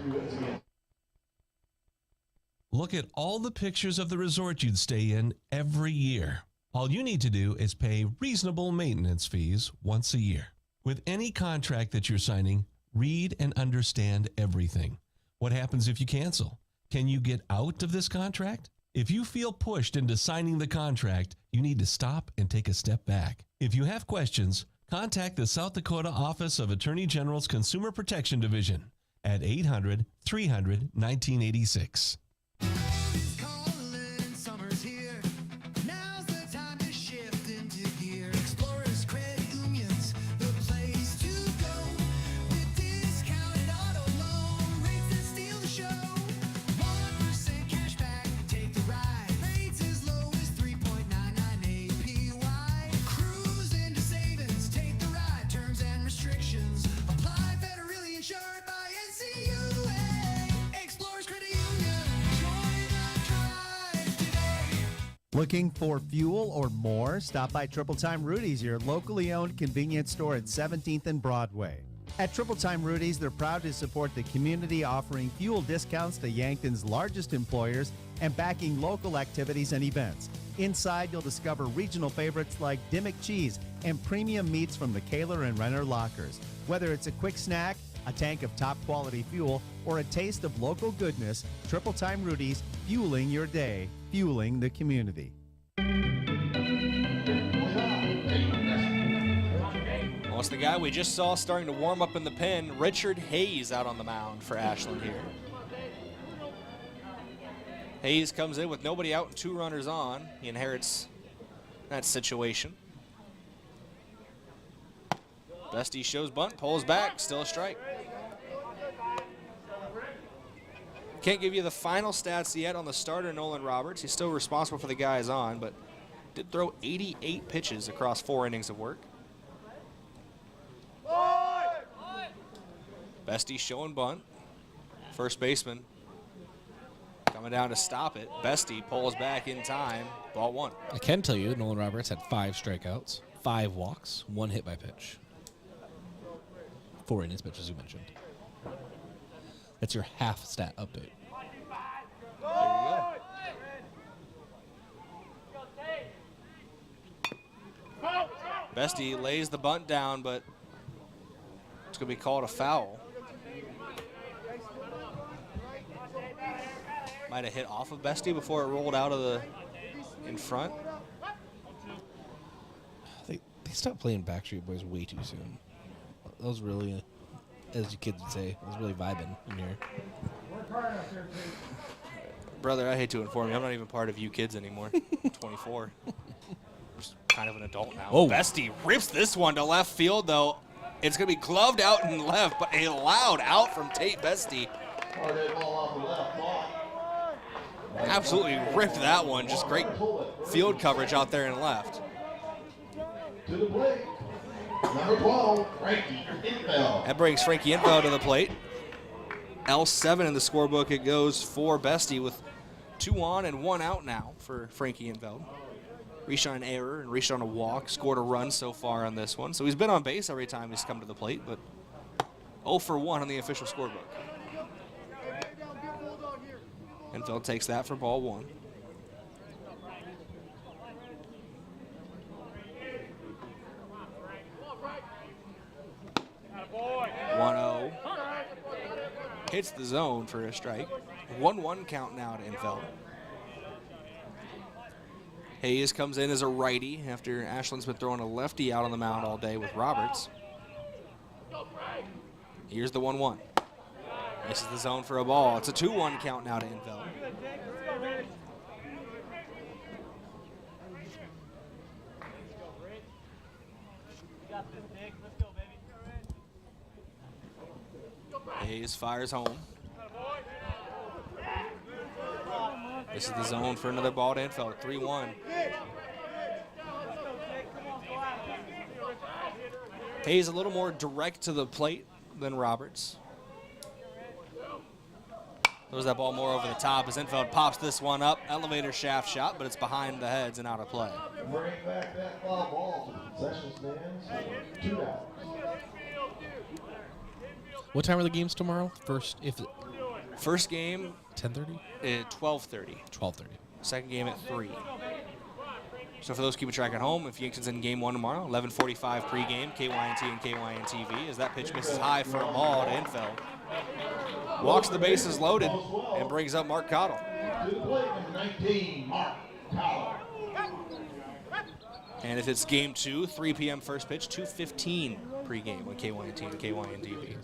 Look at all the pictures of the resort you'd stay in every year. All you need to do is pay reasonable maintenance fees once a year. With any contract that you're signing, read and understand everything. What happens if you cancel? Can you get out of this contract? If you feel pushed into signing the contract, you need to stop and take a step back. If you have questions, contact the South Dakota Office of Attorney General's Consumer Protection Division at 800-300-1986. Looking for fuel or more? Stop by Triple Time Rudy's, your locally owned convenience store at 17th and Broadway. At Triple Time Rudy's, they're proud to support the community, offering fuel discounts to Yankton's largest employers and backing local activities and events. Inside, you'll discover regional favorites like Dimmick cheese and premium meats from the Kaler and Renner lockers. Whether it's a quick snack, a tank of top quality fuel, or a taste of local goodness, Triple Time Rudy's, fueling your day, fueling the community. Well, it's the guy we just saw starting to warm up in the pen, Richard Hayes, out on the mound for Ashland here. Hayes comes in with nobody out and 2 runners on. He inherits that situation. Bestie shows bunt, pulls back, still a strike. Can't give you the final stats yet on the starter, Nolan Roberts. He's still responsible for the guys on, but did throw 88 pitches across 4 innings of work. Bestie showing bunt. First baseman coming down to stop it. Bestie pulls back in time. Ball 1. I can tell you Nolan Roberts had 5 strikeouts, 5 walks, 1 hit by pitch. 4 innings pitch, as you mentioned. That's your half stat update. There you go. Bestie lays the bunt down, but it's going to be called a foul. Might have hit off of Bestie before it rolled out of the in front. They stopped playing Backstreet Boys way too soon. That was really, as you kids would say, I was really vibing in here. Brother, I hate to inform you, I'm not even part of you kids anymore. I'm 24. I'm just kind of an adult now. Oh. Bestie rips this one to left field, though. It's going to be gloved out and left, but a loud out from Tate Bestie. Absolutely ripped that one. Just great field coverage out there and left. To the plate, number 12, Frankie Infeld. That brings Frankie Infeld to the plate. L7 in the scorebook. It goes for Bestie with 2 on and 1 out now for Frankie Infeld. Reached on an error and reached on a walk. Scored a run so far on this one. So he's been on base every time he's come to the plate, but 0 for 1 on the official scorebook. Infeld takes that for ball 1. One-0. Hits the zone for a strike. 1-1 count now to Infeld. Hayes comes in as a righty after Ashland's been throwing a lefty out on the mound all day with Roberts. Here's the 1-1. This is the zone for a ball. It's a 2-1 count now to Infeld. Hayes fires home. This is the zone for another ball to Infeld. 3-1. Hayes a little more direct to the plate than Roberts. Throws that ball more over the top as Infeld pops this one up. Elevator shaft shot, but it's behind the heads and out of play. Bring back that foul ball to the concession stands. 2 down. What time are the games tomorrow? First game 10:30? 12:30. 12:30. Second game at 3. So for those keeping track at home, if Yankton's in game 1 tomorrow, 11:45 pregame, KYNT and KYNTV, as that pitch misses high for a ball to Infeld. Walks the bases loaded and brings up Mark Cottle. To the plate, number 19, Mark Cottle. And if it's game 2, 3 p.m. first pitch, 2:15 pregame on KYNT and KYNTV.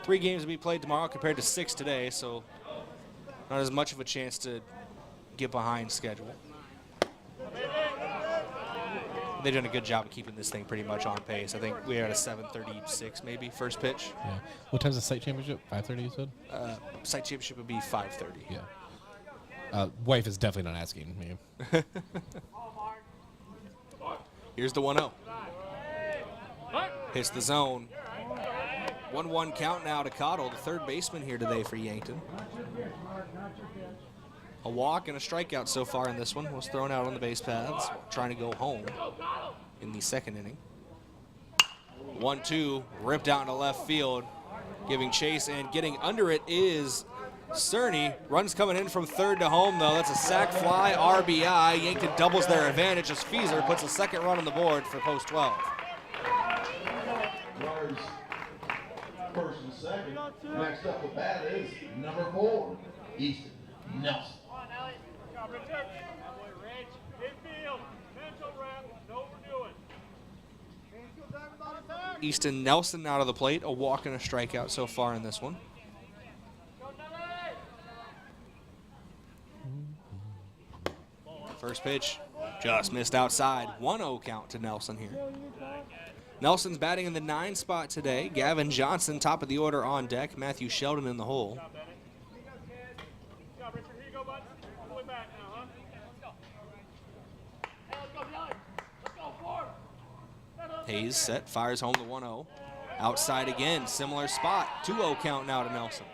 3 games to be played tomorrow compared to 6 today, so not as much of a chance to get behind schedule. They've done a good job of keeping this thing pretty much on pace. I think we are at a 7:36 maybe first pitch. Yeah. What time's the site championship? 5:30 you said? Site championship would be 5:30. Yeah. Wife is definitely not asking me. Here's the 1-0. Hits the zone. 1-1 count now to Cottle, the third baseman here today for Yankton. A walk and a strikeout so far in this one. Was thrown out on the base paths, trying to go home in the second inning. 1-2, ripped out into left field, giving chase, and getting under it is Cerny. Runs coming in from third to home, though. That's a sac fly, RBI. Yankton doubles their advantage as Feeser puts a second run on the board for post 12. Runners first and second. Next up the bat is number 4, Easton Nelson. Easton Nelson out of the plate, a walk and a strikeout so far in this one. First pitch just missed outside. 1-0 count to Nelson here. Nelson's batting in the 9 spot today. Gavin Johnson, top of the order on deck. Matthew Sheldon in the hole. Hayes set, fires home the 1-0. Outside again, similar spot. 2-0 count now to Nelson.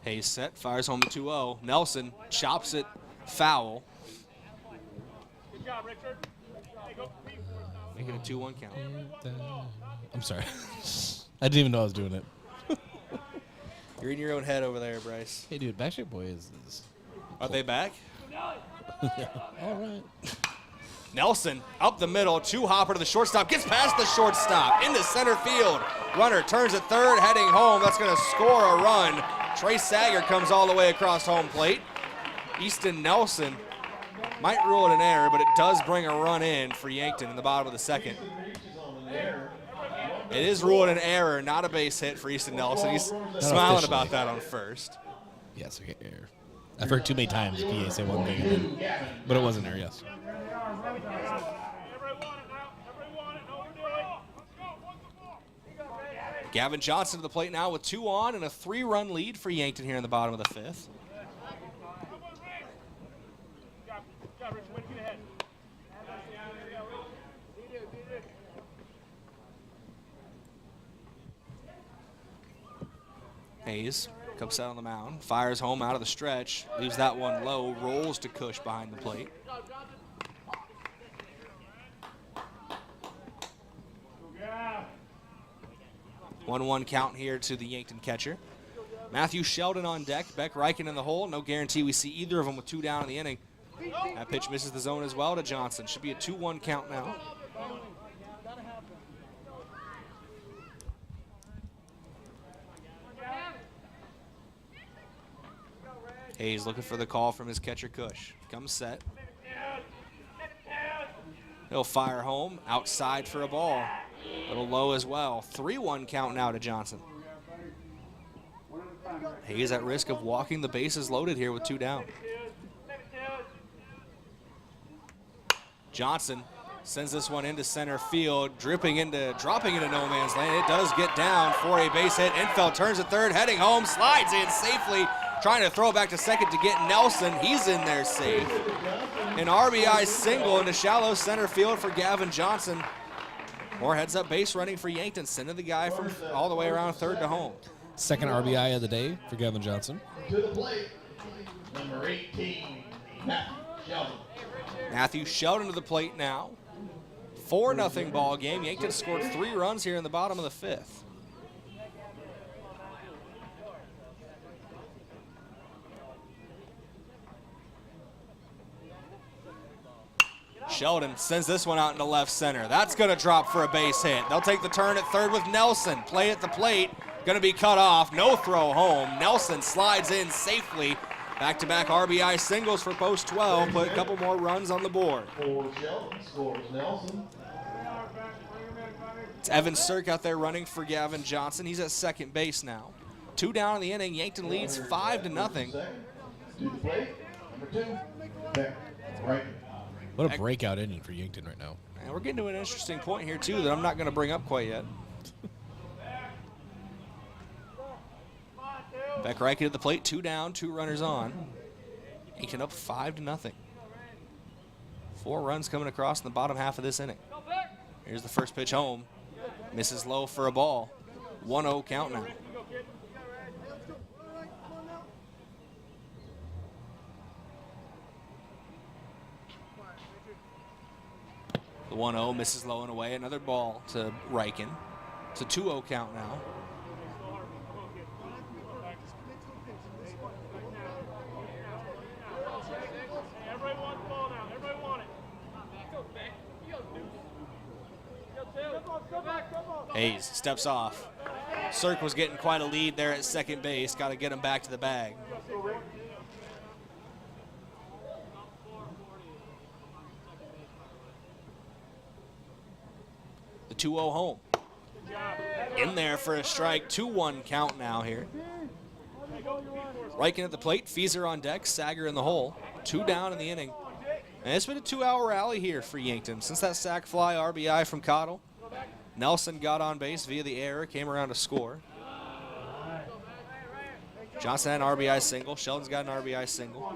Hayes set, fires home the 2-0. Nelson chops it foul. Good job, Richard. Making a 2-1 count. I'm sorry. I didn't even know I was doing it. You're in your own head over there, Bryce. Hey, dude, Backstreet Boys is... Are they back? Yeah. All right. Nelson up the middle, two-hopper to the shortstop, gets past the shortstop, into center field. Runner turns at third, heading home. That's going to score a run. Trey Sager comes all the way across home plate. Easton Nelson might rule it an error, but it does bring a run in for Yankton in the bottom of the second. It is ruled an error, not a base hit for Easton Nelson. He's smiling about that on first. Yes, okay, error. I've heard too many times PA say one thing, but it wasn't there, yes. Gavin Johnson to the plate now with 2 on and a 3-run lead for Yankton here in the bottom of the 5th. Hayes comes out on the mound, fires home out of the stretch, leaves that one low, rolls to Cush behind the plate. Yeah. 1-1 count here to the Yankton catcher. Matthew Sheldon on deck, Beck Reichen in the hole. No guarantee we see either of them with 2 down in the inning. That pitch misses the zone as well to Johnson. Should be a 2-1 count now. Hayes looking for the call from his catcher Cush. Comes set. He'll fire home, outside for a ball. A little low as well. 3-1 count now to Johnson. Hayes at risk of walking the bases loaded here with 2 down. Johnson sends this one into center field, dropping into no man's land. It does get down for a base hit. Infeld turns at third, heading home, slides in safely, trying to throw back to second to get Nelson. He's in there safe. An RBI single into shallow center field for Gavin Johnson. More heads up base running for Yankton, sending the guy from all the way around third to home. Second RBI of the day for Gavin Johnson. To the plate, number 18, Matthew Sheldon. Matthew Sheldon to the plate now. 4-0 ball game. Yankton scored 3 runs here in the bottom of the 5th. Sheldon sends this one out into left center. That's going to drop for a base hit. They'll take the turn at third with Nelson. Play at the plate. Going to be cut off. No throw home. Nelson slides in safely. Back-to-back RBI singles for post 12. Put a couple more runs on the board. For Sheldon scores Nelson. It's Evan Sirk out there running for Gavin Johnson. He's at second base now. 2 down in the inning. Yankton leads 5-0. To the plate, number 2, Beck Reichen. What a breakout inning for Yankton right now. And we're getting to an interesting point here, too, that I'm not going to bring up quite yet. Beck Reichen at the plate, 2 down, 2 runners on. Yankton up 5-0. 4 runs coming across in the bottom half of this inning. Here's the first pitch home. Misses low for a ball. 1-0 count now. The 1-0 misses low and away. Another ball to Reichen. It's a 2-0 count now. Hayes steps off. Sirk was getting quite a lead there at second base. Got to get him back to the bag. The 2-0 home. In there for a strike. 2-1 count now here. Reichen at the plate. Fieser on deck. Sager in the hole. 2 down in the inning. And it's been a 2-hour rally here for Yankton. Since that sac fly RBI from Cottle, Nelson got on base via the error, came around to score. Johnson had an RBI single. Sheldon's got an RBI single.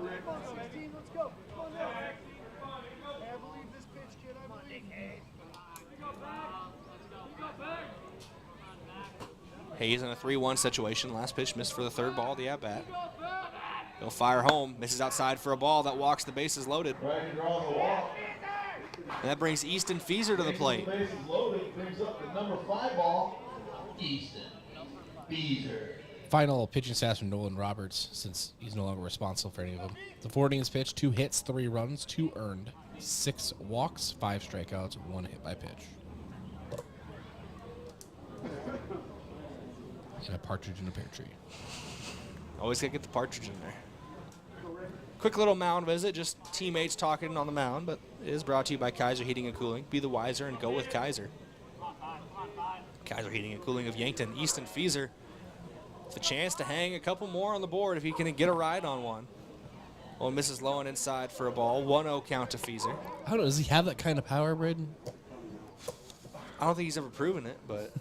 Hayes in a 3-1 situation. Last pitch missed for the third ball of the at-bat. He'll fire home. Misses outside for a ball that walks the bases loaded. And that brings Easton Fieser to the plate. Bases loaded, brings up the number 5 ball, Easton Fieser. Final pitching stats from Nolan Roberts, since he's no longer responsible for any of them. The 4 innings pitched, 2 hits, 3 runs, 2 earned, 6 walks, 5 strikeouts, 1 hit by pitch. And a partridge in a pear tree. Always gotta get the partridge in there. Quick little mound visit, just teammates talking on the mound, but it is brought to you by Kaiser Heating and Cooling. Be the wiser and go with Kaiser. Kaiser Heating and Cooling of Yankton. Easton Fieser with a chance to hang a couple more on the board if he can get a ride on one. Well, misses low and inside for a ball. 1-0 count to Fieser. I don't know, does he have that kind of power, Brayden? I don't think he's ever proven it, but...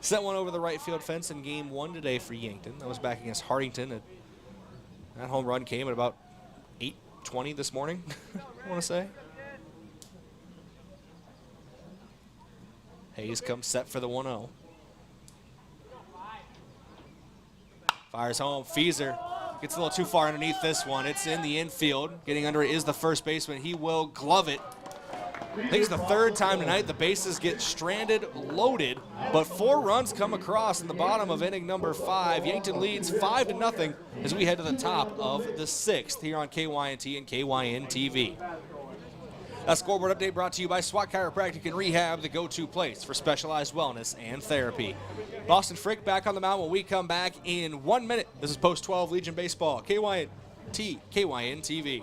Sent one over the right field fence in game 1 today for Yankton. That was back against Hartington. That home run came at about 8:20 this morning, I want to say. Hayes comes set for the 1-0. Fires home. Fieser gets a little too far underneath this one. It's in the infield. Getting under it is the first baseman. He will glove it. I think it's the 3rd time tonight the bases get stranded, loaded, but 4 runs come across in the bottom of inning number 5. Yankton leads 5-0 as we head to the top of the 6th here on KYNT and KYN TV. A scoreboard update brought to you by SWAT Chiropractic and Rehab, the go-to place for specialized wellness and therapy. Boston Frick back on the mound when we come back in 1 minute. This is Post-12 Legion Baseball, KYN TV.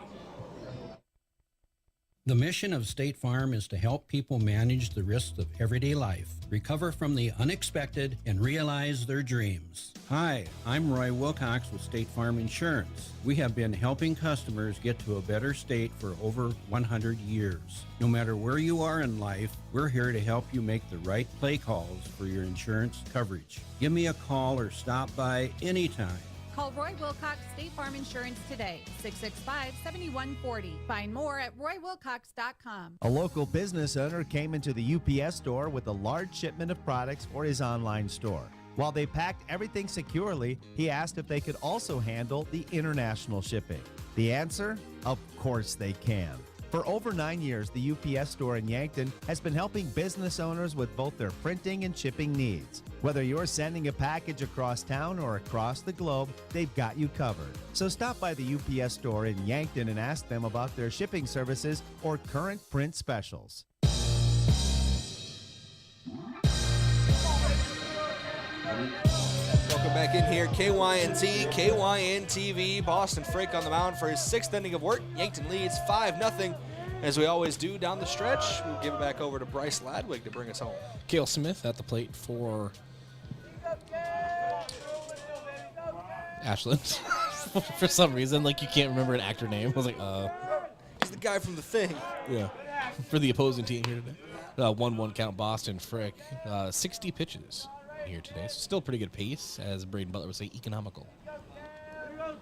The mission of State Farm is to help people manage the risks of everyday life, recover from the unexpected, and realize their dreams. Hi, I'm Roy Wilcox with State Farm Insurance. We have been helping customers get to a better state for over 100 years. No matter where you are in life, we're here to help you make the right play calls for your insurance coverage. Give me a call or stop by anytime. Call Roy Wilcox State Farm Insurance today, 665-7140. Find more at roywilcox.com. A local business owner came into the UPS store with a large shipment of products for his online store. While they packed everything securely, he asked if they could also handle the international shipping. The answer? Of course they can. For over 9 years, the UPS store in Yankton has been helping business owners with both their printing and shipping needs. Whether you're sending a package across town or across the globe, they've got you covered. So stop by the UPS store in Yankton and ask them about their shipping services or current print specials. Welcome back in here, KYNT, KYN TV. Boston Frick on the mound for his 6th inning of work. Yankton leads 5-0. As we always do down the stretch, we'll give it back over to Bryce Ladwig to bring us home. Cale Smith at the plate for Ashland. For some reason, like, you can't remember an actor name. I was like, He's the guy from The Thing. Yeah. For the opposing team here today. 1-1 count Boston Frick. 60 pitches here today. So still pretty good pace, as Brayden Butler would say, economical.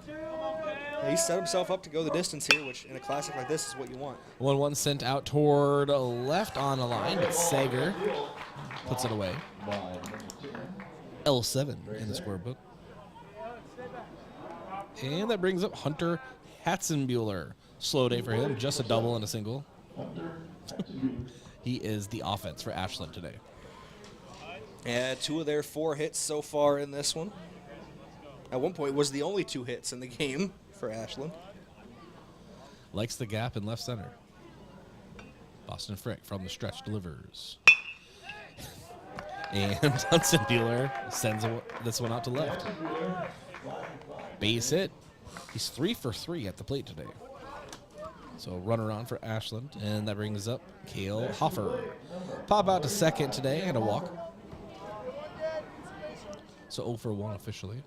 Yeah, he set himself up to go the distance here, which in a classic like this is what you want. 1-1 sent out toward left on a line, but Sager puts it away. L7 in the scorebook. And that brings up Hunter Hatzenbuehler. Slow day for him, just a double and a single. He is the offense for Ashland today. Yeah, 2 of their 4 hits so far in this one. At one point, was the only 2 hits in the game for Ashland. Likes the gap in left center. Boston Frick from the stretch delivers. And Hatzenbuehler sends this one out to left. Base hit. He's 3 for 3 at the plate today. So runner on for Ashland, and that brings up Kale Hoffer. Pop out to second today and a walk. So 0 for 1 officially.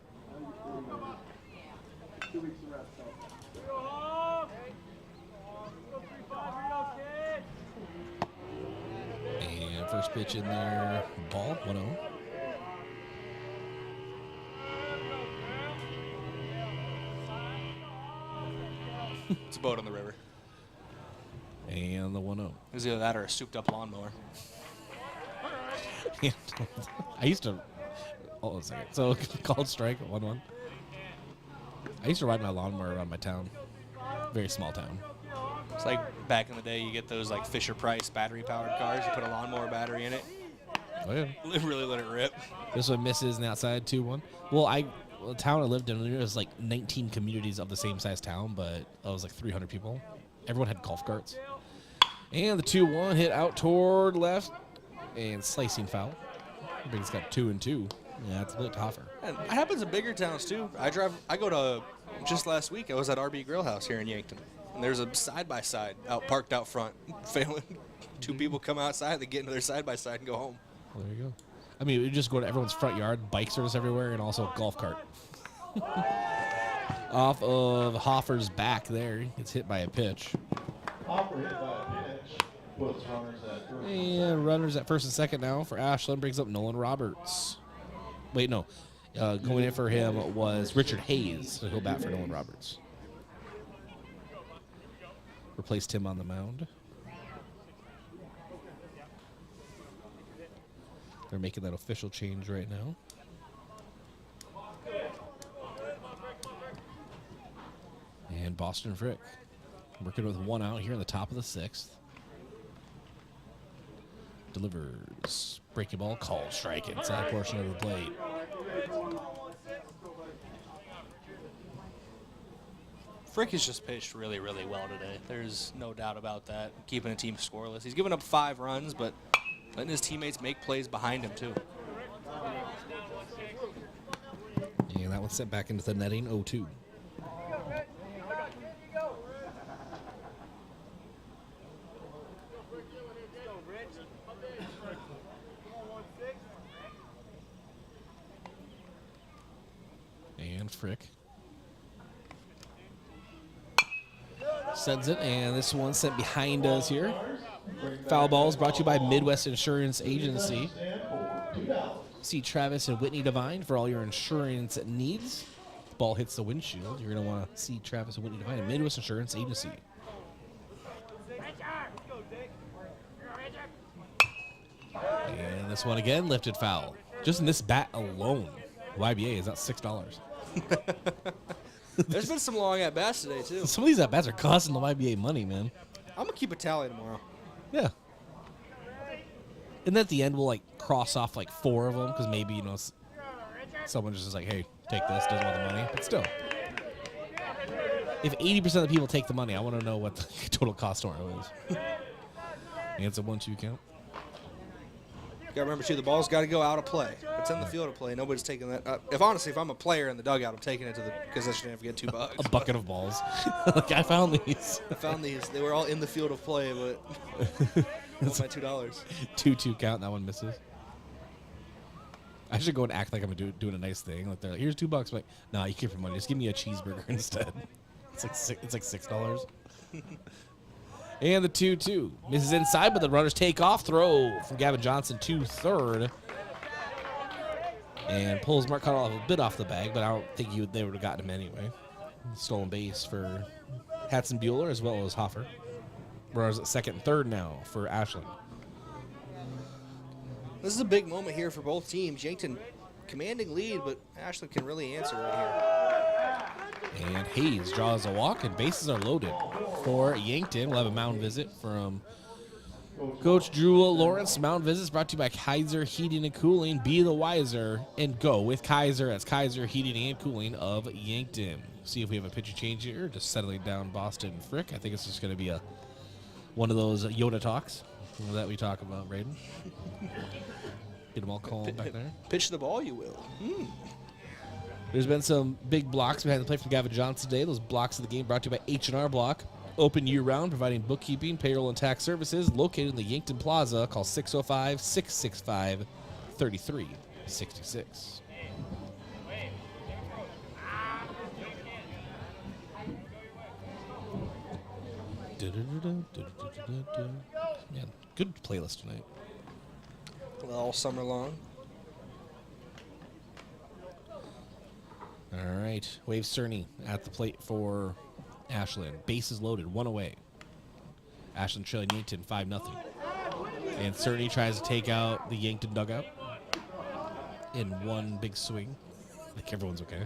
And first pitch in there, ball, 1-0. It's a boat on the river. And the 1-0. It was either that or a souped-up lawnmower. I used to... Hold on a second. So, called strike, 1-1. I used to ride my lawnmower around my town. Very small town. It's like back in the day, you get those like Fisher-Price battery-powered cars. You put a lawnmower battery in it. Oh, yeah. Really let it rip. This one misses on the outside, 2-1. Well, the town I lived in, there was like 19 communities of the same size town, but it was like 300 people. Everyone had golf carts. And the 2-1 hit out toward left and slicing foul. Brayden's got 2-2. Yeah, it's lit to Hoffer. And it happens in bigger towns too. Just last week I was at RB Grill House here in Yankton, and there's a side-by-side parked out front, failing. Two people come outside, they get into their side-by-side and go home. Well, there you go. I mean, we just go to everyone's front yard, bike service everywhere, and also a golf cart. Off of Hoffer's back there, gets hit by a pitch. Hoffer hit by a pitch. Puts runners at first. And runners at first and second now for Ashland. Brings up Nolan Roberts. Wait, no. Going in for him was Richard Hayes. So he'll bat for Nolan Roberts. Replaced him on the mound. They're making that official change right now. And Boston Frick working with one out here in the top of the 6th. Delivers. Breaking ball. Call strike inside portion of the plate. Frick has just pitched really, really well today. There's no doubt about that. Keeping a team scoreless. He's given up 5 runs, but letting his teammates make plays behind him, too. And that one sent back into the netting, 0-2. And Frick sends it, and this one sent behind us here. Foul balls brought to you by Midwest Insurance Agency. See Travis and Whitney Devine for all your insurance needs. The ball hits the windshield. You're going to want to see Travis and Whitney Devine at Midwest Insurance Agency. And this one again, lifted foul. Just in this bat alone, YBA is at $6. There's been some long at-bats today, too. Some of these at-bats are costing the YBA money, man. I'm going to keep a tally tomorrow. Yeah. And then at the end, we'll, like, cross off, like, 4 of them, because maybe, you know, someone just is like, hey, take this, doesn't want the money. But still. If 80% of the people take the money, I want to know what the total cost tomorrow is. And it's a 1-2 count. You got to remember, too, the ball's got to go out of play. If it's in the field of play, nobody's taking that. If I'm a player in the dugout, I'm taking it to the concession stand to get $2. A bucket of balls. Like, I found these. They were all in the field of play, but I want my $2. 2-2 count. That one misses. I should go and act like I'm doing a nice thing. Like, they're like, here's $2. I'm like, nah, you keep your money. Just give me a cheeseburger instead. It's like $6. And the 2-2 misses inside, but the runners take off. Throw from Gavin Johnson to third. And pulls Mark Cottle a bit off the bag, but I don't think they would have gotten him anyway. Stolen base for Hatson Bueller as well as Hoffer. Runners at second and third now for Ashland. This is a big moment here for both teams. Yankton commanding lead, but Ashland can really answer right here. And Hayes draws a walk, and bases are loaded for Yankton. We'll have a mound visit from Coach Drew Lawrence. Mound visits brought to you by Kaiser Heating and Cooling. Be the wiser and go with Kaiser. That's Kaiser Heating and Cooling of Yankton. See if we have a pitcher change here. Just settling down Boston Frick. I think it's just going to be one of those Yoda talks that we talk about, Brayden. Get them all calm back there. Pitch the ball, you will. There's been some big blocks behind the plate from Gavin Johnson today. Those blocks of the game brought to you by H&R Block. Open year-round, providing bookkeeping, payroll, and tax services. Located in the Yankton Plaza. Call 605-665-3366. Man, good playlist tonight. All summer long. All right. Wave Cerny at the plate for Ashland. Bases loaded, one away. Ashland trailing Yankton 5-0. And Cerny tries to take out the Yankton dugout in one big swing. I think everyone's okay.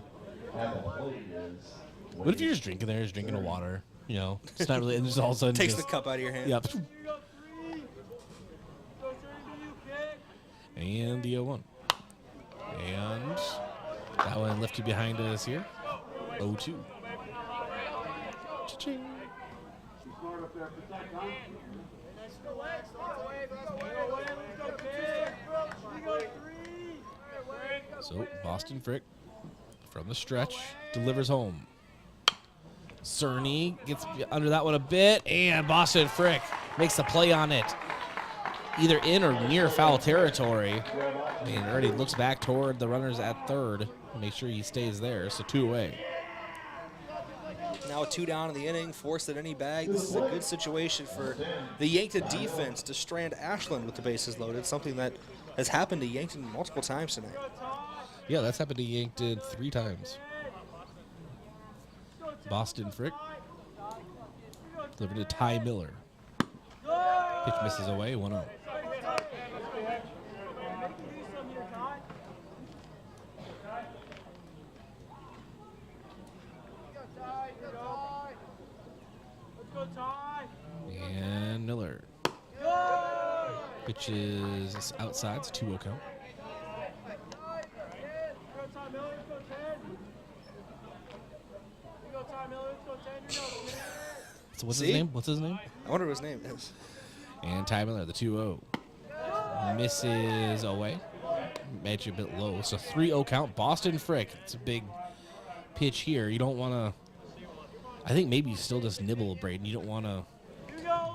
What if you're just drinking there, just drinking a water? You know, it's not really, and just all of a sudden Takes just, the cup out of your hand. Yep. And the 0-1. And that one lifted behind us here. 0-2. Cha-ching. So Boston Frick from the stretch delivers home. Cerny gets under that one a bit, and Boston Frick makes the play on it. Either in or near foul territory. And already looks back toward the runners at third. Make sure he stays there. So 2 away. Now a 2 down in the inning, forced at any bag. This is a good situation for the Yankton defense to strand Ashland with the bases loaded, something that has happened to Yankton multiple times tonight. Yeah, that's happened to Yankton 3 times. Boston Frick delivered to Ty Miller. Pitch misses away, 1-0. And Miller. Pitch is outside, it's 2-0 count. So what's his name? What's his name? I wonder what his name is. And Ty Miller, the 2-0. Misses away. Match a bit low. So 3-0 count. Boston Frick. It's a big pitch here. You don't want to. I think maybe you still just nibble Brayden. You don't want to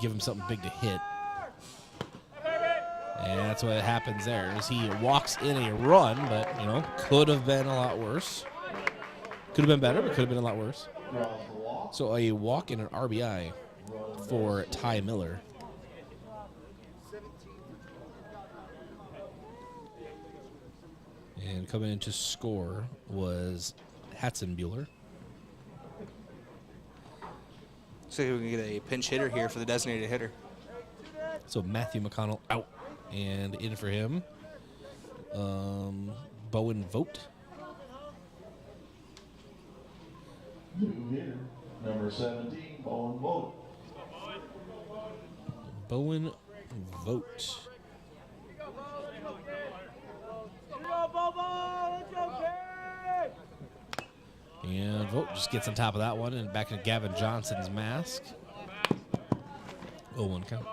give him something big to hit. And that's what happens there. Is he walks in a run, but you know, could have been a lot worse. Could have been better, but could have been a lot worse. So a walk and an RBI for Ty Miller. And coming in to score was Hatzenbuehler. So we can get a pinch hitter here for the designated hitter. So Matthew McConnell out. And in for him, Bowen Vogt. New hitter, number 17, Bowen Vogt. Bowen Vogt. And Vogt just gets on top of that one and back into Gavin Johnson's mask. 0-1 count.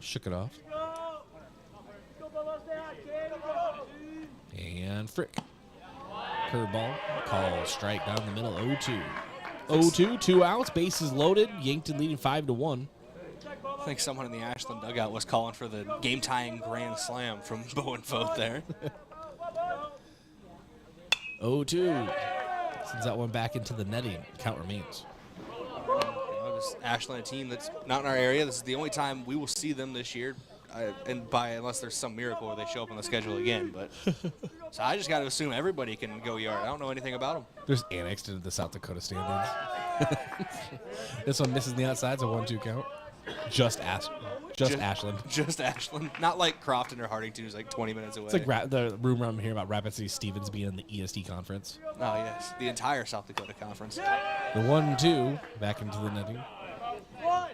Shook it off. And Frick. Curveball. Call strike down the middle. 0-2. 0-2. 2 outs. Bases loaded. Yankton leading 5-1. I think someone in the Ashland dugout was calling for the game-tying grand slam from Bowen Vogt there. 0-2. Sends that one back into the netting. Count remains. This Ashland team that's not in our area. This is the only time we will see them this year, unless there's some miracle where they show up on the schedule again. But so I just got to assume everybody can go yard. I don't know anything about them. There's annexed into the South Dakota standings. This one misses the outside. It's a 1-2 count. Just Ashland. Just Ashland. Not like Crofton or Hardington, who's like 20 minutes away. It's like the rumor I'm hearing about Rapid City Stevens being in the ESD conference. Oh, yes. The entire South Dakota conference. The 1-2 back into the netting. I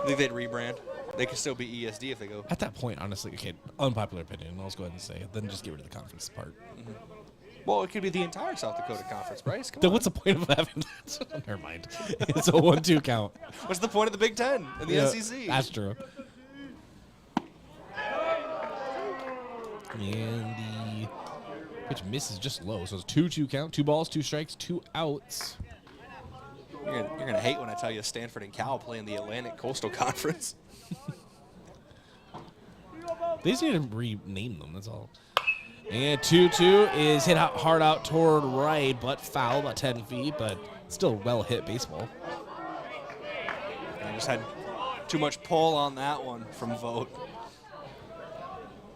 think they'd rebrand. They could still be ESD if they go. At that point, honestly, okay, unpopular opinion, I'll just go ahead and say it. Then just get rid of the conference part. Mm-hmm. Well, it could be the entire South Dakota conference, Bryce. Come Then on. what's the point of having that? Never mind. It's a 1-2 count. What's the point of the Big Ten and the SEC? That's true. And the Pitch misses just low. So it's 2-2 count. 2 balls, 2 strikes, 2 outs. You're gonna hate when I tell you Stanford and Cal play in the Atlantic Coastal Conference. They just need to rename them, that's all. And 2-2 is hit out hard out toward right, but foul about 10 feet, but still well hit baseball. I just had too much pull on that one from Vogt.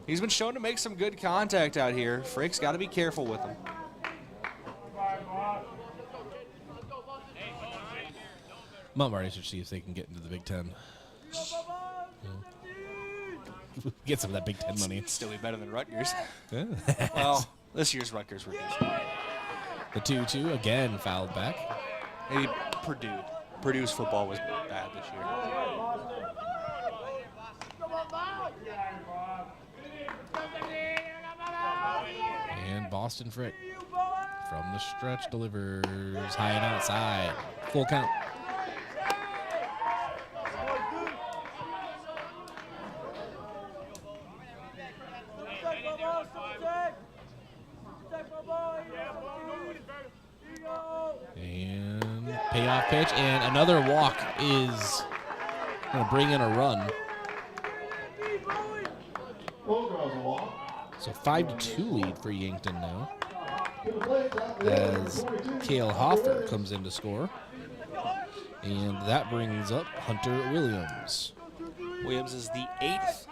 He's been shown to make some good contact out here. Frick's got to be careful with him. Mount Marty should see if they can get into the Big Ten. Get some of that Big Ten money. Still be better than Rutgers. Yeah. Well, this year's Rutgers were decent. The 2-2 again fouled back. Maybe Purdue. Purdue's football was bad this year. And Boston Frick from the stretch delivers high and outside. Full count. And payoff pitch, and another walk is going to bring in a run. So 5-2 lead for Yankton now, as Cale Hoffer comes in to score. And that brings up Hunter Williams. Williams is the 8th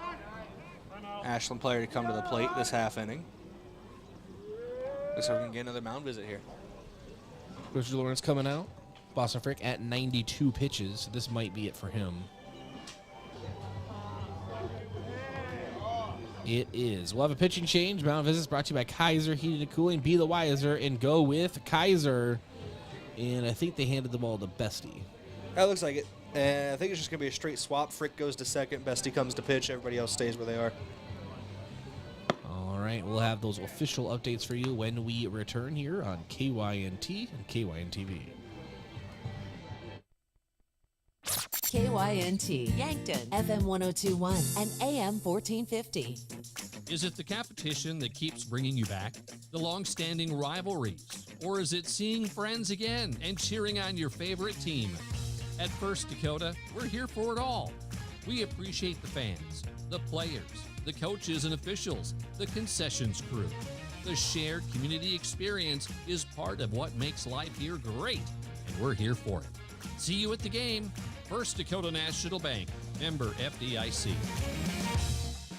Ashland player to come to the plate this half inning. Looks like we're going to get another mound visit here. Richard Lawrence coming out. Boston Frick at 92 pitches. This might be it for him. It is. We'll have a pitching change. Mound visits brought to you by Kaiser Heating and Cooling. Be the wiser and go with Kaiser. And I think they handed the ball to Bestie. That looks like it. And I think it's just going to be a straight swap. Frick goes to second. Bestie comes to pitch. Everybody else stays where they are. All right. We'll have those official updates for you when we return here on KYNT and KYNTV. KYNT, Yankton, FM 1021 and AM 1450. Is it the competition that keeps bringing you back? The long-standing rivalries? Or is it seeing friends again and cheering on your favorite team? At First Dakota, we're here for it all. We appreciate the fans, the players, the coaches and officials, the concessions crew. The shared community experience is part of what makes life here great, and we're here for it. See you at the game. First Dakota National Bank, member FDIC.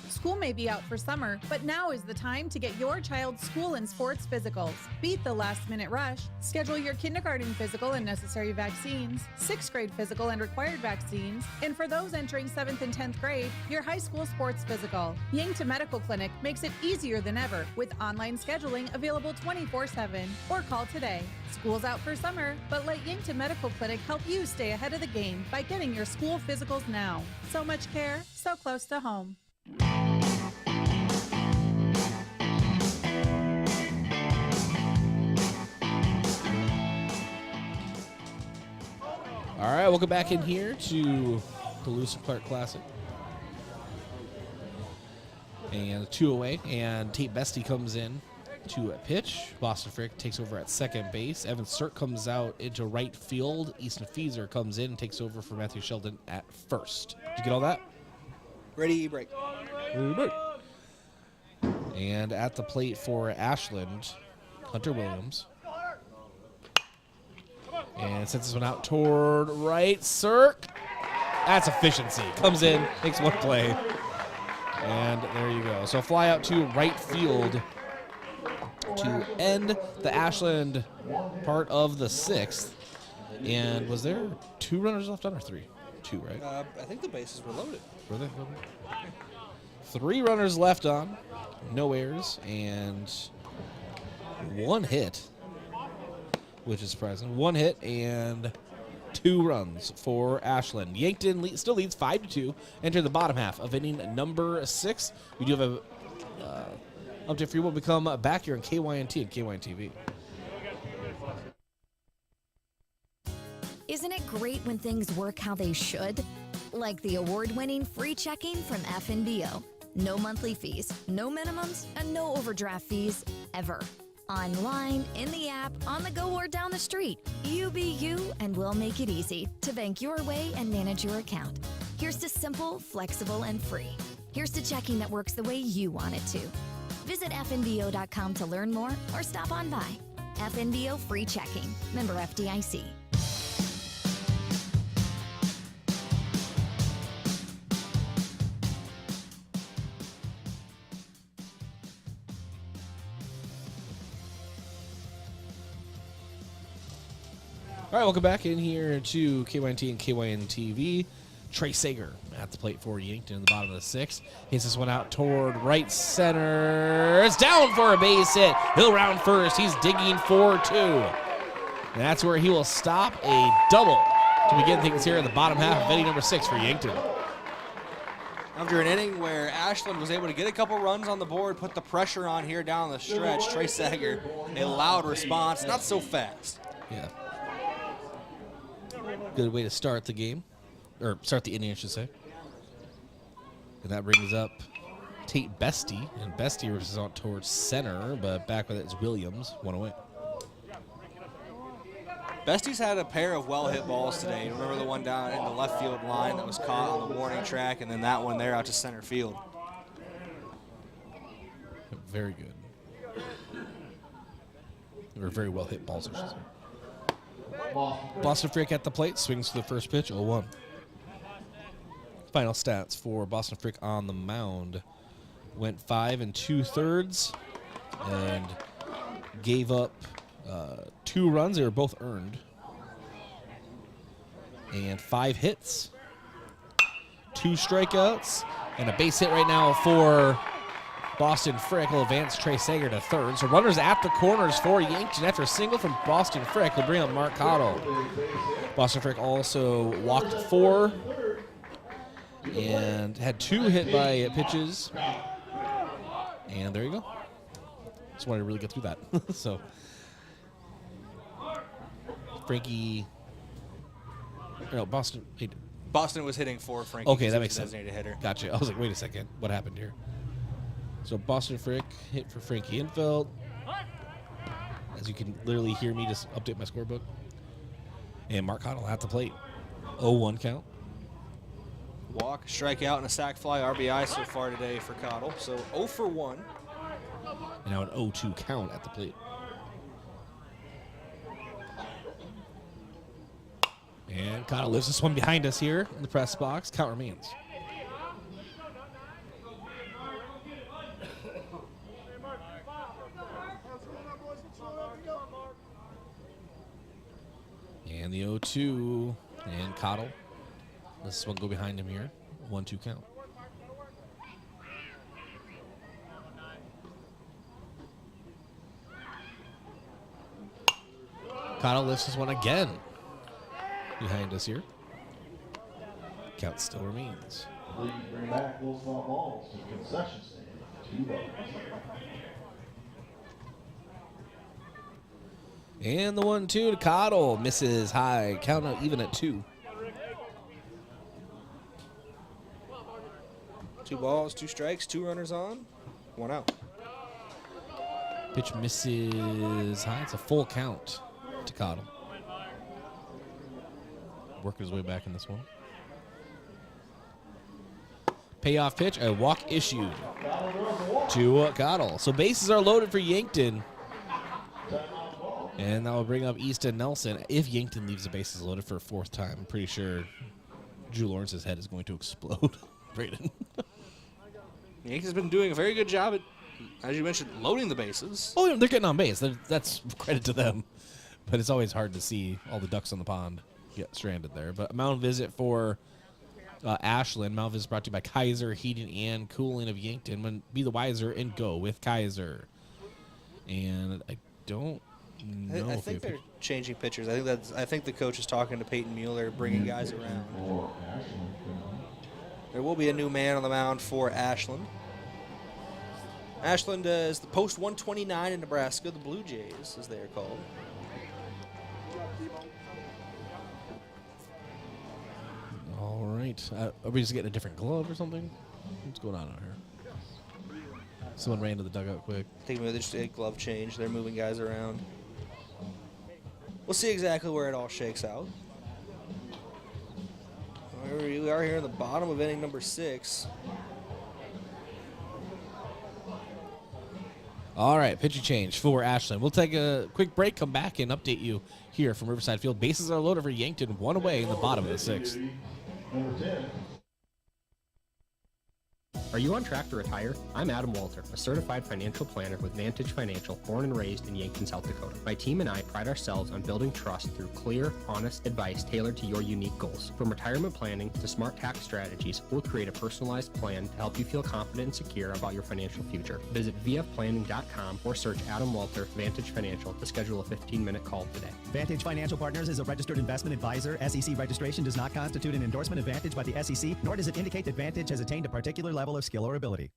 School may be out for summer, but now is the time to get your child's school and sports physicals. Beat the last-minute rush. Schedule your kindergarten physical and necessary vaccines, 6th grade physical and required vaccines, and for those entering 7th and 10th grade, your high school sports physical. Yankton Medical Clinic makes it easier than ever with online scheduling available 24/7. Or call today. School's out for summer, but let Yankton Medical Clinic help you stay ahead of the game by getting your school physicals now. So much care, so close to home. All right, welcome back in here to the Lewis and Clark Classic. And 2 away, and Tate Bestie comes in to a pitch. Boston Frick takes over at second base. Evan Sirk comes out into right field. Easton Feeser comes in and takes over for Matthew Sheldon at first. Did you get all that? Ready, break. And at the plate for Ashland, Hunter Williams. And sends this one out toward right. Sirk. That's efficiency. Comes in, makes one play. And there you go. So fly out to right field to end the Ashland part of the 6th. And was there 2 runners left on or 3? 2, right? I think the bases were loaded. Were they? 3 runners left on. No errors. And 1 hit, which is surprising. 1 hit and 2 runs for Ashland. Yankton still leads 5-2. Enter the bottom half of inning number 6. We do have a update for you when we come back here on KYNT and KYNTV. Isn't it great when things work how they should? Like the award-winning free checking from FNBO. No monthly fees, no minimums, and no overdraft fees ever. Online, in the app, on the go, or down the street. You be you, and we'll make it easy to bank your way and manage your account. Here's to simple, flexible, and free. Here's to checking that works the way you want it to. Visit fnbo.com to learn more or stop on by. FNBO Free Checking. Member FDIC. All right, welcome back in here to KYNT and KYN TV. Trey Sager at the plate for Yankton in the bottom of the sixth. Hits this one out toward right center. It's down for a base hit. He'll round first. He's digging for 2. And that's where he will stop a double to begin things here in the bottom half of inning number 6 for Yankton. After an inning where Ashland was able to get a couple runs on the board, put the pressure on here down the stretch, Trey Sager, a loud response, not so fast. Yeah. Good way to start the game, or start the inning, I should say. And that brings up Tate Bestie, and Bestie reverses out towards center, but back with it is Williams, 1 away. Bestie's had a pair of well-hit balls today. Remember the one down in the left field line that was caught on the warning track, and then that one there out to center field. Very good. They were very well-hit balls, I should say. Boston Frick at the plate, swings to the first pitch, 0-1. Final stats for Boston Frick on the mound. Went 5 2/3 and gave up 2 runs. They were both earned. And 5 hits, 2 strikeouts, and a base hit right now for Boston Frick. Will advance Trey Sager to third. So runners at the corners for Yankton after a single from Boston Frick will bring up Mark Cottle. Boston Frick also walked 4 and had 2 hit by pitches. And there you go. Just wanted to really get through that. So Frankie, no, Boston. Boston was hitting for Frankie. Okay, that makes sense. Designated hitter. Gotcha. I was like, wait a second. What happened here? So Boston Frick hit for Frankie Infeld. As you can literally hear me just update my scorebook. And Mark Cottle at the plate. 0-1 count. Walk, strikeout, and a sac fly RBI so far today for Cottle. So 0 for 1. And now an 0-2 count at the plate. And Cottle lifts this one behind us here in the press box. Count remains. And the 0-2, and Cottle. This one go behind him here. 1-2 count. Cottle lifts this one again behind us here. Count still remains. Please bring back those foul balls to the concession stand. 2 balls. And the 1-2 to Cottle. Misses high. Count out even at 2. 2 balls, 2 strikes, 2 runners on, 1 out. Pitch misses high. It's a full count to Cottle. Working his way back in this one. Payoff pitch, a walk issued to Cottle. So bases are loaded for Yankton. And that will bring up Easton Nelson. If Yankton leaves the bases loaded for a 4th time, I'm pretty sure Drew Lawrence's head is going to explode. Brayden. The Yankees have been doing a very good job at, as you mentioned, loading the bases. Oh, yeah, they're getting on base. That's credit to them. But it's always hard to see all the ducks on the pond get stranded there. But a mound visit for Ashland. Mound visit brought to you by Kaiser Heating and Cooling of Yankton. Be the wiser and go with Kaiser. And I don't know. I think they're changing pitchers. I think the coach is talking to Peyton Mueller, bringing guys around. There will be a new man on the mound for Ashland. Ashland is the post 129 in Nebraska, the Blue Jays, as they are called. All right. Are we just getting a different glove or something? What's going on out here? Someone ran to the dugout quick. I think maybe they just did a glove change. They're moving guys around. We'll see exactly where it all shakes out. We are here in the bottom of inning number 6. All right, pitching change for Ashland. We'll take a quick break, come back, and update you here from Riverside Field. Bases are loaded for Yankton, 1 away in the bottom of the 6th. Number 10. Are you on track to retire? I'm Adam Walter, a certified financial planner with Vantage Financial, born and raised in Yankton, South Dakota. My team and I pride ourselves on building trust through clear, honest advice tailored to your unique goals. From retirement planning to smart tax strategies, we'll create a personalized plan to help you feel confident and secure about your financial future. Visit vfplanning.com or search Adam Walter Vantage Financial to schedule a 15-minute call today. Vantage Financial Partners is a registered investment advisor. SEC registration does not constitute an endorsement of Vantage by the SEC, nor does it indicate that Vantage has attained a particular level of skill or ability.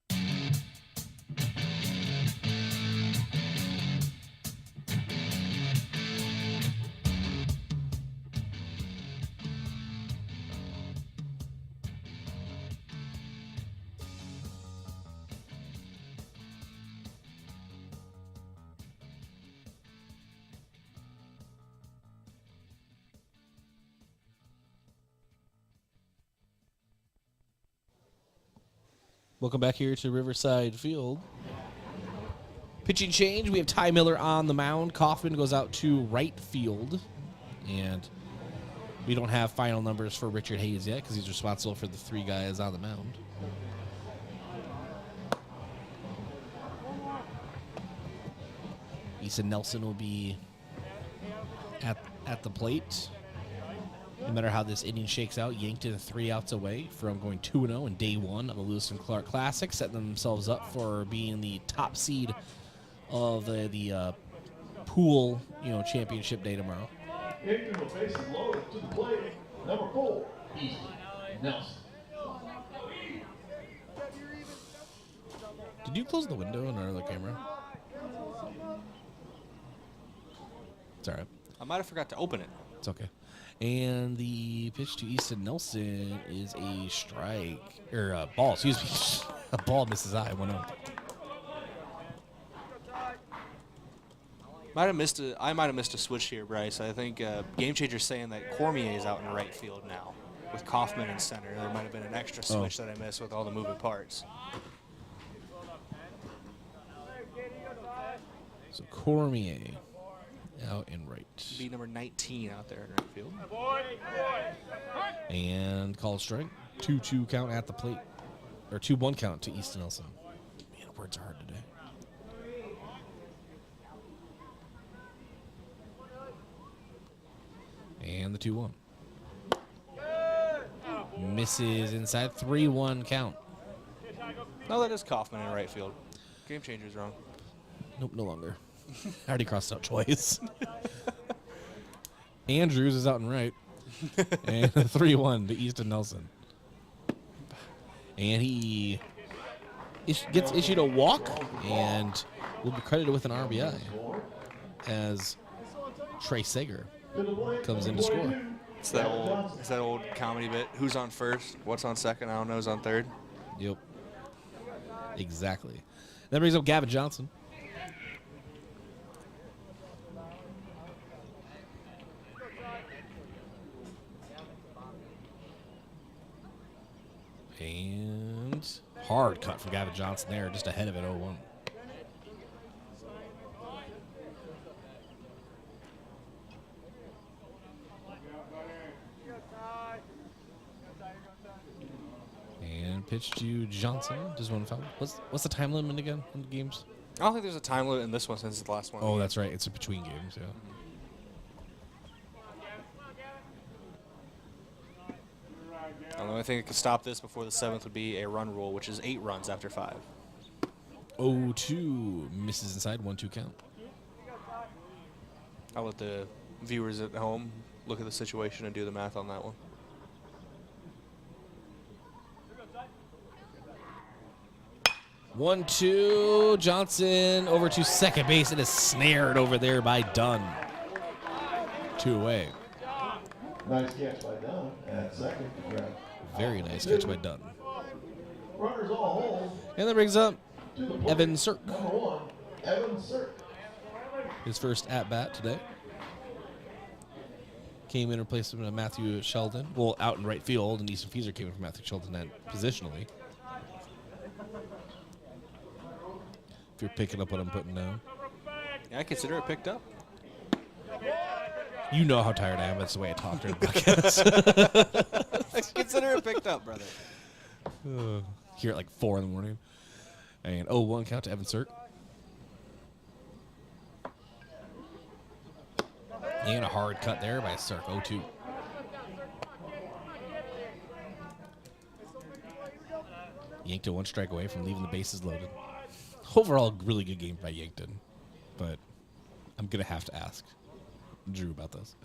Welcome back here to Riverside Field. Pitching change, we have Ty Miller on the mound. Kaufman goes out to right field. And we don't have final numbers for Richard Hayes yet because he's responsible for the 3 guys on the mound. Easton Nelson will be at the plate. No matter how this inning shakes out, Yankton 3 outs away from going 2-0 in day 1 of the Lewis and Clark Classic, setting themselves up for being the top seed of the pool, championship day tomorrow. Yankton will face it loaded to the plate. Number 4, Easton Nelson. Did you close the window on our other camera? It's all right. I might have forgot to open it. It's okay. And the pitch to Easton Nelson is a strike, or a ball, excuse me. A ball misses eye, 1-0. I might have missed a switch here, Bryce. I think Game Changer's saying that Cormier is out in right field now with Kaufman in center. There might have been an extra switch that I missed with all the moving parts. So Cormier out in right. Be number 19 out there in right field. And call strike. 2-2 count at the plate. Or 2-1 count to Easton Nelson. Man, words are hard today. And the 2-1. Misses inside. 3-1 count. No, that is Kaufman in right field. Game Changer's wrong. Nope, no longer. I already crossed out twice. Andrews is out in right. And 3-1 to Easton Nelson. And he gets issued a walk and will be credited with an RBI as Trey Sager comes in to score. It's that old comedy bit. Who's on first? What's on second? I don't know. Who's on third? Yep. Exactly. That brings up Gavin Johnson. And hard cut from Gavin Johnson there, just ahead of it, 0-1. And pitch to Johnson. Just one foul. What's the time limit again on the games? I don't think there's a time limit in this one since it's the last one. Oh, that's right. It's a between games, yeah. The only thing that could stop this before the 7th would be a run rule, which is 8 runs after 5. 0-2 misses inside, 1-2 count. I'll let the viewers at home look at the situation and do the math on that one. One, two. Johnson over to second base. It is snared over there by Dunn. 2 away. Nice catch by Dunn at second. Very nice catch by Dunn. Runners all hold. And that brings up Evan Sirk. Number 1, Evan Sirk. His first at-bat today. Came in replacement of Matthew Sheldon. Well, out in right field, and Easton Fieser came in from Matthew Sheldon positionally. If you're picking up what I'm putting down. Yeah, I consider it picked up. You know how tired I am. That's the way I talk during the podcast. I consider it picked up, brother. Here at like 4 in the morning. And 0-1 count to Evan Sirk. And a hard cut there by Sirk, 0-2. Yankton 1 strike away from leaving the bases loaded. Overall, really good game by Yankton. But I'm going to have to ask Drew about this.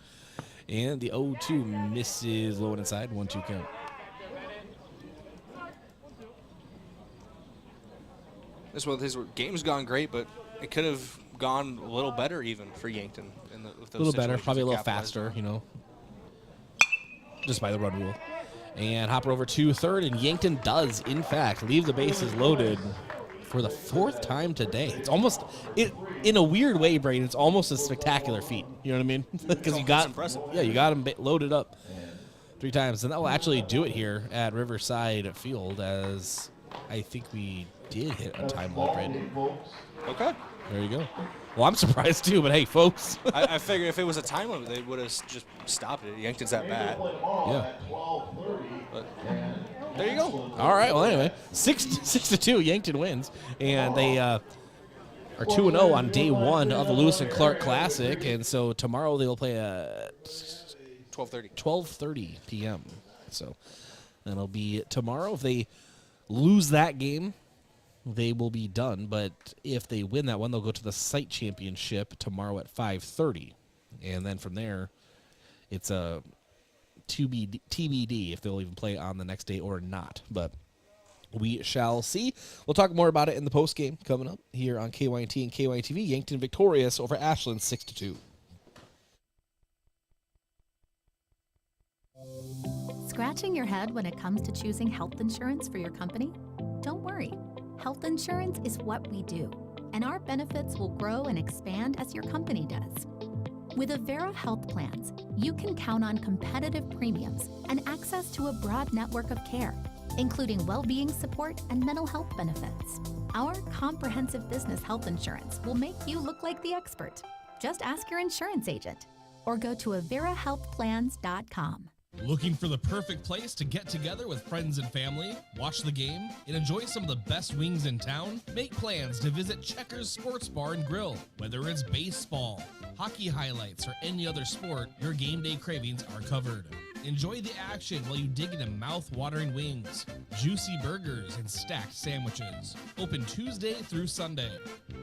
And the 0-2 misses low and inside, 1-2 count. This one, his game's gone great, but it could have gone a little better even for Yankton. With those A little better, situations probably a to little capitalize faster, on. you know, just by the run rule. And hopper over to third, and Yankton does, in fact, leave the bases loaded for the 4th time today. It's almost, in a weird way, Brayden, it's almost a spectacular feat. You know what I mean? Because you got, you got him loaded up 3 times, and that will actually do it here at Riverside Field, as I think we did hit a time limit, Brayden. Okay. There you go. Well, I'm surprised too, but hey, folks. I figured if it was a time limit, they would have just stopped it. Yankton's at bat. Yeah. But there you go. All right. Well, anyway, 6-2, Yankton wins, and they are 2-0 on day 1 of the Lewis and Clark Classic, and so tomorrow they will play at 12:30 p.m. So that'll be tomorrow. If they lose that game, they will be done, but if they win that one, they'll go to the site championship tomorrow at 5:30, and then from there, it's a TBD if they'll even play on the next day or not, but we shall see. We'll talk more about it in the post game coming up here on KYNT and KYTV. Yankton victorious over Ashland 6-2. Scratching your head when it comes to choosing health insurance for your company? Don't worry. Health insurance is what we do, and our benefits will grow and expand as your company does. With Avera Health Plans, you can count on competitive premiums and access to a broad network of care, including well-being support and mental health benefits. Our comprehensive business health insurance will make you look like the expert. Just ask your insurance agent or go to averahealthplans.com. Looking for the perfect place to get together with friends and family, watch the game, and enjoy some of the best wings in town? Make plans to visit Checkers Sports Bar and Grill. Whether it's baseball, hockey highlights, or any other sport, your game day cravings are covered. Enjoy the action while you dig into mouth-watering wings, juicy burgers, and stacked sandwiches. Open Tuesday through Sunday.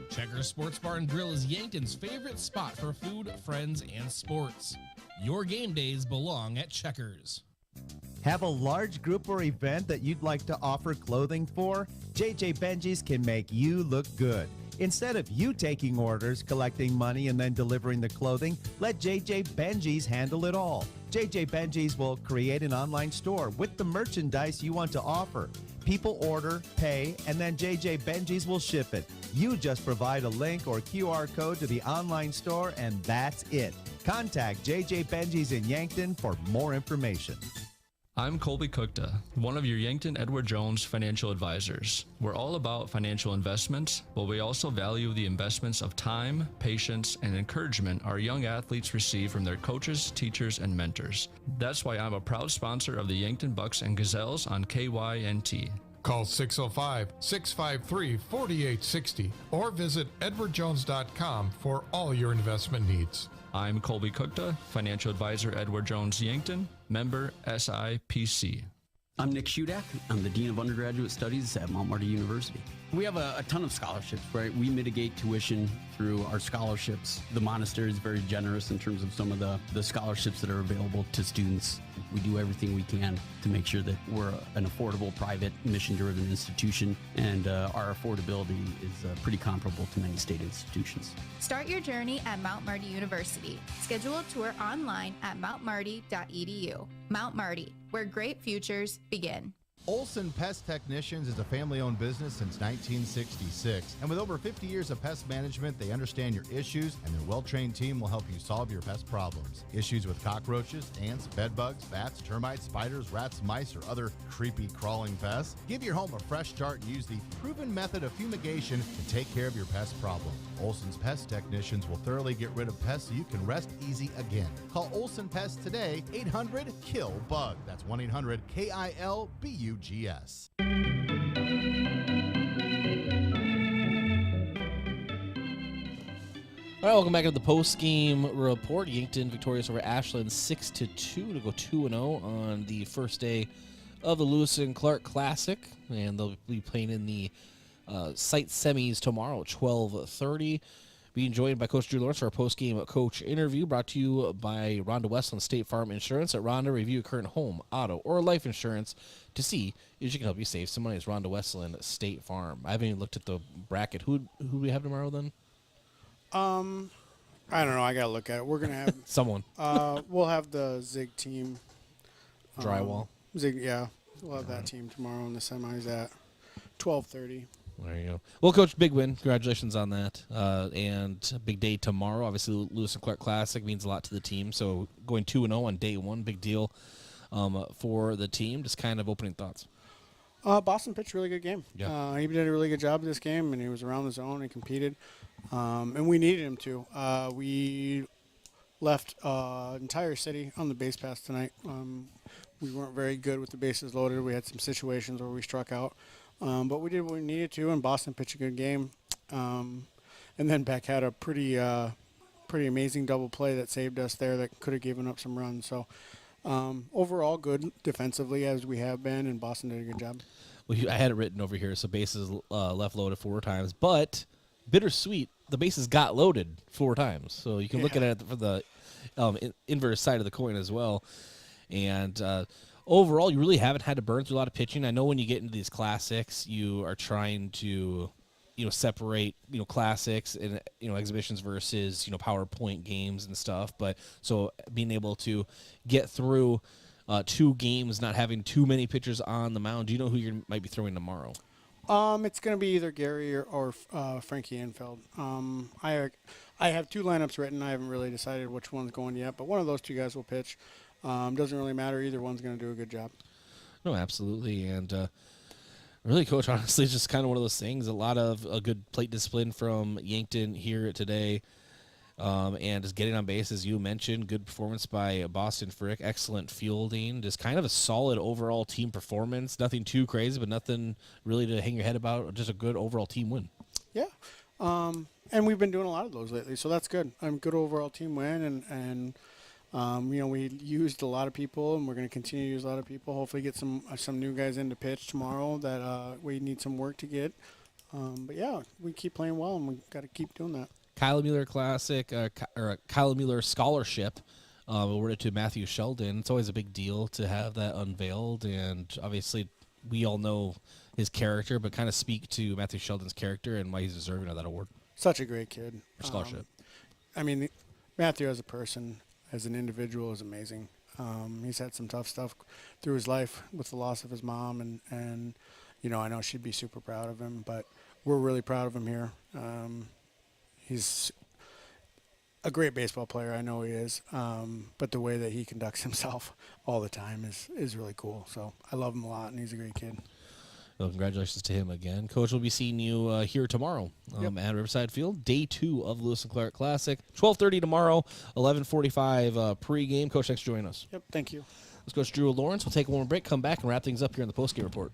Checkers Sports Bar and Grill is Yankton's favorite spot for food, friends, and sports. Your game days belong at Checkers. Have a large group or event that you'd like to offer clothing for? JJ Benji's can make you look good. Instead of you taking orders, collecting money, and then delivering the clothing, let JJ Benji's handle it all. JJ Benji's will create an online store with the merchandise you want to offer. People order, pay, and then JJ Benji's will ship it. You just provide a link or QR code to the online store, and that's it. Contact JJ Benji's in Yankton for more information. I'm Colby Cookta, one of your Yankton Edward Jones financial advisors. We're all about financial investments, but we also value the investments of time, patience, and encouragement our young athletes receive from their coaches, teachers, and mentors. That's why I'm a proud sponsor of the Yankton Bucks and Gazelles on KYNT. Call 605-653-4860 or visit edwardjones.com for all your investment needs. I'm Colby Cookta, financial advisor Edward Jones Yankton, member SIPC. I'm Nick Shudak. I'm the Dean of Undergraduate Studies at Mount Marty University. We have a ton of scholarships, right? We mitigate tuition through our scholarships. The monastery is very generous in terms of some of the scholarships that are available to students. We do everything we can to make sure that we're an affordable, private, mission-driven institution, and our affordability is pretty comparable to many state institutions. Start your journey at Mount Marty University. Schedule a tour online at mountmarty.edu. Mount Marty, where great futures begin. Olson Pest Technicians is a family-owned business since 1966. And with over 50 years of pest management, they understand your issues, and their well-trained team will help you solve your pest problems. Issues with cockroaches, ants, bedbugs, bats, termites, spiders, rats, mice, or other creepy crawling pests? Give your home a fresh start and use the proven method of fumigation to take care of your pest problem. Olson's Pest Technicians will thoroughly get rid of pests so you can rest easy again. Call Olson Pest today, 800-KILL-BUG. That's 1-800-KILBUGS. All right, welcome back to the post-game report. Yankton victorious over Ashland 6-2 to go 2-0 on the first day of the Lewis and Clark Classic, and they'll be playing in the site semis tomorrow at 12:30. Being joined by Coach Drew Lawrence for our post-game coach interview, brought to you by Rhonda Westland State Farm Insurance. At Rhonda, review your current home, auto, or life insurance to see if she can help you save some money. It's Rhonda Westland State Farm. I haven't even looked at the bracket. Who do we have tomorrow then? I don't know. I gotta look at it. We're gonna have someone. We'll have the Zig team. Drywall. Zig, yeah. We'll have that team tomorrow in the semis at 12:30. There you go. Well, Coach, big win. Congratulations on that. And a big day tomorrow. Obviously, Lewis and Clark Classic means a lot to the team. So going 2-0 on day one, big deal for the team. Just kind of opening thoughts. Boston pitched a really good game. Yeah. He did a really good job of this game, and he was around the zone and competed. And we needed him to. We left entire city on the base pass tonight. We weren't very good with the bases loaded. We had some situations where we struck out. But we did what we needed to, and Boston pitched a good game. And then Beck had a pretty amazing double play that saved us there that could have given up some runs. So overall good defensively as we have been, and Boston did a good job. Well, I had it written over here, so bases left loaded 4 times. But bittersweet, the bases got loaded 4 times. So you can look at it from the inverse side of the coin as well. And overall, you really haven't had to burn through a lot of pitching. I know when you get into these classics, you are trying to, separate, classics and, exhibitions versus, PowerPoint games and stuff. But so being able to get through 2 games, not having too many pitchers on the mound, do you know who you might be throwing tomorrow? It's going to be either Gary or Frankie Infeld. I have 2 lineups written. I haven't really decided which one's going yet, but one of those 2 guys will pitch. Doesn't really matter. Either one's going to do a good job. No, absolutely. And really, Coach, honestly, it's just kind of one of those things. A lot of good plate discipline from Yankton here today. And just getting on base, as you mentioned, good performance by Boston Frick. Excellent fielding. Just kind of a solid overall team performance. Nothing too crazy, but nothing really to hang your head about. Just a good overall team win. Yeah. And we've been doing a lot of those lately, so that's good. Good overall team win, and we used a lot of people, and we're going to continue to use a lot of people. Hopefully get some new guys in to pitch tomorrow that we need some work to get. But, yeah, we keep playing well, and we got to keep doing that. Kyle Mueller Classic, or Kyle Mueller Scholarship awarded to Matthew Sheldon. It's always a big deal to have that unveiled, and obviously we all know his character, but kind of speak to Matthew Sheldon's character and why he's deserving of that award. Such a great kid. For scholarship. Matthew as a person, as an individual, is amazing. He's had some tough stuff through his life with the loss of his mom, and I know she'd be super proud of him, but we're really proud of him here. He's a great baseball player, I know he is, but the way that he conducts himself all the time is really cool. So I love him a lot, and he's a great kid. Well, congratulations to him again. Coach, we'll be seeing you here tomorrow at Riverside Field. Day 2 of Lewis and Clark Classic. 12:30 tomorrow, 11:45 pregame. Coach, thanks for joining us. Yep, thank you. Let's go to Drew Lawrence. We'll take one more break, come back, and wrap things up here in the postgame report.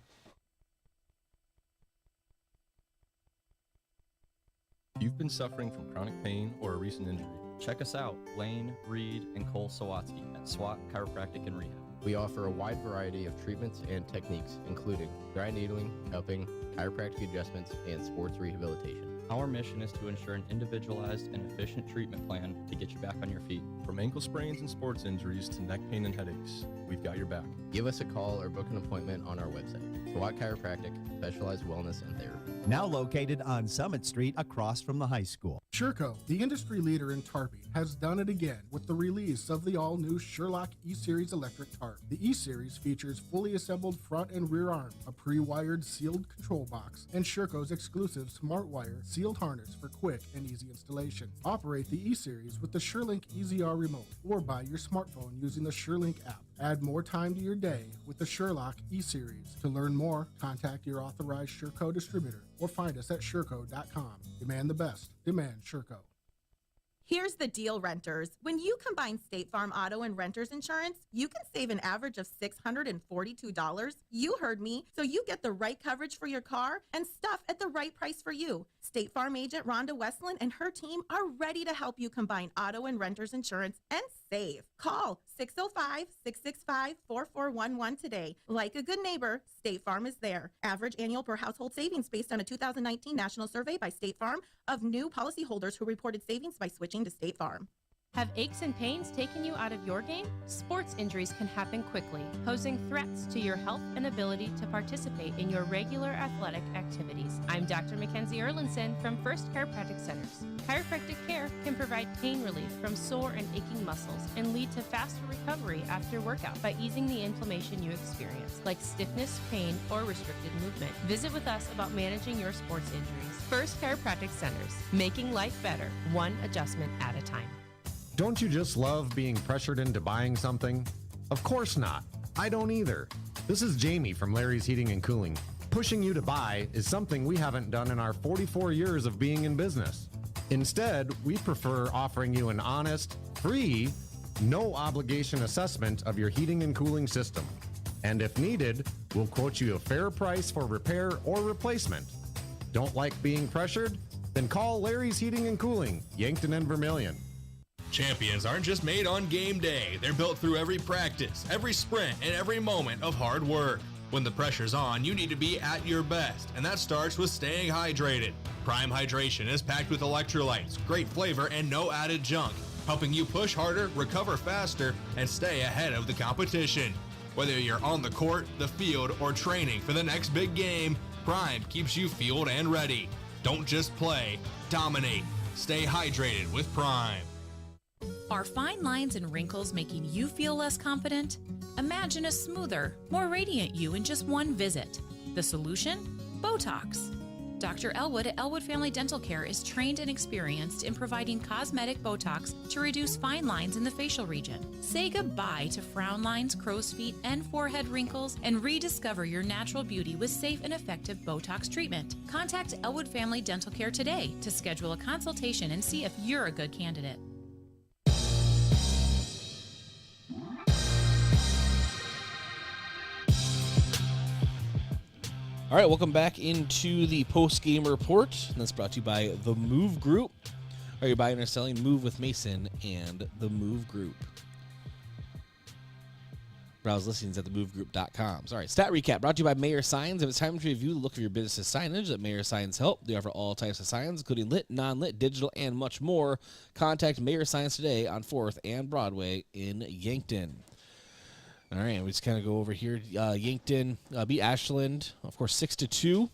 If you've been suffering from chronic pain or a recent injury, check us out, Lane, Reed, and Cole Sawatsky at SWAT Chiropractic and Rehab. We offer a wide variety of treatments and techniques, including dry needling, cupping, chiropractic adjustments, and sports rehabilitation. Our mission is to ensure an individualized and efficient treatment plan to get you back on your feet. From ankle sprains and sports injuries to neck pain and headaches, we've got your back. Give us a call or book an appointment on our website. SWAT Chiropractic, specialized wellness and therapy. Now located on Summit Street across from the high school. Sherco, the industry leader in tarping, has done it again with the release of the all-new Sherlock E-Series electric tarp. The E-Series features fully assembled front and rear arm, a pre-wired sealed control box, and Sherco's exclusive smart wire sealed harness for quick and easy installation. Operate the E-Series with the SureLink EZR remote or by your smartphone using the SureLink app. Add more time to your day with the Sherlock E-Series. To learn more, contact your authorized Sherco distributor or find us at Sherco.com. Demand the best. Demand Sherco. Here's the deal, renters. When you combine State Farm auto and renter's insurance, you can save an average of $642. You heard me. So you get the right coverage for your car and stuff at the right price for you. State Farm agent Rhonda Westland and her team are ready to help you combine auto and renter's insurance and save. Call 605-665-4411 today. Like a good neighbor, State Farm is there. Average annual per household savings based on a 2019 national survey by State Farm of new policyholders who reported savings by switching to State Farm. Have aches and pains taken you out of your game? Sports injuries can happen quickly, posing threats to your health and ability to participate in your regular athletic activities. I'm Dr. Mackenzie Erlinson from First Chiropractic Centers. Chiropractic care can provide pain relief from sore and aching muscles and lead to faster recovery after workout by easing the inflammation you experience, like stiffness, pain, or restricted movement. Visit with us about managing your sports injuries. First Chiropractic Centers, making life better, one adjustment at a time. Don't you just love being pressured into buying something? Of course not. I don't either. This is Jamie from Larry's Heating and Cooling. Pushing you to buy is something we haven't done in our 44 years of being in business. Instead, we prefer offering you an honest, free, no obligation assessment of your heating and cooling system. And if needed, we'll quote you a fair price for repair or replacement. Don't like being pressured? Then call Larry's Heating and Cooling, Yankton and Vermilion. Champions aren't just made on game day. They're built through every practice, every sprint, and every moment of hard work. When the pressure's on, you need to be at your best, and that starts with staying hydrated. Prime Hydration is packed with electrolytes, great flavor, and no added junk, helping you push harder, recover faster, and stay ahead of the competition. Whether you're on the court, the field, or training for the next big game, Prime keeps you fueled and ready. Don't just play, dominate. Stay hydrated with Prime. Are fine lines and wrinkles making you feel less confident? Imagine a smoother, more radiant you in just one visit. The solution? Botox. Dr. Elwood at Elwood Family Dental Care is trained and experienced in providing cosmetic Botox to reduce fine lines in the facial region. Say goodbye to frown lines, crow's feet, and forehead wrinkles and rediscover your natural beauty with safe and effective Botox treatment. Contact Elwood Family Dental Care today to schedule a consultation and see if you're a good candidate. All right, welcome back into the post-game report. And that's brought to you by The Move Group. Are you buying or selling? Move with Mason and The Move Group. Browse listings at themovegroup.com. Sorry, stat recap brought to you by Mayor Signs. If it's time to review the look of your business's signage, let Mayor Signs help. They offer all types of signs, including lit, non-lit, digital, and much more. Contact Mayor Signs today on 4th and Broadway in Yankton. All right, we just kind of go over here. Yankton beat Ashland, of course, 6-2.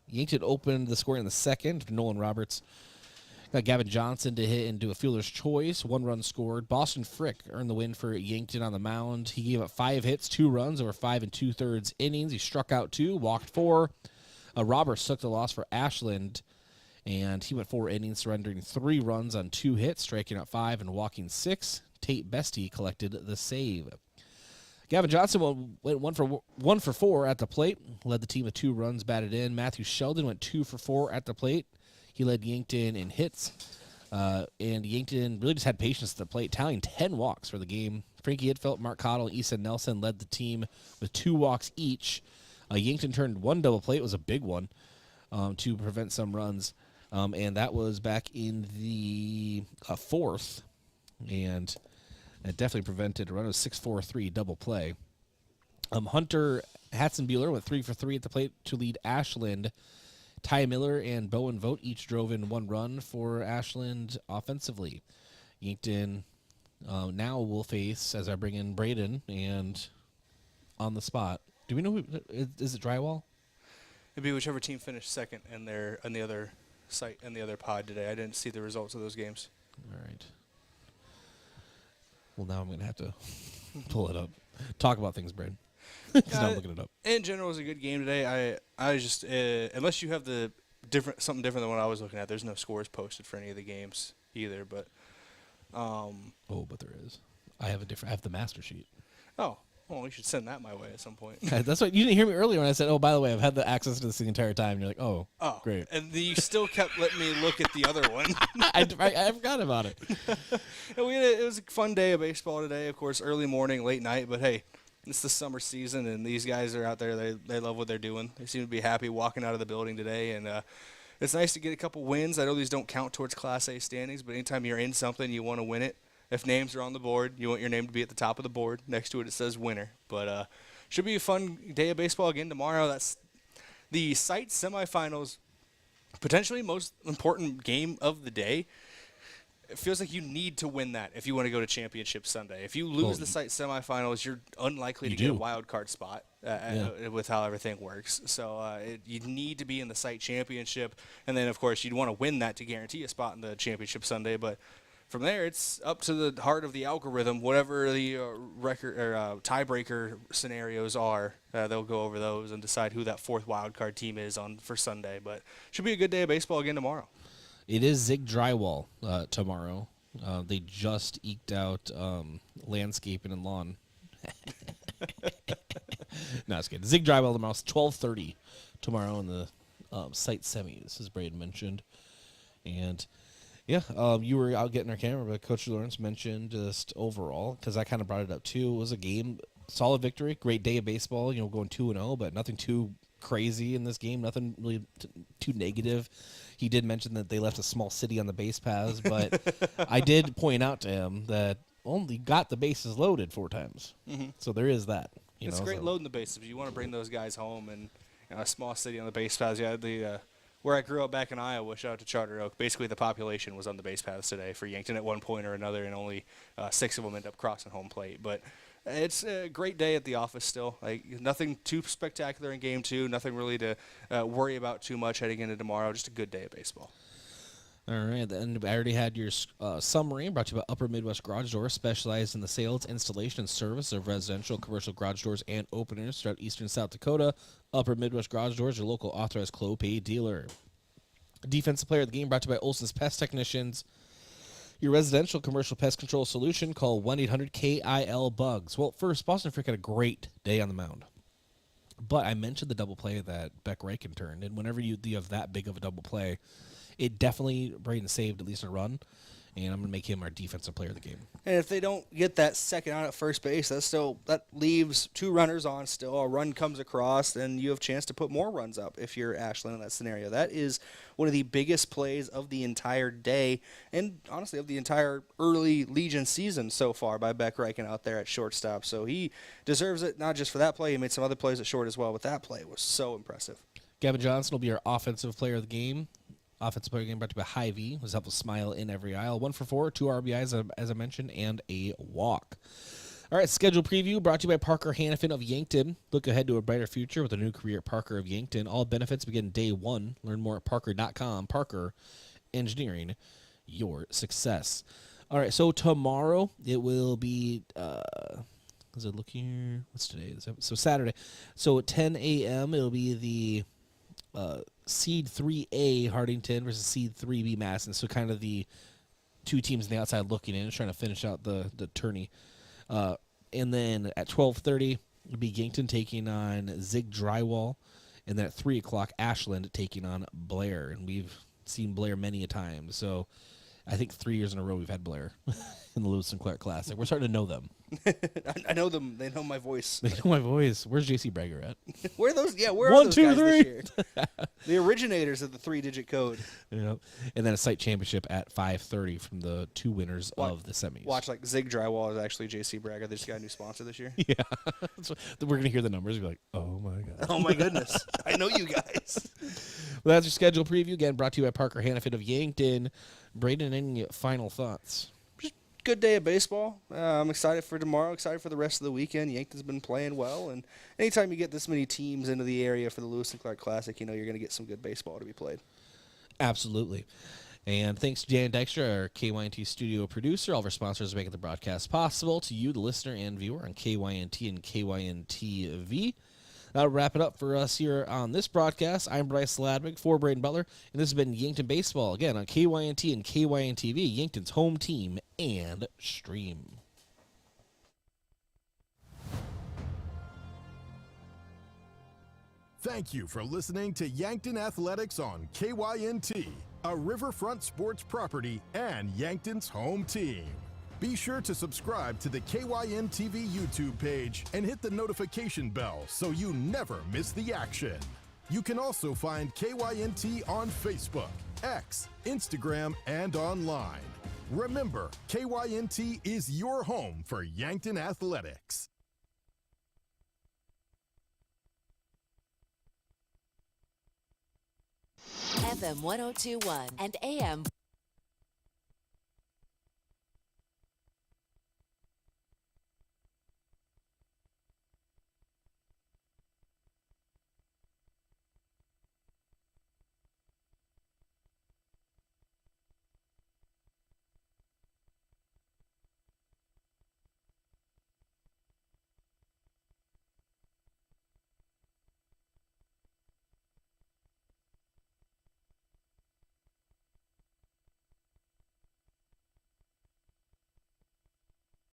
Yankton opened the scoring in the second. Nolan Roberts got Gavin Johnson to hit into a fielder's choice. 1 run scored. Boston Frick earned the win for Yankton on the mound. He gave up 5 hits, 2 runs over 5 2/3 innings. He struck out 2, walked 4. Roberts took the loss for Ashland, and he went 4 innings, surrendering 3 runs on 2 hits, striking out 5 and walking 6. Tate Bestie collected the save. Gavin Johnson went 1 for 4 at the plate, led the team with 2 runs batted in. Matthew Sheldon went 2 for 4 at the plate. He led Yankton in hits, and Yankton really just had patience at the plate, tallying 10 walks for the game. Frankie Hidfeld, Mark Cottle, and Easton Nelson led the team with 2 walks each. Yankton turned 1 double play. It was a big one to prevent some runs, and that was back in the 4th, and it definitely prevented a run. It was 6-4-3 double play. Hunter Hatzenbuehler went 3 for 3 at the plate to lead Ashland. Ty Miller and Bowen Vogt each drove in 1 run for Ashland offensively. Yankton now will face, as I bring in Brayden, and on the spot, Do we know who is it? Drywall? It'd be whichever team finished second in the other site and the other pod today. I didn't see the results of those games. All right. Well, now I'm gonna have to pull it up. Talk about things, Brayden. Now I'm looking it up. In general, it was a good game today. I just unless you have something different than what I was looking at, there's no scores posted for any of the games either. But but there is. I have the master sheet. Oh, well, you should send that my way at some point. That's what you didn't hear me earlier when I said, "Oh, by the way, I've had the access to this the entire time." And you're like, "Oh, great." And you still kept letting me look at the other one. I forgot about it. It was a fun day of baseball today. Of course, early morning, late night. But hey, it's the summer season, and these guys are out there. They love what they're doing. They seem to be happy walking out of the building today, and it's nice to get a couple wins. I know these don't count towards Class A standings, but anytime you're in something, you want to win it. If names are on the board, you want your name to be at the top of the board. Next to it says winner. But should be a fun day of baseball again tomorrow. That's the site semifinals, potentially most important game of the day. It feels like you need to win that if you want to go to Championship Sunday. If you lose the site semifinals, you're unlikely to get a wild card spot with how everything works. So you need to be in the site championship, and then of course you'd want to win that to guarantee a spot in the Championship Sunday. But from there, it's up to the heart of the algorithm. Whatever the record or tiebreaker scenarios are, they'll go over those and decide who that fourth wild card team is for Sunday. But should be a good day of baseball again tomorrow. It is Zig Drywall tomorrow. They just eked out landscaping and lawn. No, it's good. Zig Drywall tomorrow. It's 12:30 tomorrow in the site semis, as Brayden mentioned. And yeah, you were out getting our camera, but Coach Lawrence mentioned just overall, because I kind of brought it up too. It was a game, solid victory, great day of baseball. Going 2-0, but nothing too crazy in this game. Nothing really too negative. He did mention that they left a small city on the base paths, but I did point out to him that only got the bases loaded 4 times. Mm-hmm. So there is that. It's great loading the bases. If you want to bring those guys home, and a small city on the base paths. Yeah, where I grew up back in Iowa, shout out to Charter Oak, basically the population was on the base paths today for Yankton at one point or another, and only 6 of them end up crossing home plate. But it's a great day at the office still. Nothing too spectacular in Game 2, nothing really to worry about too much heading into tomorrow. Just a good day of baseball. All right, then I already had your summary brought to you by Upper Midwest Garage Doors, specialized in the sales, installation, and service of residential, commercial garage doors and openers throughout eastern South Dakota. Upper Midwest Garage Doors, your local authorized Clopay dealer. Defensive player of the game brought to you by Olson's Pest Technicians. Your residential commercial pest control solution, call 1-800-KIL-BUGS. Well, first, Boston Frick had a great day on the mound. But I mentioned the double play that Beck Reichen turned, and whenever you have that big of a double play, it definitely, Brayden saved at least a run, and I'm going to make him our defensive player of the game. And if they don't get that second out at first base, that leaves 2 runners on still. A run comes across, and you have a chance to put more runs up if you're Ashland in that scenario. That is one of the biggest plays of the entire day, and honestly of the entire early Legion season so far by Beck Reichen out there at shortstop. So he deserves it, not just for that play. He made some other plays at short as well, but that play was so impressive. Gavin Johnson will be our offensive player of the game. Offensive player game brought to you by Hy-Vee. Was helpful smile in every aisle. 1 for 4, 2 RBIs, as I mentioned, and a walk. All right, schedule preview brought to you by Parker Hannafin of Yankton. Look ahead to a brighter future with a new career at Parker of Yankton. All benefits begin day 1. Learn more at parker.com. Parker, engineering your success. All right, so tomorrow it will be, does it look here? What's today? So Saturday. So at 10 a.m. it'll be the Seed 3A Hardington versus Seed 3B Madison. So kind of the 2 teams on the outside looking in, trying to finish out the tourney. And then at 12:30, it'll be Yankton taking on Zig Drywall. And then at 3 o'clock, Ashland taking on Blair. And we've seen Blair many a time. So I think 3 years in a row we've had Blair in the Lewis and Clark Classic. We're starting to know them. I know them. They know my voice. They know my voice. Where's JC Bragger at? Where are those? Yeah, where are those guys this year? The originators of the 3-digit code. Yep. And then a site championship at 5:30 from the 2 winners of the semis. Watch like Zig Drywall is actually JC Bragger. They just got a new sponsor this year. Yeah. We're going to hear the numbers and be like, oh my God. Oh my goodness. I know you guys. Well, that's your schedule preview. Again, brought to you by Parker Hannafin of Yankton. Brayden, any final thoughts? good day of baseball. I'm excited for tomorrow, excited for the rest of the weekend. Yankton's been playing well, and anytime you get this many teams into the area for the Lewis and Clark Classic, you're going to get some good baseball to be played. Absolutely. And thanks to Dan Dykstra, our KYNT studio producer, all of our sponsors making the broadcast possible, to you, the listener and viewer on KYNT and KYNT-V. That'll wrap it up for us here on this broadcast. I'm Bryce Ladwig for Brayden Butler, and this has been Yankton Baseball, again on KYNT and KYNT-V, Yankton's home team and stream. Thank you for listening to Yankton Athletics on KYNT, a Riverfront sports property and Yankton's home team. Be sure to subscribe to the KYN-TV YouTube page and hit the notification bell so you never miss the action. You can also find KYNT on Facebook, X, Instagram, and online. Remember, KYNT is your home for Yankton Athletics. FM 102.1 and AM